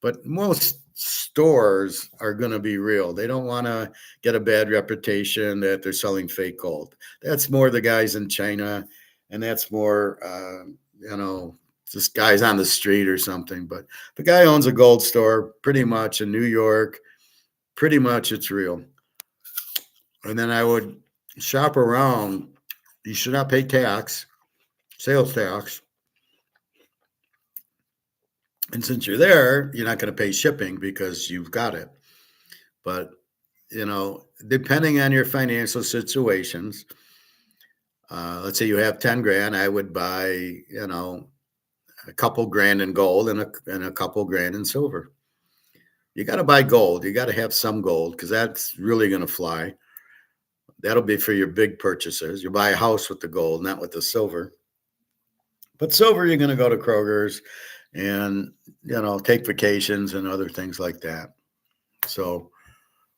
But most stores are going to be real. They don't want to get a bad reputation that they're selling fake gold. That's more the guys in China, and that's more, just guys on the street or something. But the guy owns a gold store pretty much in New York. Pretty much it's real. And then I would shop around. You should not pay tax, sales tax. And since you're there, you're not going to pay shipping because you've got it. But, depending on your financial situations, let's say you have 10 grand, I would buy, a couple grand in gold and a couple grand in silver. You got to buy gold. You got to have some gold because that's really going to fly. That'll be for your big purchases. You buy a house with the gold, not with the silver. But silver, you're going to go to Kroger's and, take vacations and other things like that. So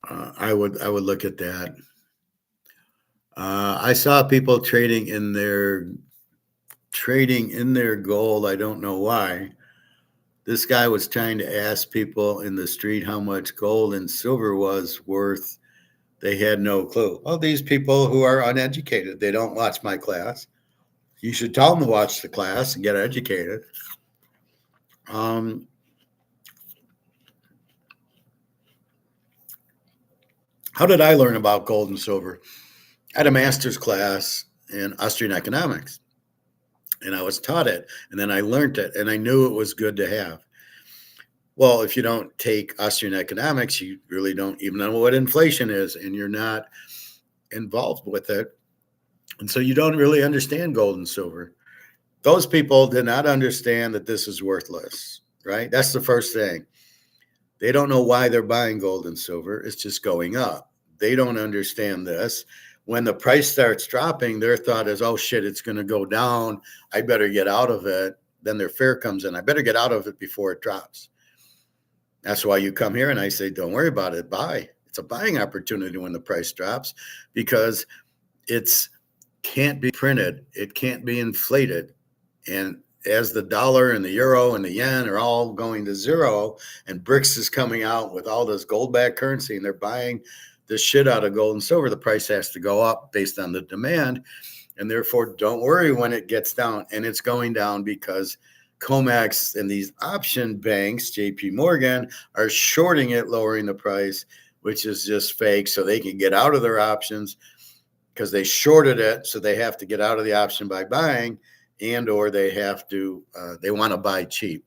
I would look at that. I saw people trading in their gold. I don't know why. This guy was trying to ask people in the street how much gold and silver was worth. They had no clue. Well, these people who are uneducated, they don't watch my class. You should tell them to watch the class and get educated. How did I learn about gold and silver? I had a master's class in Austrian economics, and I was taught it, and then I learned it, and I knew it was good to have. Well, if you don't take Austrian economics, you really don't even know what inflation is, and you're not involved with it. And so you don't really understand gold and silver. Those people did not understand that this is worthless, right? That's the first thing. They don't know why they're buying gold and silver. It's just going up. They don't understand this. When the price starts dropping, their thought is, oh shit, it's going to go down. I better get out of it. Then their fear comes in. I better get out of it before it drops. That's why you come here and I say, don't worry about it. Buy. It's a buying opportunity when the price drops because it's can't be printed. It can't be inflated. And as the dollar and the euro and the yen are all going to zero and BRICS is coming out with all this gold backed currency and they're buying the shit out of gold and silver, the price has to go up based on the demand. And therefore, don't worry when it gets down. And it's going down because COMEX and these option banks, JP Morgan, are shorting it, lowering the price, which is just fake. So they can get out of their options because they shorted it. So they have to get out of the option by buying, and or they have to, they want to buy cheap.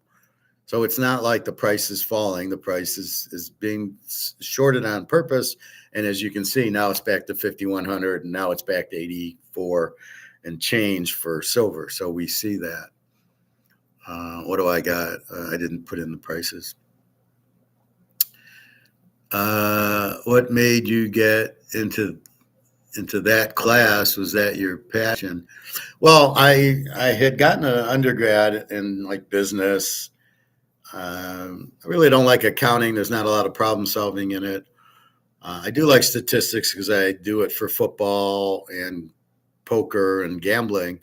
So it's not like the price is falling. The price is being shorted on purpose. And as you can see, now it's back to 5,100 and now it's back to 84 and change for silver. So we see that. What do I got? I didn't put in the prices. What made you get into that class? Was that your passion? Well, I had gotten an undergrad in like business. I really don't like accounting. There's not a lot of problem solving in it. I do like statistics because I do it for football and poker and gambling.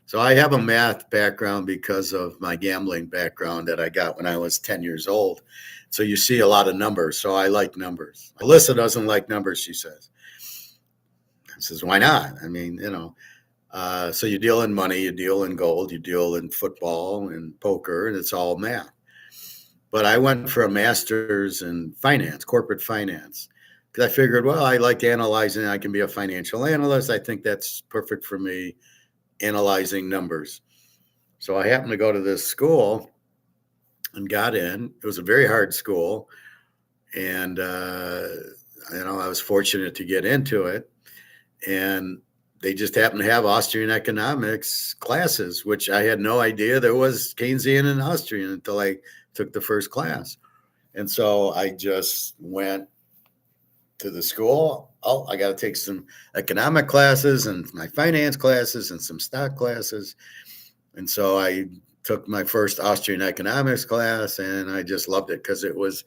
So I have a math background because of my gambling background that I got when I was 10 years old. So you see a lot of numbers. So I like numbers. Alyssa doesn't like numbers, she says. I says, why not? I mean, so you deal in money, you deal in gold, you deal in football and poker, and it's all math. But I went for a master's in finance, corporate finance, because I figured, well, I like analyzing. I can be a financial analyst. I think that's perfect for me, analyzing numbers. So I happened to go to this school and got in. It was a very hard school. And, I was fortunate to get into it. And they just happened to have Austrian economics classes, which I had no idea there was Keynesian and Austrian until I took the first class. And so I just went to the school. Oh, I got to take some economic classes and my finance classes and some stock classes. And so I took my first Austrian economics class and I just loved it because it was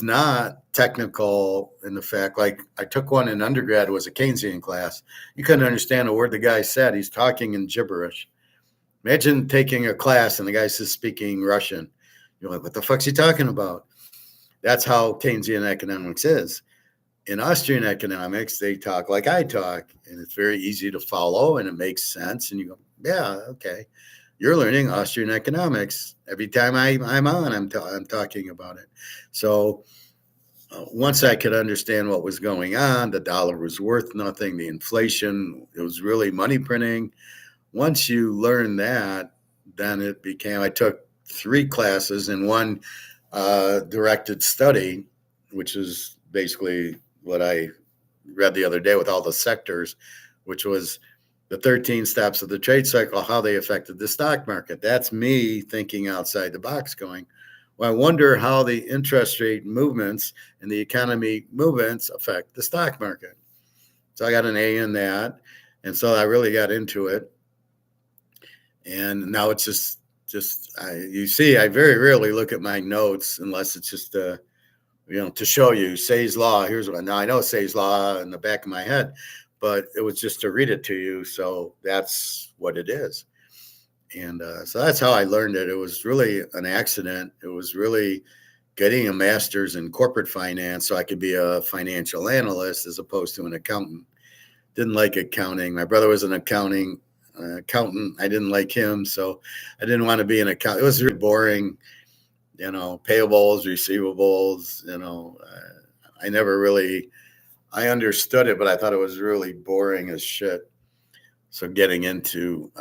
not technical in the fact, like I took one in undergrad, it was a Keynesian class. You couldn't understand a word the guy said. He's talking in gibberish. Imagine taking a class and the guy's just speaking Russian. You're like, what the fuck's he talking about? That's how Keynesian economics is. In Austrian economics, they talk like I talk, and it's very easy to follow and it makes sense. And you go, yeah, okay. You're learning Austrian economics. Every time I'm on, I'm talking about it. So once I could understand what was going on, the dollar was worth nothing, the inflation, it was really money printing. Once you learn that, then it became, I took 3 classes and one directed study, which is basically what I read the other day with all the sectors, which was the 13 steps of the trade cycle, how they affected the stock market. That's me thinking outside the box going, well, I wonder how the interest rate movements and the economy movements affect the stock market. So I got an A in that. And so I really got into it. And now it's just you see, I very rarely look at my notes unless it's just to show you Say's law. Here's what now I know Say's law in the back of my head, but it was just to read it to you. So that's what it is. And so that's how I learned it. It was really an accident. It was really getting a master's in corporate finance so I could be a financial analyst as opposed to an accountant. Didn't like accounting. My brother was an accountant. I didn't like him, so I didn't want to be an accountant. It was really boring, payables, receivables. I never really I understood it, but I thought it was really boring as shit. So getting into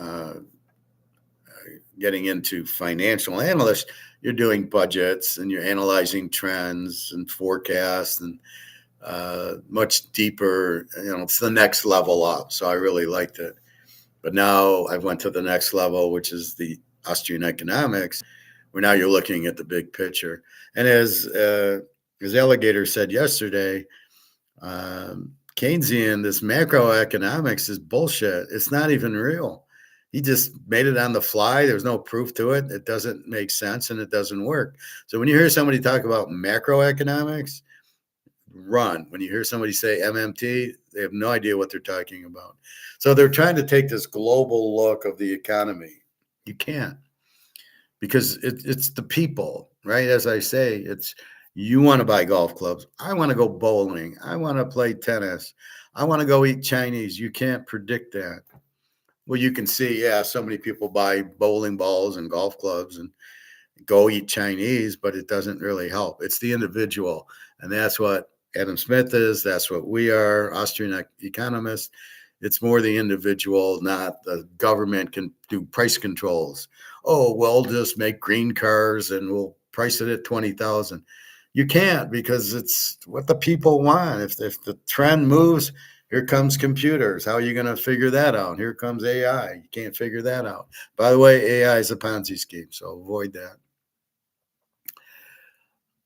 financial analyst, you're doing budgets and you're analyzing trends and forecasts and much deeper. It's the next level up. So I really liked it. But now I went to the next level, which is the Austrian economics, where now you're looking at the big picture. And as Alligator said yesterday, Keynesian, this macroeconomics is bullshit. It's not even real. He just made it on the fly. There's no proof to it. It doesn't make sense and it doesn't work. So when you hear somebody talk about macroeconomics, run. When you hear somebody say MMT, they have no idea what they're talking about. So they're trying to take this global look of the economy. You can't, because it's the people, right? As I say, it's you want to buy golf clubs. I want to go bowling. I want to play tennis. I want to go eat Chinese. You can't predict that. Well, you can see, yeah, so many people buy bowling balls and golf clubs and go eat Chinese, but it doesn't really help. It's the individual. And that's what Adam Smith is. That's what we are, Austrian economists. It's more the individual, not the government can do price controls. Oh, well, just make green cars and we'll price it at 20,000. You can't, because it's what the people want. If the trend moves, here comes computers. How are you going to figure that out? Here comes AI. You can't figure that out. By the way, AI is a Ponzi scheme, so avoid that.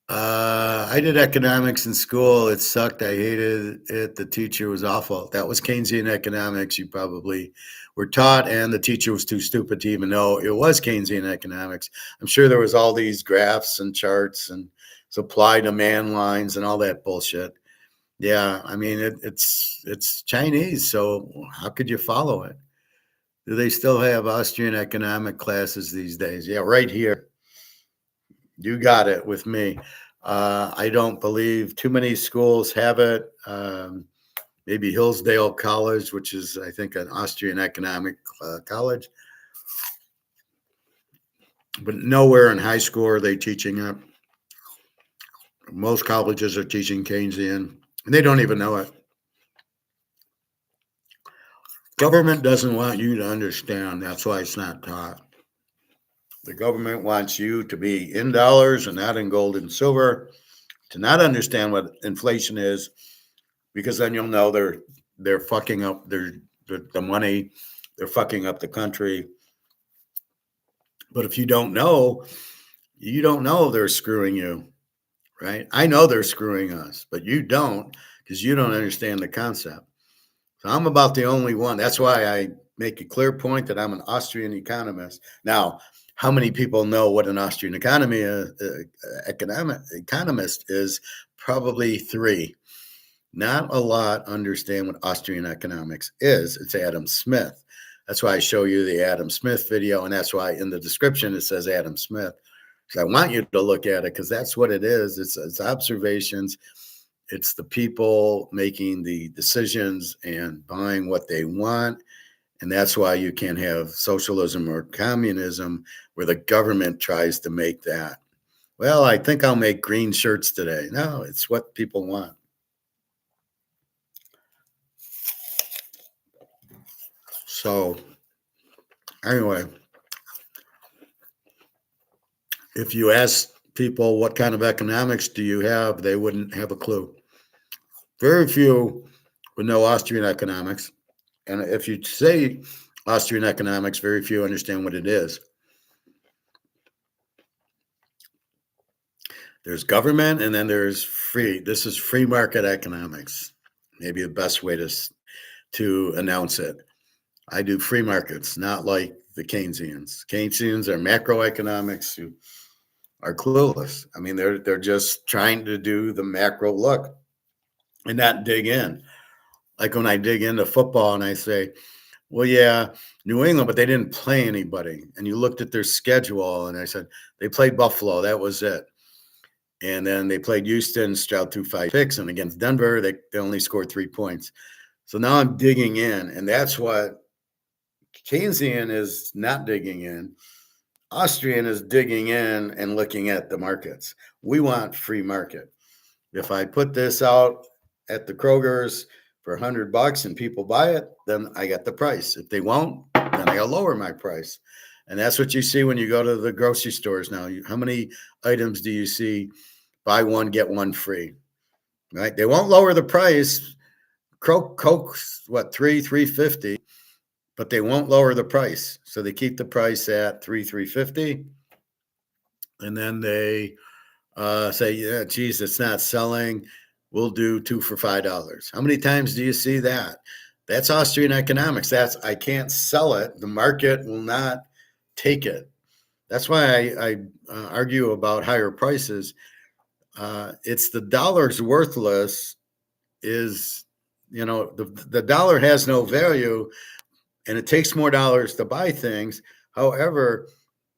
I did economics in school. It sucked. I hated it. The teacher was awful. That was Keynesian economics. You probably were taught, and the teacher was too stupid to even know it was Keynesian economics. I'm sure there was all these graphs and charts and supply demand lines and all that bullshit. Yeah, I mean it's Chinese, so how could you follow it? Do they still have Austrian economic classes these days? Yeah, right here. You got it with me. I don't believe too many schools have it. Maybe Hillsdale College, which is, I think, an Austrian economic college. But nowhere in high school are they teaching it. Most colleges are teaching Keynesian, and they don't even know it. Government doesn't want you to understand. That's why it's not taught. The government wants you to be in dollars and not in gold and silver, to not understand what inflation is, because then you'll know they're fucking up the money, they're fucking up the country. But if you don't know they're screwing you, right? I know they're screwing us, but you don't, because you don't understand the concept. So I'm about the only one. That's why I make a clear point that I'm an Austrian economist. Now, how many people know what an Austrian economist is? Probably 3. Not a lot understand what Austrian economics is. It's Adam Smith. That's why I show you the Adam Smith video, and that's why in the description it says Adam Smith. So I want you to look at it, because that's what it is. It's observations. It's the people making the decisions and buying what they want. And that's why you can't have socialism or communism where the government tries to make that. Well, I think I'll make green shirts today. No, it's what people want. So anyway, if you ask people what kind of economics do you have, they wouldn't have a clue. Very few would know Austrian economics. And if you say Austrian economics, very few understand what it is. There's government, and then there's free. This is free market economics. Maybe the best way to announce it. I do free markets, not like the Keynesians. Keynesians are macroeconomics who are clueless. I mean, they're just trying to do the macro look and not dig in. Like when I dig into football and I say, well, yeah, New England, but they didn't play anybody. And you looked at their schedule and I said, they played Buffalo. That was it. And then they played Houston, Stroud threw 5 picks, and against Denver, they only scored 3 points. So now I'm digging in, and that's what Keynesian is not digging in. Austrian is digging in and looking at the markets. We want free market. If I put this out at the Kroger's for $100 and people buy it, then I get the price. If they won't, then I gotta lower my price. And that's what you see when you go to the grocery stores now. How many items do you see buy one, get one free? Right? They won't lower the price. Coke's what, 3.50, but they won't lower the price. So they keep the price at 3.50. And then they say, yeah, geez, it's not selling. We'll do 2 for $5. How many times do you see that? That's Austrian economics. That's, I can't sell it. The market will not take it. That's why I argue about higher prices. It's the dollar's worthless is, the dollar has no value and it takes more dollars to buy things. However,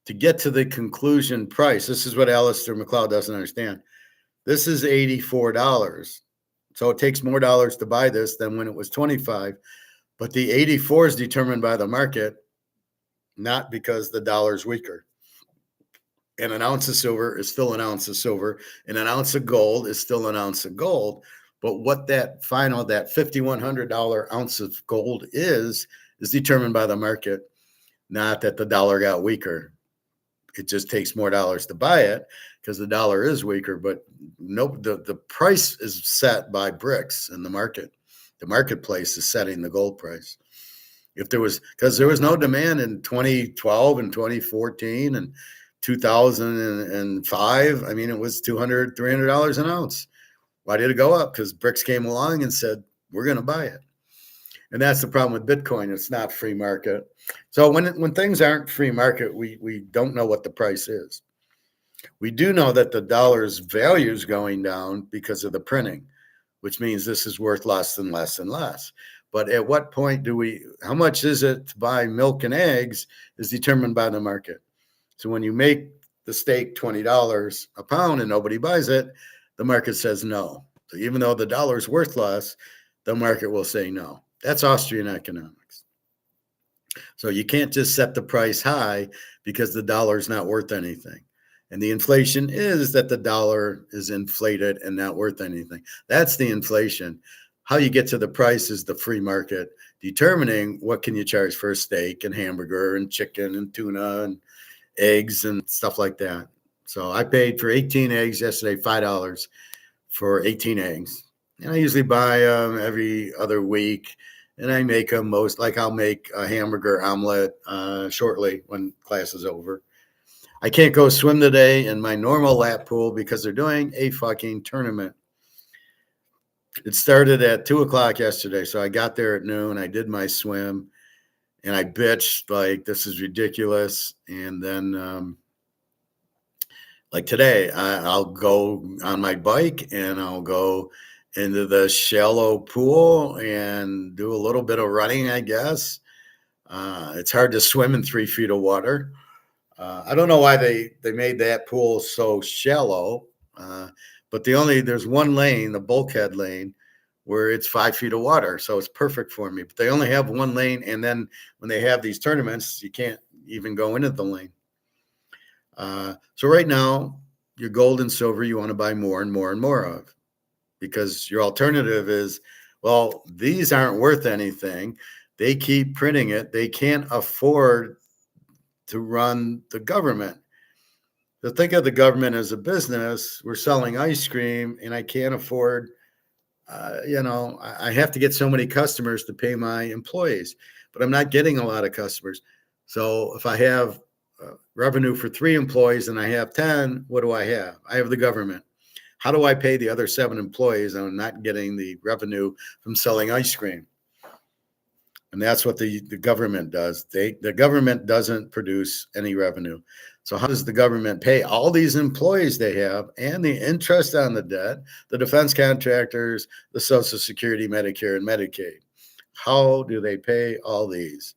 to get to the conclusion price, this is what Alistair McLeod doesn't understand. This is $84. So it takes more dollars to buy this than when it was 25. But the 84 is determined by the market, not because the dollar's weaker. And an ounce of silver is still an ounce of silver, and an ounce of gold is still an ounce of gold. But what that $5,100 ounce of gold is determined by the market, not that the dollar got weaker. It just takes more dollars to buy it because the dollar is weaker. But the price is set by bricks in the market. The marketplace is setting the gold price. Because there was no demand in 2012 and 2014 and 2005. I mean, it was $200, $300 an ounce. Why did it go up? Because bricks came along and said, we're going to buy it. And that's the problem with Bitcoin. It's not free market. So when things aren't free market, we don't know what the price is. We do know that the dollar's value is going down because of the printing, which means this is worth less and less and less. But at what point how much is it to buy milk and eggs is determined by the market. So when you make the steak $20 a pound and nobody buys it, the market says no. So even though the dollar's worth less, the market will say no. That's Austrian economics. So you can't just set the price high because the dollar is not worth anything. And the inflation is that the dollar is inflated and not worth anything. That's the inflation. How you get to the price is the free market determining what can you charge for a steak and hamburger and chicken and tuna and eggs and stuff like that. So I paid for 18 eggs yesterday, $5 for 18 eggs. And I usually buy them every other week. And I make them I'll make a hamburger omelet shortly when class is over. I can't go swim today in my normal lap pool because they're doing a fucking tournament. It started at 2:00 yesterday. So I got there at noon. I did my swim and I bitched like, this is ridiculous. And then like today, I'll go on my bike and I'll go into the shallow pool and do a little bit of running, I guess. It's hard to swim in 3 feet of water. I don't know why they made that pool so shallow, but there's one lane, the bulkhead lane, where it's 5 feet of water. So it's perfect for me. But they only have one lane. And then when they have these tournaments, you can't even go into the lane. So right now, your gold and silver, you want to buy more and more and more of, because your alternative is, well, these aren't worth anything. They keep printing it. They can't afford to run the government. To think of the government as a business, we're selling ice cream and I can't afford, I have to get so many customers to pay my employees, but I'm not getting a lot of customers. So if I have revenue for 3 employees and I have 10, what do I have? I have the government. How do I pay the other 7 employees? I'm not getting the revenue from selling ice cream. And that's what the government does. The government doesn't produce any revenue. So how does the government pay all these employees they have and the interest on the debt, the defense contractors, the Social Security, Medicare, and Medicaid? How do they pay all these?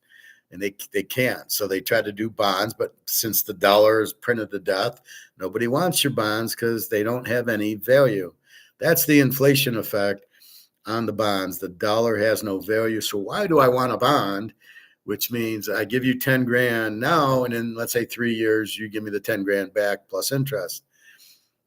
And they can't. So they try to do bonds, but since the dollar is printed to death, nobody wants your bonds because they don't have any value. That's the inflation effect on the bonds. The dollar has no value. So why do I want a bond? Which means I give you 10 grand now, and in, let's say, 3 years, you give me the 10 grand back plus interest.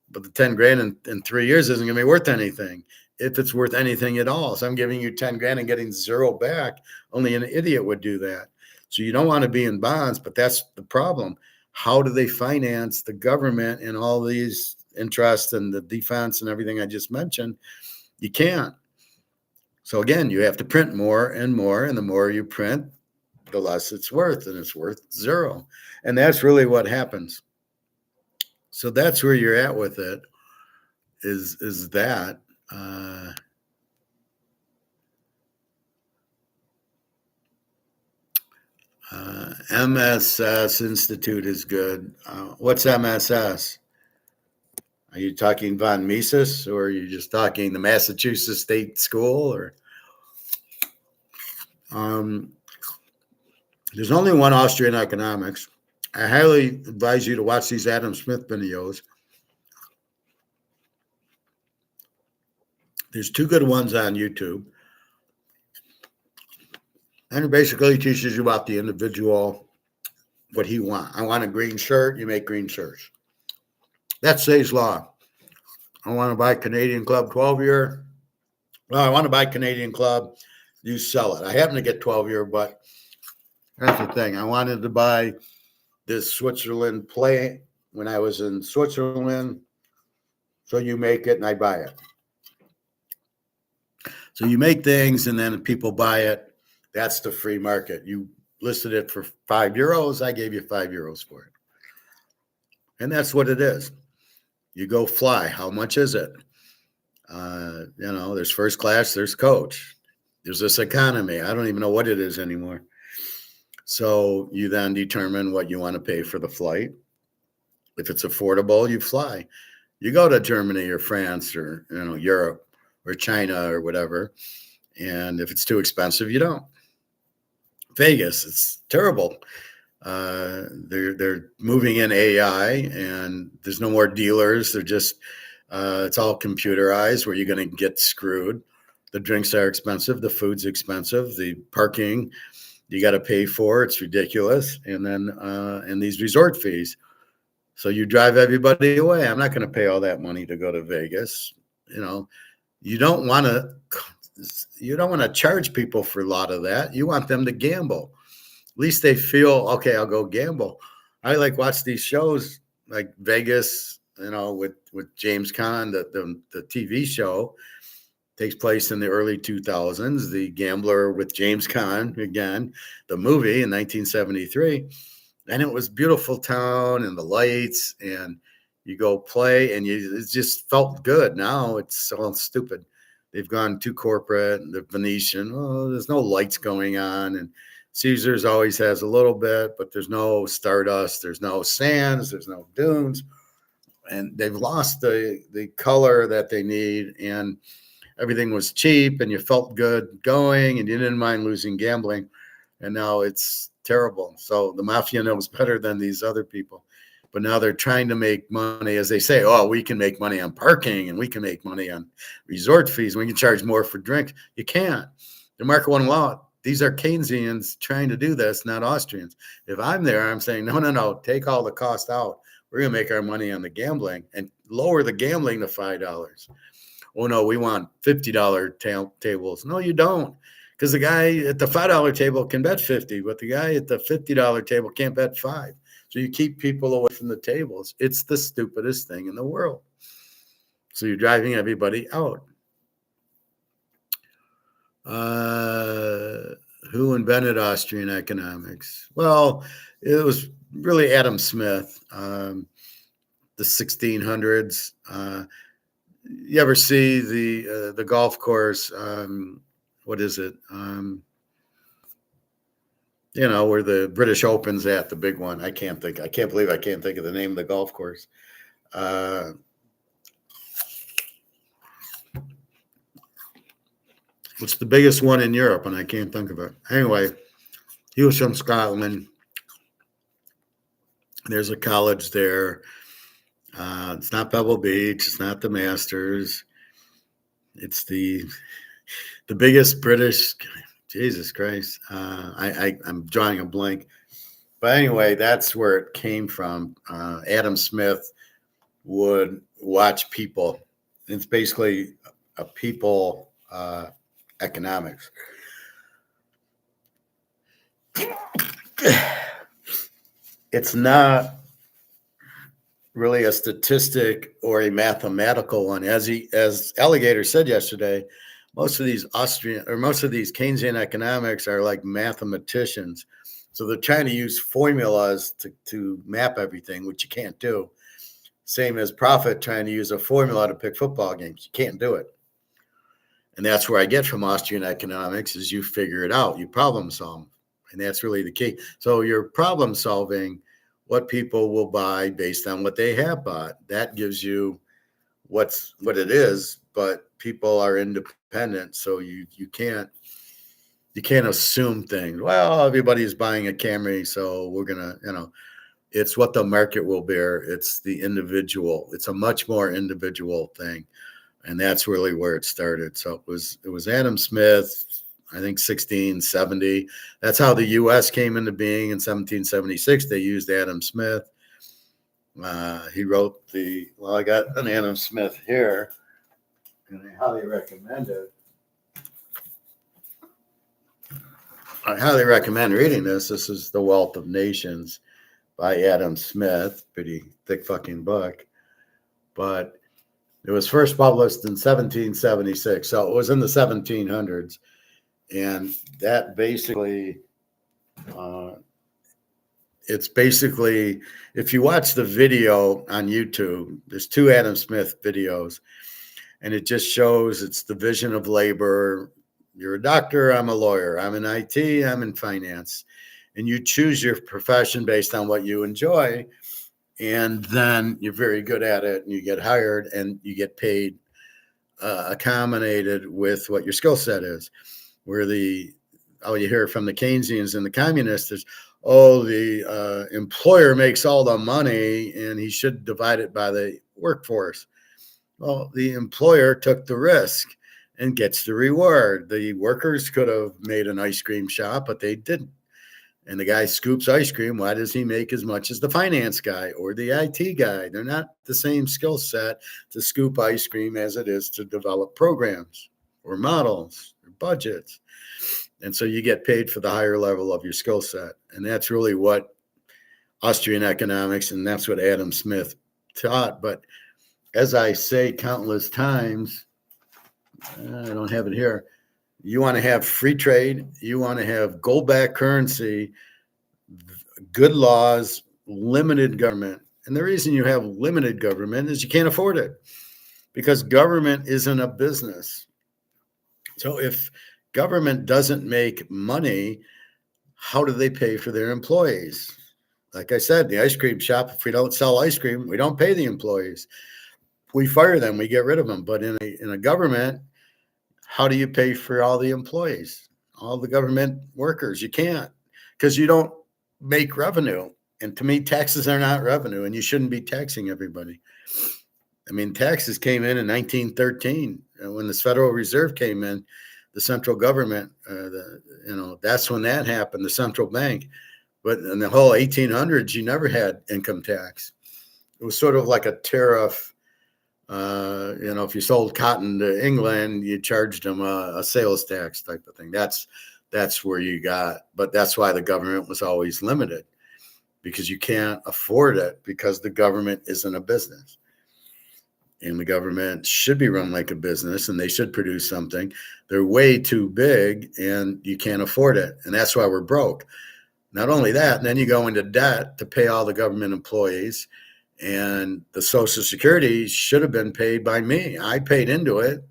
But the 10 grand in 3 years isn't going to be worth anything. if it's worth anything at all. So I'm giving you 10 grand and getting zero back. Only an idiot would do that. So you don't want to be in bonds, but that's the problem. How do they finance the government and all these interests and the defense and everything I just mentioned? You can't. So again, you have to print more and more, and the more you print, the less it's worth, and it's worth zero. And that's really what happens. So that's where you're at with it, is that MSS Institute is good. What's MSS? Are you talking von Mises, or are you just talking the Massachusetts State School? Or there's only one Austrian economics. I highly advise you to watch these Adam Smith videos. There's two good ones on YouTube. And it basically teaches you about the individual, what he wants. I want a green shirt, you make green shirts. That's Say's law. I want to buy Canadian Club 12-year. Well, I want to buy Canadian Club. You sell it. I happen to get 12-year, but that's the thing. I wanted to buy this Switzerland play when I was in Switzerland. So you make it and I buy it. So you make things and then people buy it. That's the free market. You listed it for €5. I gave you €5 for it. And that's what it is. You go fly. How much is it? There's first class, there's coach. There's this economy. I don't even know what it is anymore. So you then determine what you want to pay for the flight. If it's affordable, you fly. You go to Germany or France or Europe or China or whatever. And if it's too expensive, you don't. Vegas, it's terrible. They're moving in AI and there's no more dealers. They're just it's all computerized where you're going to get screwed. The drinks are expensive. The food's expensive. The parking you got to pay for. It's ridiculous. And then and these resort fees. So you drive everybody away. I'm not going to pay all that money to go to Vegas. You don't want to charge people for a lot of that. You want them to gamble. At least they feel, okay, I'll go gamble. I watch these shows like Vegas, with James Caan, the TV show takes place in the early 2000s. The Gambler with James Caan, again, the movie in 1973. And it was beautiful town and the lights, and you go play and it just felt good. Now it's all stupid. They've gone too corporate. The Venetian, there's no lights going on. And Caesars always has a little bit, but there's no stardust. There's no sands. There's no dunes. And they've lost the color that they need. And everything was cheap and you felt good going and you didn't mind losing gambling. And now it's terrible. So the mafia knows better than these other people. But now they're trying to make money, as they say, we can make money on parking and we can make money on resort fees. We can charge more for drinks. You can't. The market won't allow it. These are Keynesians trying to do this, not Austrians. If I'm there, I'm saying, no, take all the cost out. We're going to make our money on the gambling and lower the gambling to $5. Oh, no, we want $50 tables. No, you don't. Because the guy at the $5 table can bet 50, but the guy at the $50 table can't bet 5. So you keep people away from the tables. It's the stupidest thing in the world. So you're driving everybody out. Who invented Austrian economics? Well, it was really Adam Smith, the 1600s. You ever see the golf course? What is it? Where the British Open's at, the big one. I can't believe I can't think of the name of the golf course. It's the biggest one in Europe, and I can't think of it. Anyway, he was from Scotland. There's a college there. It's not Pebble Beach. It's not the Masters. It's the biggest British. Jesus Christ. I'm drawing a blank. But anyway, that's where it came from. Adam Smith would watch people. It's basically people economics. It's not really a statistic or a mathematical one. As Alligator said yesterday, most of these Keynesian economics are like mathematicians. So they're trying to use formulas to map everything, which you can't do. Same as Profit trying to use a formula to pick football games. You can't do it. And that's where I get from Austrian economics is you figure it out, you problem solve. And that's really the key. So you're problem solving what people will buy based on what they have bought. That gives you what it is, but people are independent. So you can't assume things. Well, everybody's buying a Camry, so we're gonna, it's what the market will bear. It's the individual. It's a much more individual thing. And that's really where it started. So it was Adam Smith, I think 1670. That's how the U.S. came into being in 1776. They used Adam Smith. He wrote I got an Adam Smith here, and I highly recommend it. I highly recommend reading this. This is The Wealth of Nations by Adam Smith. Pretty thick fucking book. But it was first published in 1776, so it was in the 1700s, and that basically, it's basically, if you watch the video on YouTube, there's 2 Adam Smith videos, and it just shows its division of labor. You're a doctor, I'm a lawyer, I'm in IT, I'm in finance, and you choose your profession based on what you enjoy. And then you're very good at it and you get hired and you get paid accommodated with what your skill set is. Where you hear from the Keynesians and the communists is, the employer makes all the money and he should divide it by the workforce. Well, the employer took the risk and gets the reward. The workers could have made an ice cream shop, but they didn't. And the guy scoops ice cream. Why does he make as much as the finance guy or the IT guy? They're not the same skill set to scoop ice cream as it is to develop programs or models or budgets. And so you get paid for the higher level of your skill set. And that's really what Austrian economics, and that's what Adam Smith taught. But as I say countless times, I don't have it here. You want to have free trade. You want to have gold-backed currency, good laws, limited government. And the reason you have limited government is you can't afford it because government isn't a business. So if government doesn't make money, how do they pay for their employees? Like I said, the ice cream shop, if we don't sell ice cream, we don't pay the employees. We fire them, we get rid of them. But in a government, how do you pay for all the employees, all the government workers? You can't, because you don't make revenue. And to me, taxes are not revenue, and you shouldn't be taxing everybody. I mean, taxes came in 1913 when the Federal Reserve came in, the central government. That's when that happened, the central bank. But in the whole 1800s, you never had income tax. It was sort of like a tariff. If you sold cotton to England, you charged them a sales tax type of thing. That's where you got, but that's why the government was always limited, because you can't afford it because the government isn't a business. And the government should be run like a business and they should produce something. They're way too big and you can't afford it. And that's why we're broke. Not only that, then you go into debt to pay all the government employees. And the Social Security should have been paid by me. I paid into it.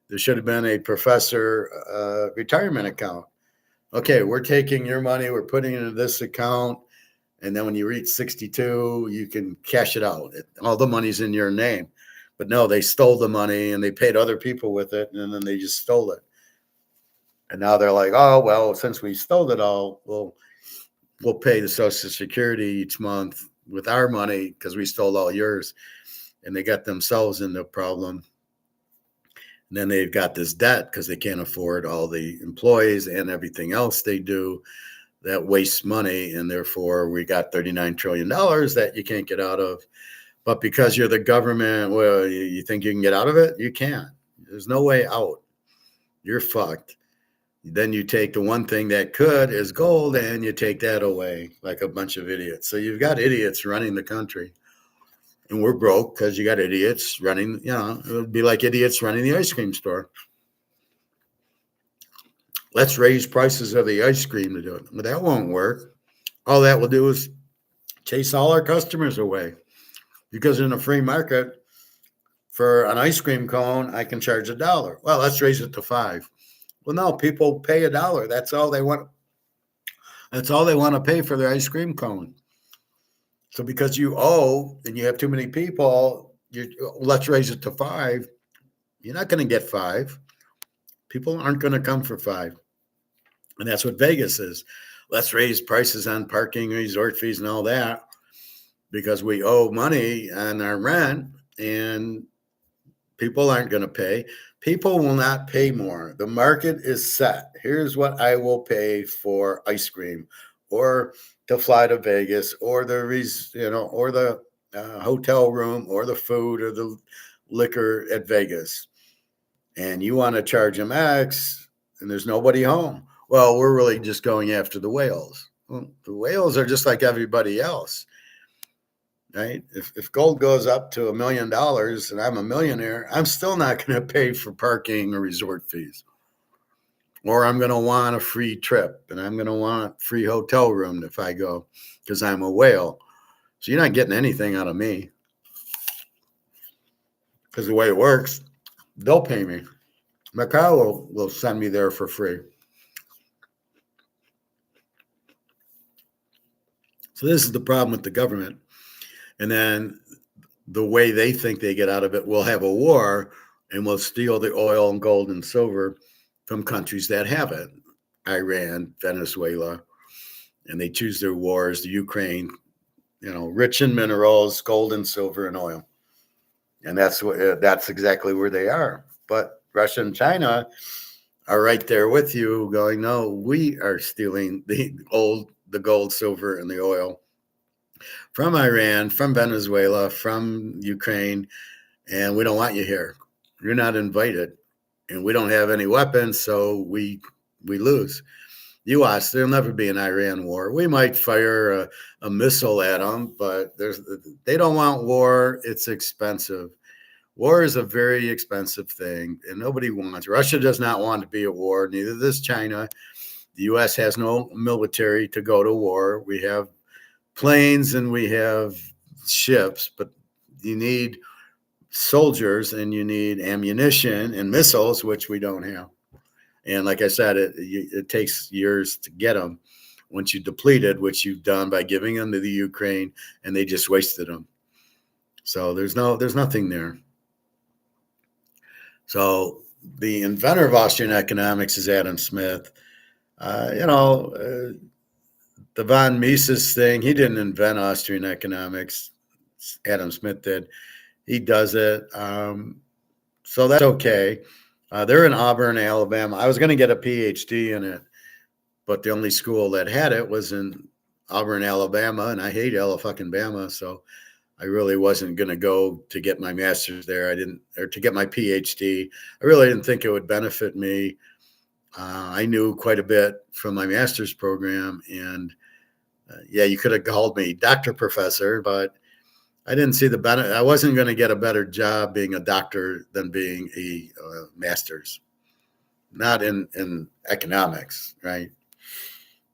There should have been a professor retirement account. Okay, we're taking your money, we're putting it into this account, and then when you reach 62, you can cash it out. All the money's in your name. But no, they stole the money and they paid other people with it, and then they just stole it. And now they're like, oh, well, since we stole it all, we'll pay the Social Security each month with our money because we stole all yours. And they got themselves into a problem. And then they've got this debt because they can't afford all the employees and everything else they do that wastes money. And therefore, we got $39 trillion that you can't get out of. But because you're the government, well, you think you can get out of it? You can't. There's no way out. You're fucked. Then you take the one thing that could is gold and you take that away like a bunch of idiots. So you've got idiots running the country. And we're broke because you got idiots running, it would be like idiots running the ice cream store. Let's raise prices of the ice cream to do it. But that won't work. All that will do is chase all our customers away. Because in a free market, for an ice cream cone, I can charge $1. Well, let's raise it to $5. Well, no, people pay $1. That's all they want. That's all they want to pay for their ice cream cone. So because you owe and you have too many people, let's raise it to $5. You're not going to get $5. People aren't going to come for $5. And that's what Vegas is. Let's raise prices on parking, resort fees, and all that because we owe money on our rent and people aren't going to pay. People will not pay more. The market is set. Here's what I will pay for ice cream or to fly to Vegas or the hotel room or the food or the liquor at Vegas. And you want to charge them X and there's nobody home. Well, we're really just going after the whales. Well, the whales are just like everybody else, right? If gold goes up to $1 million and I'm a millionaire, I'm still not going to pay for parking or resort fees. Or I'm going to want a free trip and I'm going to want free hotel room if I go because I'm a whale. So you're not getting anything out of me because the way it works, they'll pay me. Macau will send me there for free. So this is the problem with the government. And then the way they think they get out of it, we'll have a war and we'll steal the oil and gold and silver from countries that have it. Iran, Venezuela, and they choose their wars, the Ukraine, rich in minerals, gold and silver and oil. And that's exactly where they are. But Russia and China are right there with you going, no, we are stealing the gold, silver, and the oil from Iran, from Venezuela, from Ukraine, and we don't want you here. You're not invited. And we don't have any weapons, so we lose. You watch, there'll never be an Iran war. We might fire a missile at them, but they don't want war. It's expensive. War is a very expensive thing, and nobody wants. Russia does not want to be at war. Neither does China. The U.S. has no military to go to war. We have planes and we have ships, but you need soldiers and you need ammunition and missiles, which we don't have. And like I said, it takes years to get them once you depleted, which you've done by giving them to the Ukraine, and they just wasted them. So there's nothing there. So the inventor of Austrian economics is Adam Smith. The von Mises thing, he didn't invent Austrian economics. Adam Smith did. He does it. So that's okay. They're in Auburn, Alabama. I was going to get a PhD in it, but the only school that had it was in Auburn, Alabama, and I hate Alabama, so I really wasn't going to go to get my master's there. Or to get my PhD. I really didn't think it would benefit me. I knew quite a bit from my master's program, and you could have called me Dr. Professor, but I didn't see the benefit. I wasn't going to get a better job being a doctor than being a master's, not in economics, right?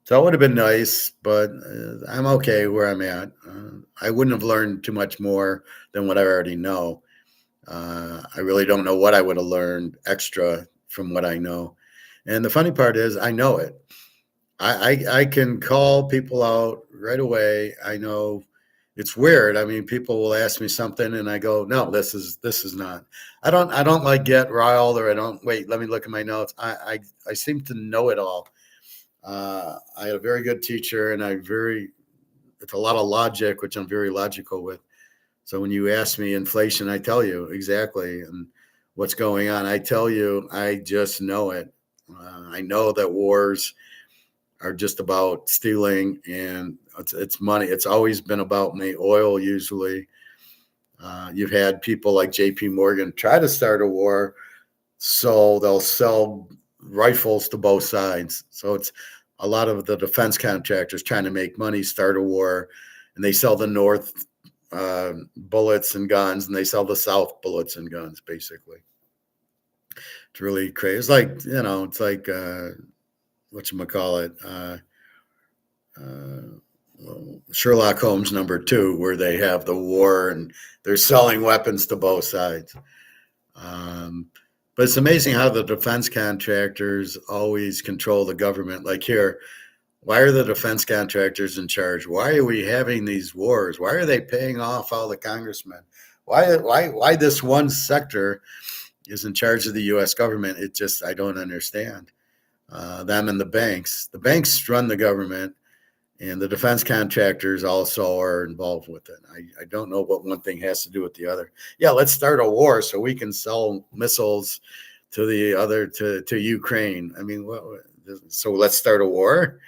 So it would have been nice, but I'm okay where I'm at. I wouldn't have learned too much more than what I already know. I really don't know what I would have learned extra from what I know. And the funny part is I know it. I can call people out right away. I know. It's weird. I mean, people will ask me something and I go, no, this is not. I don't like get riled or I don't wait, let me look at my notes. I seem to know it all. I had a very good teacher and it's a lot of logic, which I'm very logical with. So when you ask me inflation, I tell you exactly and what's going on. I tell you, I just know it. I know that wars are just about stealing and it's money. It's always been about money, oil usually. You've had people like JP Morgan try to start a war So they'll sell rifles to both sides. So it's a lot of the defense contractors trying to make money, start a war, and they sell the North bullets and guns, and they sell the South bullets and guns, basically. It's really crazy. It's like, it's like, whatchamacallit, Sherlock Holmes #2, where they have the war and they're selling weapons to both sides. But it's amazing how the defense contractors always control the government. Like here, why are the defense contractors in charge? Why are we having these wars? Why are they paying off all the congressmen? Why this one sector is in charge of the U.S. government? It just, I don't understand. Them and the banks. The banks run the government, and the defense contractors also are involved with it. I don't know what one thing has to do with the other. Yeah, let's start a war so we can sell missiles to the other, to Ukraine. I mean, so let's start a war.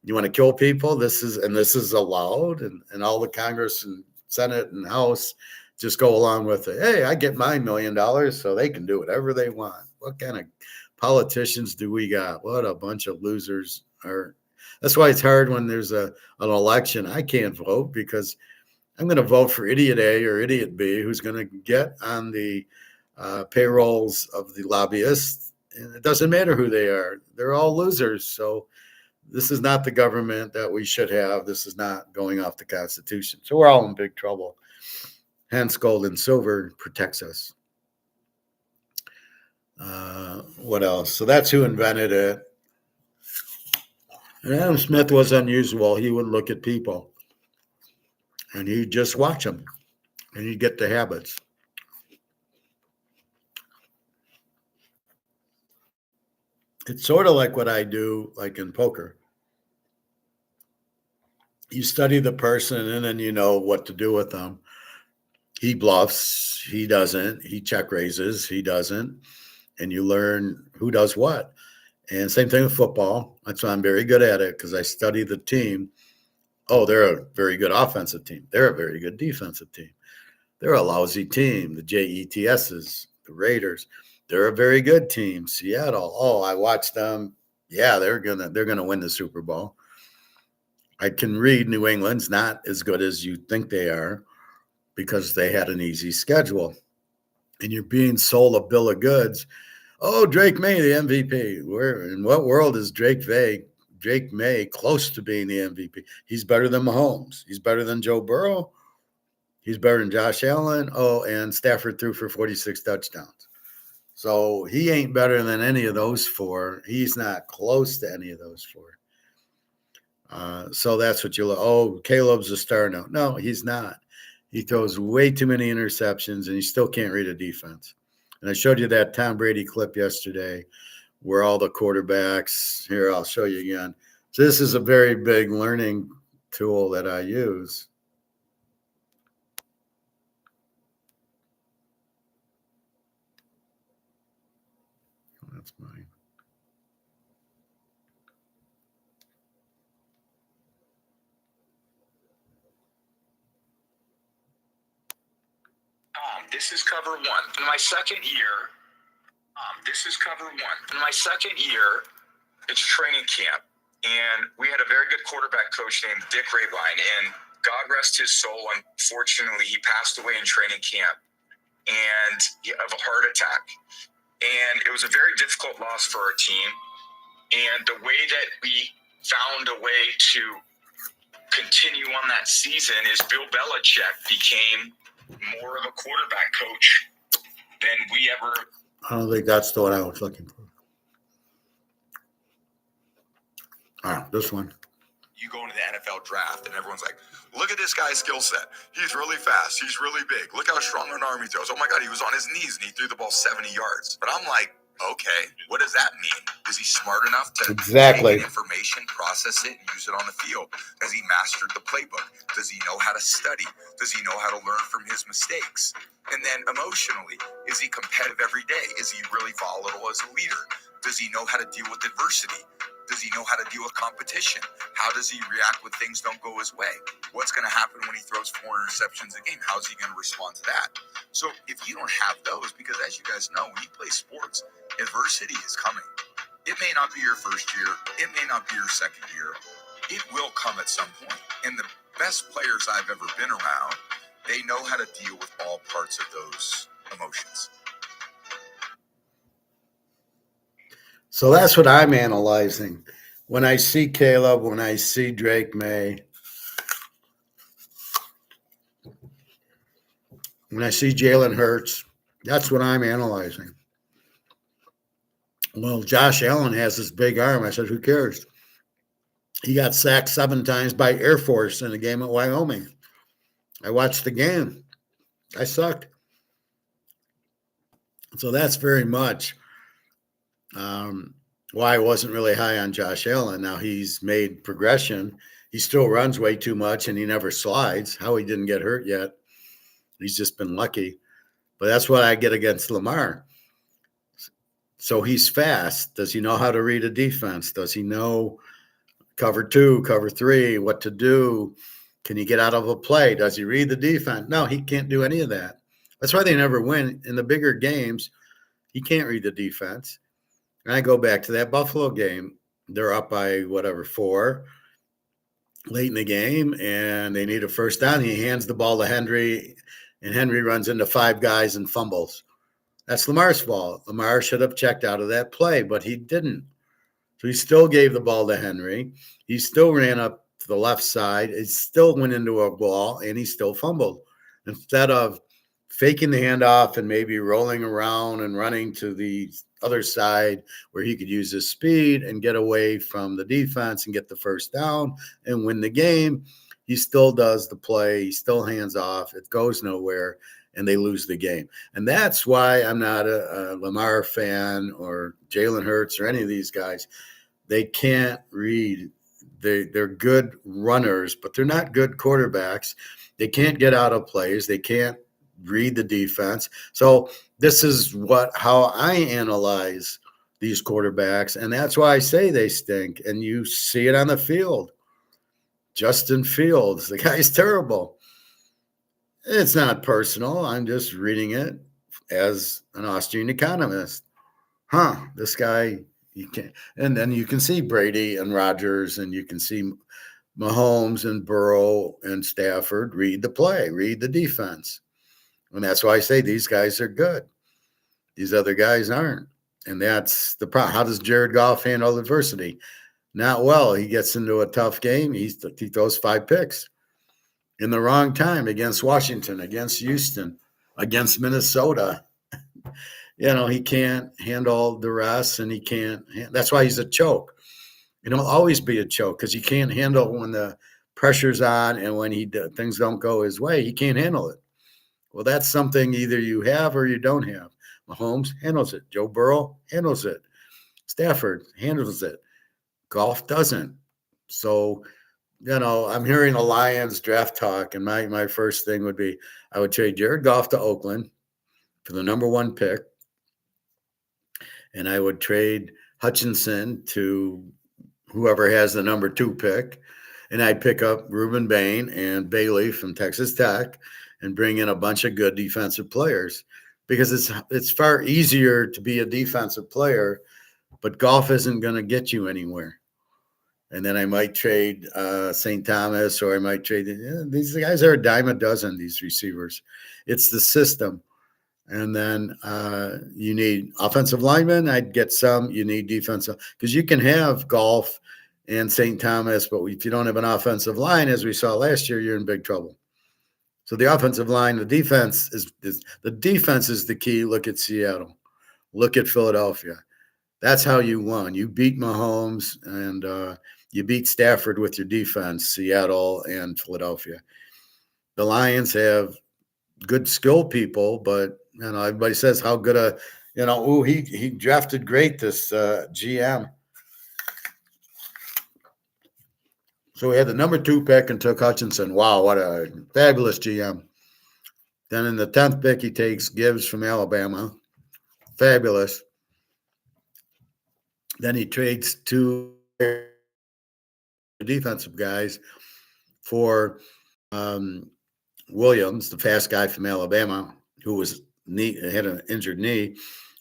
You want to kill people? This is allowed, and all the Congress and Senate and House just go along with it. Hey, I get my $1 million, so they can do whatever they want. What kind of politicians do we got? What a bunch of losers are. That's why it's hard when there's an election. I can't vote because I'm going to vote for idiot A or idiot B, who's going to get on the payrolls of the lobbyists. And it doesn't matter who they are. They're all losers. So this is not the government that we should have. This is not going off the Constitution. So we're all in big trouble. Hence, gold and silver protects us. What else? So that's who invented it. And Adam Smith was unusual. He would look at people and he'd just watch them and he'd get the habits. It's sort of like what I do, like in poker. You study the person and then you know what to do with them. He bluffs, he doesn't. He check raises, he doesn't. And you learn who does what. And same thing with football. That's why I'm very good at it, because I study the team. Oh, they're a very good offensive team. They're a very good defensive team. They're a lousy team. The JETSs, the Raiders, they're a very good team. Seattle. Oh, I watched them. Yeah, they're gonna win the Super Bowl. I can read New England's not as good as you think they are because they had an easy schedule. And you're being sold a bill of goods. Oh, Drake May, the MVP. Where in what world is Drake May close to being the MVP? He's better than Mahomes. He's better than Joe Burrow. He's better than Josh Allen. Oh, and Stafford threw for 46 touchdowns. So he ain't better than any of those four. He's not close to any of those four. So that's what Caleb's a star now. No, he's not. He throws way too many interceptions, and he still can't read a defense. And I showed you that Tom Brady clip yesterday where all the quarterbacks, here, I'll show you again. So this is a very big learning tool that I use. That's mine. This is cover one. In my second year, it's training camp. And we had a very good quarterback coach named Dick Rabine. And God rest his soul, unfortunately, he passed away in training camp and of a heart attack. And it was a very difficult loss for our team. And the way that we found a way to continue on that season is Bill Belichick became more of a quarterback coach than we ever. I don't think that's the one I was looking for. This one. You go into the NFL draft and everyone's like, look at this guy's skill set. He's really fast. He's really big. Look how strong an arm he throws. Oh my God, he was on his knees and he threw the ball 70 yards. But I'm like, okay, what does that mean? Is he smart enough to take information, process it, and use it on the field? Has he mastered the playbook? Does he know how to study? Does he know how to learn from his mistakes? And then emotionally, is he competitive every day? Is he really volatile as a leader? Does he know how to deal with adversity? Does he know how to deal with competition? How does he react when things don't go his way? What's going to happen when he throws 4 interceptions a game? How's he going to respond to that? So if you don't have those, because as you guys know, when you play sports, adversity is coming. It may not be your first year. It may not be your second year. It will come at some point. And the best players I've ever been around, they know how to deal with all parts of those emotions. So that's what I'm analyzing. When I see Caleb, when I see Drake May, when I see Jalen Hurts, that's what I'm analyzing. Well, Josh Allen has this big arm. I said, who cares? He got sacked 7 times by Air Force in a game at Wyoming. I watched the game. I sucked. So that's very much why I wasn't really high on Josh Allen. Now he's made progression. He still runs way too much and he never slides. How he didn't get hurt yet. He's just been lucky. But that's what I get against Lamar. So he's fast. Does he know how to read a defense? Does he know cover 2, cover 3, what to do? Can he get out of a play? Does he read the defense? No, he can't do any of that. That's why they never win. In the bigger games, he can't read the defense. And I go back to that Buffalo game. They're up by 4 late in the game, and they need a first down. He hands the ball to Henry, and Henry runs into 5 guys and fumbles. That's Lamar's fault. Lamar should have checked out of that play, but he didn't. So he still gave the ball to Henry. He still ran up to the left side. It still went into a wall, and he still fumbled. Instead of faking the handoff and maybe rolling around and running to the other side where he could use his speed and get away from the defense and get the first down and win the game, he still does the play. He still hands off. It goes nowhere, and they lose the game. And that's why I'm not a Lamar fan or Jalen Hurts or any of these guys. They can't read. They're good runners, but they're not good quarterbacks. They can't get out of plays. They can't read the defense. So this is how I analyze these quarterbacks, and that's why I say they stink. And you see it on the field. Justin Fields, the guy's terrible. It's not personal. I'm just reading it as an Austrian economist. This guy, you can't. And then you can see Brady and Rodgers, and you can see Mahomes and Burrow and Stafford read the play, read the defense. And that's why I say these guys are good. These other guys aren't. And that's the problem. How does Jared Goff handle adversity? Not well. He gets into a tough game. He throws 5 picks in the wrong time against Washington, against Houston, against Minnesota. He can't handle the rest, and he can't. That's why he's a choke. He'll always be a choke because he can't handle when the pressure's on and when things don't go his way. He can't handle it. Well, that's something either you have or you don't have. Mahomes handles it. Joe Burrow handles it. Stafford handles it. Goff doesn't. So, I'm hearing a Lions draft talk, and my first thing would be I would trade Jared Goff to Oakland for the number 1 pick, and I would trade Hutchinson to whoever has the number 2 pick, and I'd pick up Reuben Bain and Bailey from Texas Tech and bring in a bunch of good defensive players, because it's far easier to be a defensive player, but Goff isn't going to get you anywhere. And then I might trade St. Thomas, or I might trade these guys are a dime a dozen, these receivers. It's the system. And then you need offensive linemen. I'd get some. You need defensive, because you can have Goff and St. Thomas, but if you don't have an offensive line, as we saw last year, you're in big trouble. So the offensive line, the defense is the key. Look at Seattle. Look at Philadelphia. That's how you won. You beat Mahomes, and you beat Stafford with your defense, Seattle and Philadelphia. The Lions have good skill people, but everybody says how good he drafted great, this GM. So we had the number 2 pick and took Hutchinson. Wow, what a fabulous GM. Then in the 10th pick, he takes Gibbs from Alabama. Fabulous. Then he trades 2 defensive guys for um, Williams, the fast guy from Alabama, who had an injured knee.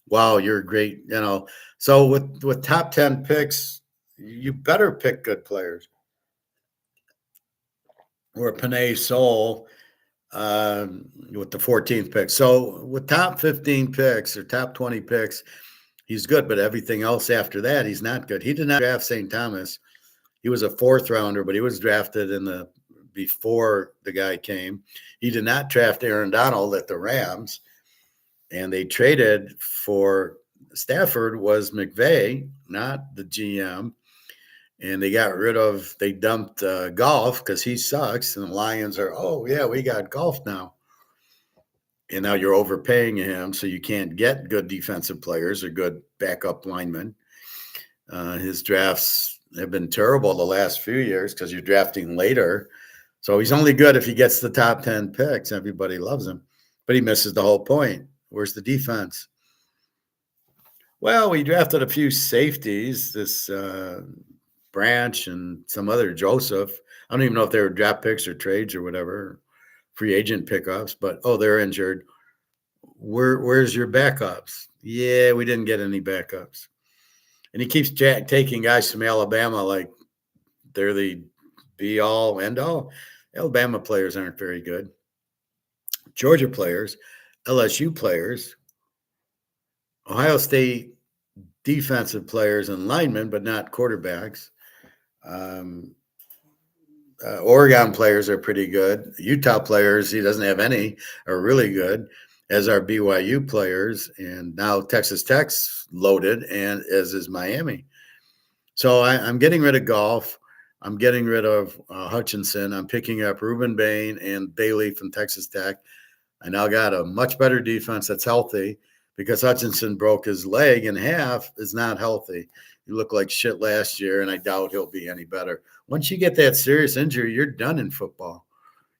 Wow, you're great, you know. So with top 10 picks, you better pick good players. Or Panay Soul with the 14th pick. So with top 15 picks or top 20 picks, he's good, but everything else after that, he's not good. He did not draft St. Thomas. He was a fourth rounder, but he was drafted before the guy came. He did not draft Aaron Donald at the Rams, and they traded for Stafford was McVay, not the GM. And they dumped Golf because he sucks. And the Lions are, oh, yeah, we got Golf now. And now you're overpaying him, so you can't get good defensive players or good backup linemen. His drafts have been terrible the last few years because you're drafting later. So he's only good if he gets the top 10 picks. Everybody loves him. But he misses the whole point. Where's the defense? Well, we drafted a few safeties, this Branch and some other Joseph. I don't even know if they were draft picks or trades or whatever, free agent pickups, but they're injured. Where's your backups? Yeah, we didn't get any backups. And he keeps taking guys from Alabama like they're the be all, end all. Alabama players aren't very good. Georgia players, LSU players, Ohio State defensive players and linemen, but not quarterbacks. Oregon players are pretty good. Utah players, he doesn't have any, are really good, as are BYU players. And now Texas Tech's loaded, and as is Miami. So I'm getting rid of Golf. I'm getting rid of Hutchinson. I'm picking up Reuben Bain and Bailey from Texas Tech. I now got a much better defense that's healthy because Hutchinson broke his leg in half, is not healthy. He looked like shit last year, and I doubt he'll be any better. Once you get that serious injury, you're done in football.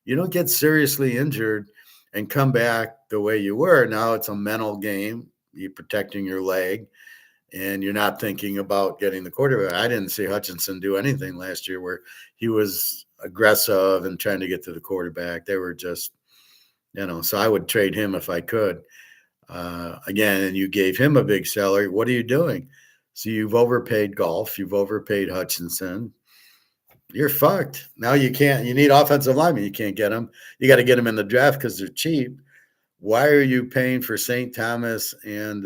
You don't get seriously injured and come back the way you were. Now it's a mental game. You're protecting your leg, and you're not thinking about getting the quarterback. I didn't see Hutchinson do anything last year where he was aggressive and trying to get to the quarterback. They were just, so I would trade him if I could. Again, and you gave him a big salary. What are you doing? So you've overpaid Golf. You've overpaid Hutchinson. You're fucked. Now you need offensive linemen. You can't get them. You got to get them in the draft because they're cheap. Why are you paying for St. Thomas and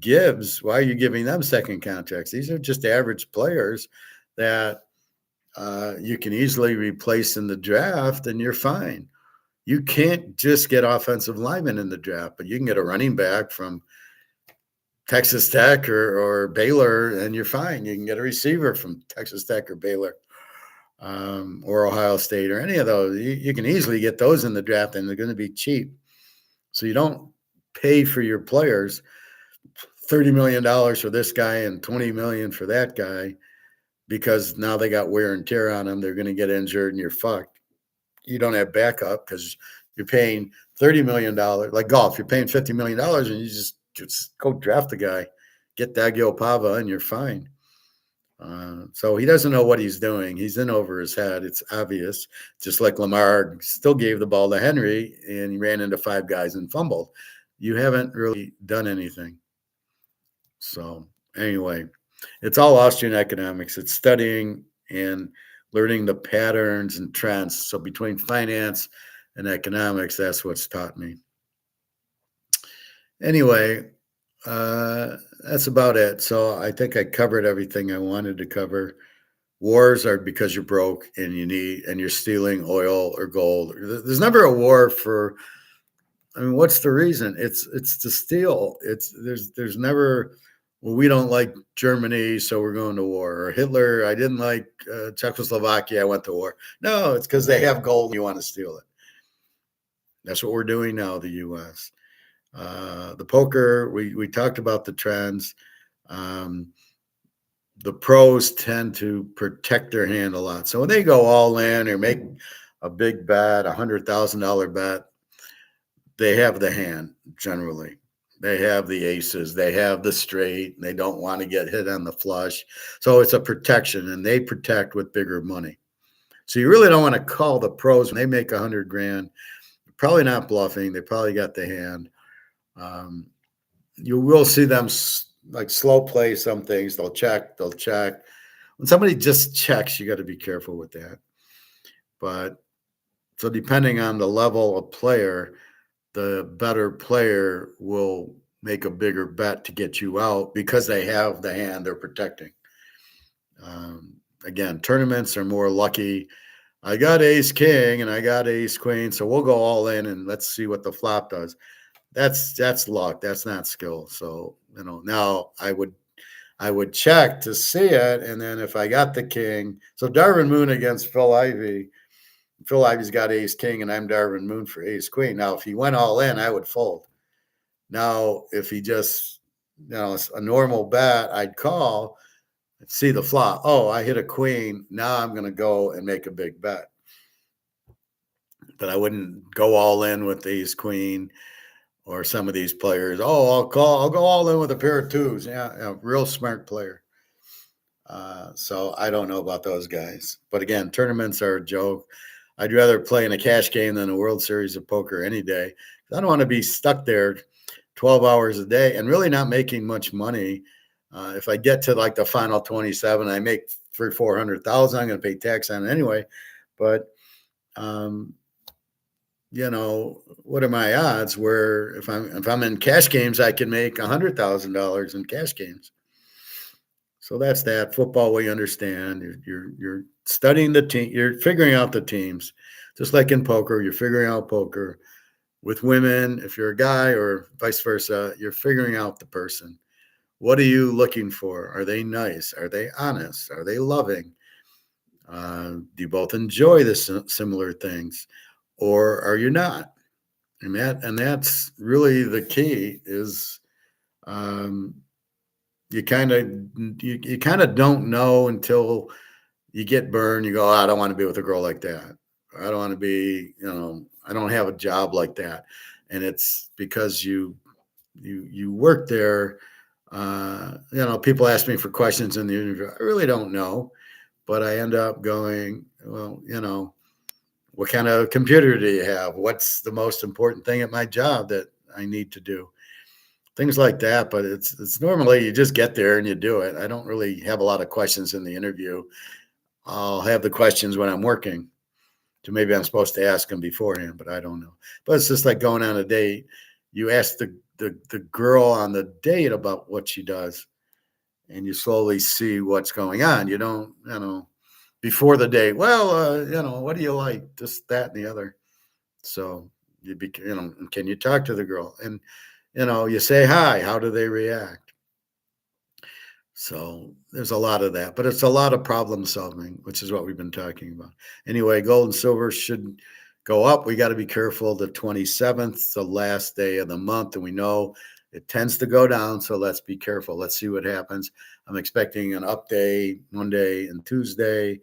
Gibbs? Why are you giving them second contracts? These are just average players that you can easily replace in the draft, and you're fine. You can't just get offensive linemen in the draft, but you can get a running back from Texas Tech or Baylor, and you're fine. You can get a receiver from Texas Tech or Baylor or Ohio State or any of those. You can easily get those in the draft, and they're going to be cheap. So you don't pay for your players $30 million for this guy and $20 million for that guy because now they got wear and tear on them. They're going to get injured, and you're fucked. You don't have backup because you're paying $30 million. Like Golf, you're paying $50 million, and you just go draft the guy, get Dagio Pava, and you're fine. So he doesn't know what he's doing. He's in over his head. It's obvious. Just like Lamar still gave the ball to Henry, and he ran into five guys and fumbled. You haven't really done anything. So anyway, it's all Austrian economics. It's studying and learning the patterns and trends. So between finance and economics, that's what's taught me. Anyway, that's about it. So I think I covered everything I wanted to cover. Wars are because you're broke and you're stealing oil or gold. There's never a war for. I mean, what's the reason? It's to steal. There's never. Well, we don't like Germany, so we're going to war. Or Hitler, I didn't like Czechoslovakia, I went to war. No, it's because they have gold and you want to steal it. That's what we're doing now, the U.S. The poker, we talked about the trends. The pros tend to protect their hand a lot. So when they go all in or make a big bet, $100,000 bet, they have the hand generally. They have the aces, they have the straight, they don't want to get hit on the flush. So it's a protection, and they protect with bigger money. So you really don't want to call the pros when they make 100 grand. Probably not bluffing. They probably got the hand. Um, you will see them like slow play some things. They'll check. They'll check. When somebody just checks, you got to be careful with that. But so depending on the level of player, the better player will make a bigger bet to get you out because they have the hand they're protecting. Again, tournaments are more lucky. I got ace king and I got ace queen, so we'll go all in and let's see what the flop does. That's luck. That's not skill. So now I would check to see it, and then if I got the king, so Darwin Moon against Phil Ivey. Phil Ivey's got ace king, and I'm Darwin Moon for ace queen. Now, if he went all in, I would fold. Now, if he just, it's a normal bet, I'd call, see the flop. Oh, I hit a queen. Now I'm going to go and make a big bet. But I wouldn't go all in with ace queen or some of these players. Oh, I'll go all in with a pair of twos. Yeah, real smart player. So I don't know about those guys. But again, tournaments are a joke. I'd rather play in a cash game than a World Series of Poker any day. I don't want to be stuck there 12 hours a day and really not making much money. If I get to like the final 27, I make 400,000. I'm going to pay tax on it anyway. But what are my odds? Where if I'm in cash games, I can make $100,000 in cash games. So that's that. Football, we understand. You're studying the team. You're figuring out the teams, just like in poker. You're figuring out poker with women. If you're a guy or vice versa, you're figuring out the person. What are you looking for? Are they nice? Are they honest? Are they loving? Do you both enjoy the similar things, or are you not? And that's really the key. Is you kind of don't know until you get burned. You go, I don't want to be with a girl like that. I don't want to be, I don't have a job like that. And it's because you work there. People ask me for questions in the interview. I really don't know, but I end up going, well, what kind of computer do you have? What's the most important thing at my job that I need to do? Things like that. But it's normally you just get there and you do it. I don't really have a lot of questions in the interview. I'll have the questions when I'm working. So maybe I'm supposed to ask them beforehand, but I don't know. But it's just like going on a date. You ask the girl on the date about what she does, and you slowly see what's going on. You don't, before the date, well, what do you like? This, that, and the other. So can you talk to the girl? And, you say hi. How do they react? So there's a lot of that, but it's a lot of problem solving, which is what we've been talking about. Anyway, gold and silver should go up. We got to be careful. The 27th, the last day of the month, and we know it tends to go down. So let's be careful. Let's see what happens. I'm expecting an up day Monday and Tuesday.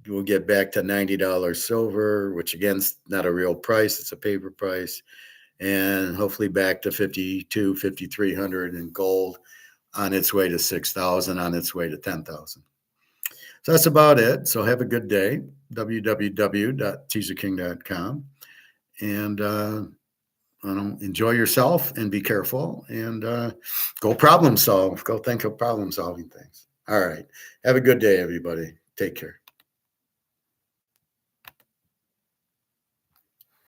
We'll get back to $90 silver, which again is not a real price. It's a paper price. And hopefully back to 52, 5,300 in gold, on its way to 6,000, on its way to 10,000. So that's about it. So have a good day. www.teaserking.com. And enjoy yourself and be careful and go problem solve. Go think of problem solving things. All right. Have a good day, everybody. Take care.